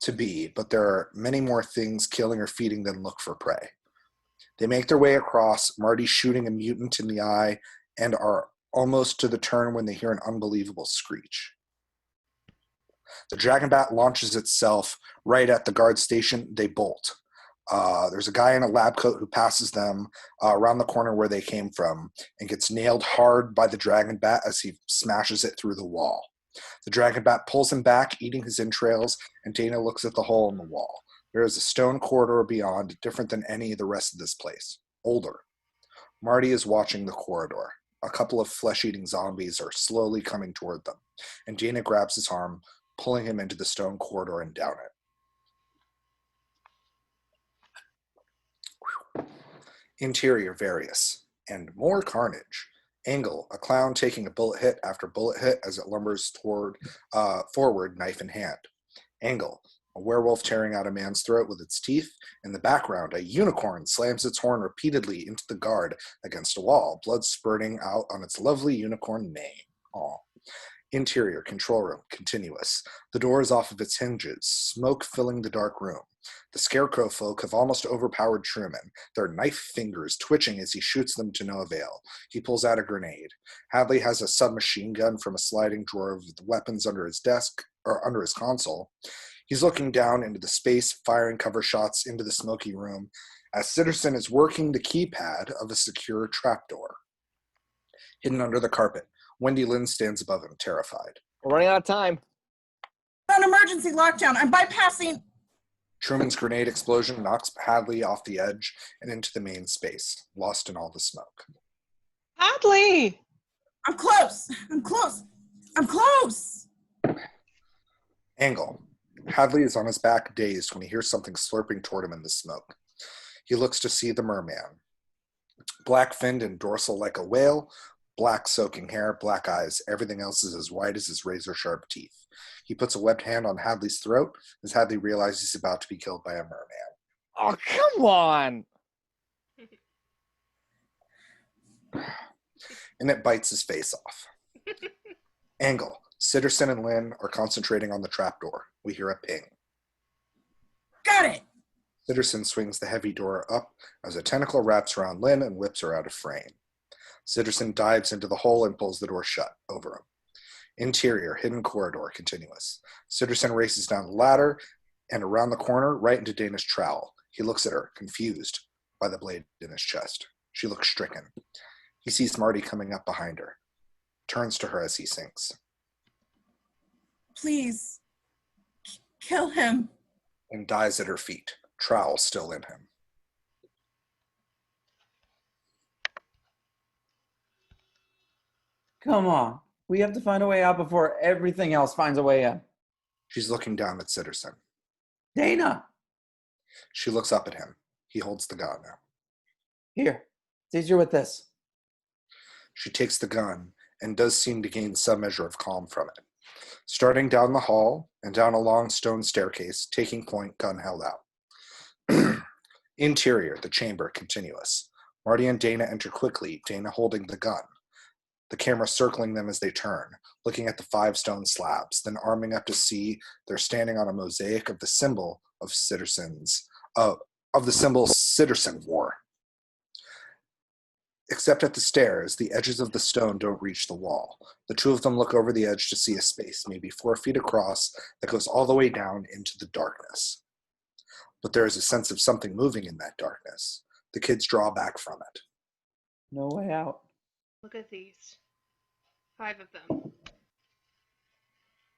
to be, but there are many more things killing or feeding than look for prey. They make their way across, Marty shooting a mutant in the eye, and are almost to the turn when they hear an unbelievable screech. The dragon bat launches itself right at the guard station. They bolt. There's a guy in a lab coat who passes them around the corner where they came from and gets nailed hard by the dragon bat as he smashes it through the wall. The dragon bat pulls him back, eating his entrails, and Dana looks at the hole in the wall. There is a stone corridor beyond, different than any of the rest of this place. Older. Marty is watching the corridor. A couple of flesh-eating zombies are slowly coming toward them, and Dana grabs his arm, pulling him into the stone corridor and down it. Interior, various, and more carnage. Angle, a clown taking a bullet hit after bullet hit as it lumbers forward, knife in hand. Angle, a werewolf tearing out a man's throat with its teeth. In the background, a unicorn slams its horn repeatedly into the guard against a wall, blood spurting out on its lovely unicorn mane. Aw. Interior, control room, continuous. The door is off of its hinges, smoke filling the dark room. The scarecrow folk have almost overpowered Truman, their knife fingers twitching as he shoots them to no avail. He pulls out a grenade. Hadley has a submachine gun from a sliding drawer of weapons under his desk, or under his console. He's looking down into the space, firing cover shots into the smoky room, as Sitterson is working the keypad of a secure trapdoor. Hidden under the carpet, Wendy Lynn stands above him, terrified. We're running out of time. An emergency lockdown. I'm bypassing. Truman's grenade explosion knocks Hadley off the edge and into the main space, lost in all the smoke. Hadley! I'm close. I'm close. I'm close. Angle. Hadley is on his back, dazed, when he hears something slurping toward him in the smoke. He looks to see the merman. Black-finned and dorsal like a whale, black soaking hair, black eyes. Everything else is as white as his razor-sharp teeth. He puts a webbed hand on Hadley's throat as Hadley realizes he's about to be killed by a merman. Oh, come on! And it bites his face off. Angle. Sitterson and Lynn are concentrating on the trapdoor. We hear a ping. Got it! Sitterson swings the heavy door up as a tentacle wraps around Lynn and whips her out of frame. Sitterson dives into the hole and pulls the door shut over him. Interior, hidden corridor, continuous. Sitterson races down the ladder and around the corner right into Dana's trowel. He looks at her, confused by the blade in his chest. She looks stricken. He sees Marty coming up behind her, turns to her as he sinks. Please, kill him. And dies at her feet, trowel still in him. Come on. We have to find a way out before everything else finds a way in. She's looking down at Sitterson. Dana! She looks up at him. He holds the gun now. Here, it's easier with this. She takes the gun and does seem to gain some measure of calm from it. Starting down the hall and down a long stone staircase, taking point, gun held out. Interior, the chamber, continuous. Marty and Dana enter quickly, Dana holding the gun. The camera circling them as they turn, looking at the 5 stone slabs, then arming up to see they're standing on a mosaic of the symbol of Sitterson wore. Except at the stairs, the edges of the stone don't reach the wall. The two of them look over the edge to see a space, maybe 4 feet across, that goes all the way down into the darkness. But there is a sense of something moving in that darkness. The kids draw back from it. No way out. Look at these. 5 of them.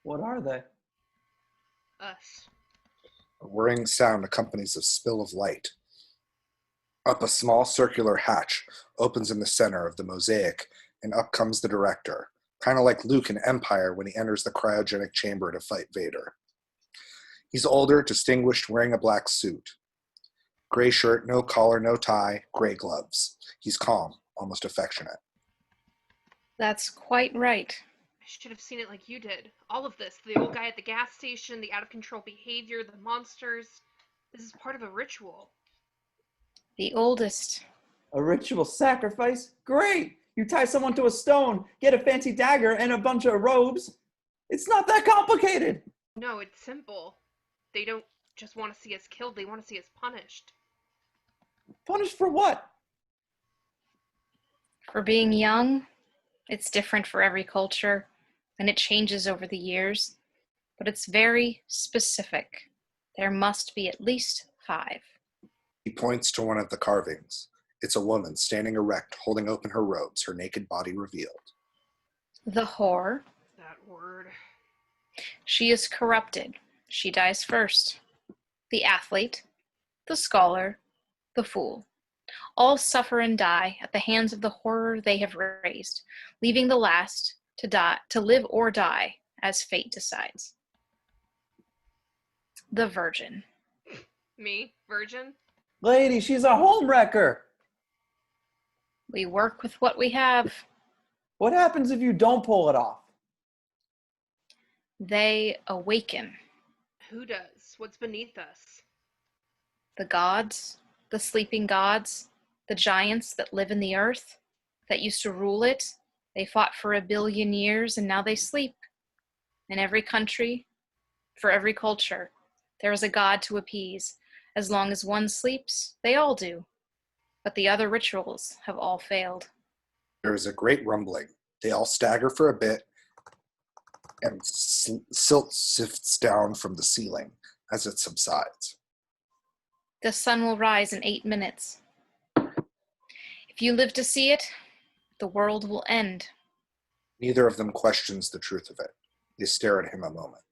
What are they? Us. A whirring sound accompanies a spill of light. Up a small circular hatch opens in the center of the mosaic, and up comes the director, kind of like Luke in Empire when he enters the cryogenic chamber to fight Vader. He's older, distinguished, wearing a black suit. Gray shirt, no collar, no tie, gray gloves. He's calm, almost affectionate. That's quite right. I should have seen it like you did. All of this. The old guy at the gas station, the out-of-control behavior, the monsters. This is part of a ritual. The oldest. A ritual sacrifice? Great! You tie someone to a stone, get a fancy dagger, and a bunch of robes. It's not that complicated. No, it's simple. They don't just want to see us killed. They want to see us punished. Punished for what? For being young, it's different for every culture, and it changes over the years, but it's very specific. There must be at least 5. He points to one of the carvings. It's a woman standing erect, holding open her robes, her naked body revealed. The whore. That word. She is corrupted. She dies first. The athlete, the scholar, the fool. All suffer and die at the hands of the horror they have raised, leaving the last to die, to live or die as fate decides. The virgin. Me? Virgin? Lady, she's a homewrecker. We work with what we have. What happens if you don't pull it off? They awaken. Who does? What's beneath us? The gods, the sleeping gods, the giants that live in the earth, that used to rule it. They fought for 1 billion years and now they sleep. In every country, for every culture, there is a god to appease. As long as one sleeps, they all do. But the other rituals have all failed. There is a great rumbling. They all stagger for a bit, and silt sifts down from the ceiling as it subsides. The sun will rise in 8 minutes. If you live to see it, the world will end. Neither of them questions the truth of it. They stare at him a moment.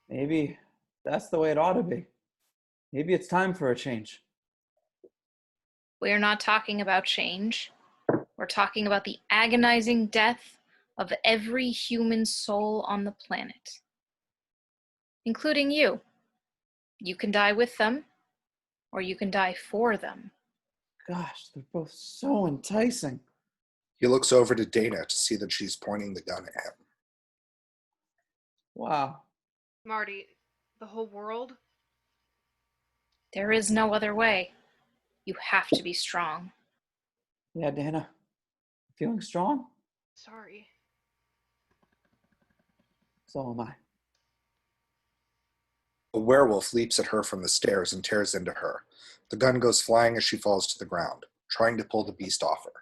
Maybe that's the way it ought to be. Maybe it's time for a change. We're not talking about change. We're talking about the agonizing death of every human soul on the planet, including you. You can die with them, or you can die for them. Gosh, they're both so enticing. He looks over to Dana to see that she's pointing the gun at him. Wow. Marty, the whole world? There is no other way. You have to be strong. Yeah, Dana. Feeling strong? Sorry. So am I. A werewolf leaps at her from the stairs and tears into her. The gun goes flying as she falls to the ground, trying to pull the beast off her.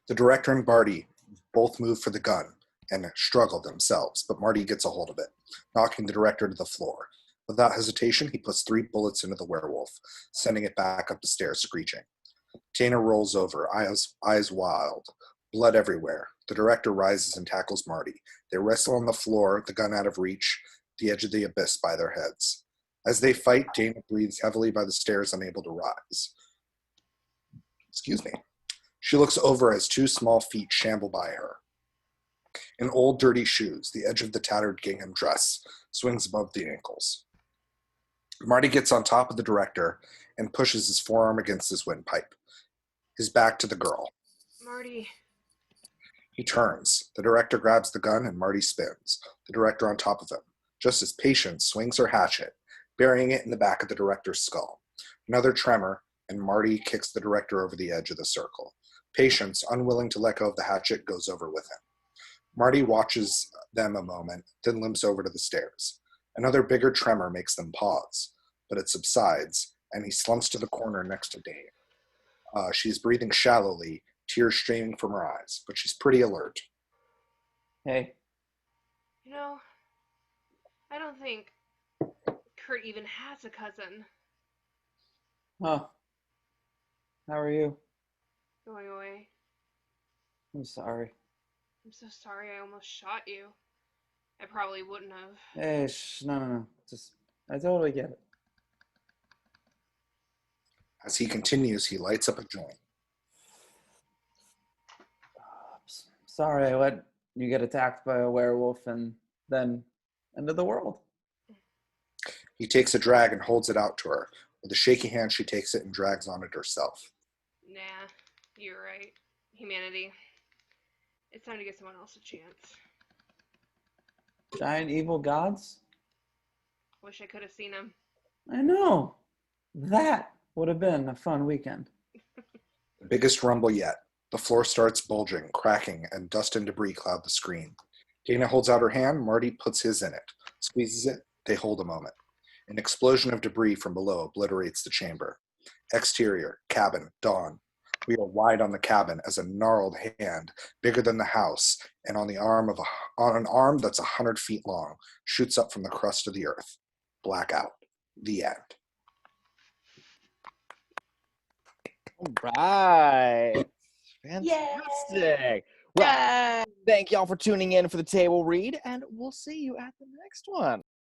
The director and Marty both move for the gun and struggle themselves, but Marty gets a hold of it, knocking the director to the floor. Without hesitation, he puts 3 bullets into the werewolf, sending it back up the stairs, screeching. Dana rolls over, eyes wild, blood everywhere. The director rises and tackles Marty. They wrestle on the floor, the gun out of reach, the edge of the abyss by their heads. As they fight, Dana breathes heavily by the stairs, unable to rise. Excuse me. She looks over as 2 small feet shamble by her. In old dirty shoes, the edge of the tattered gingham dress swings above the ankles. Marty gets on top of the director and pushes his forearm against his windpipe, his back to the girl. Marty. He turns. The director grabs the gun and Marty spins, the director on top of him, just as Patience swings her hatchet, burying it in the back of the director's skull. Another tremor, and Marty kicks the director over the edge of the circle. Patience, unwilling to let go of the hatchet, goes over with him. Marty watches them a moment, then limps over to the stairs. Another bigger tremor makes them pause. but it subsides, and he slumps to the corner next to Dane. She's breathing shallowly, tears streaming from her eyes, but she's pretty alert. Hey. You know, I don't think Curt even has a cousin. Huh. How are you? Going away. I'm sorry. I'm so sorry I almost shot you. I probably wouldn't have. Hey, no. Just, I totally get it. As he continues, he lights up a joint. Sorry I let you get attacked by a werewolf and then end of the world. He takes a drag and holds it out to her. With a shaky hand, she takes it and drags on it herself. Nah, you're right. Humanity. It's time to give someone else a chance. Giant evil gods? Wish I could have seen them. I know. That would have been a fun weekend. The biggest rumble yet. The floor starts bulging, cracking, and dust and debris cloud the screen. Dana holds out her hand. Marty puts his in it. Squeezes it. They hold a moment. An explosion of debris from below obliterates the chamber. Exterior, cabin, dawn. We are wide on the cabin as a gnarled hand, bigger than the house, and on an arm that's 100 feet long, shoots up from the crust of the earth. Blackout. The end. All right. Fantastic. Well, thank y'all for tuning in for the table read, and we'll see you at the next one.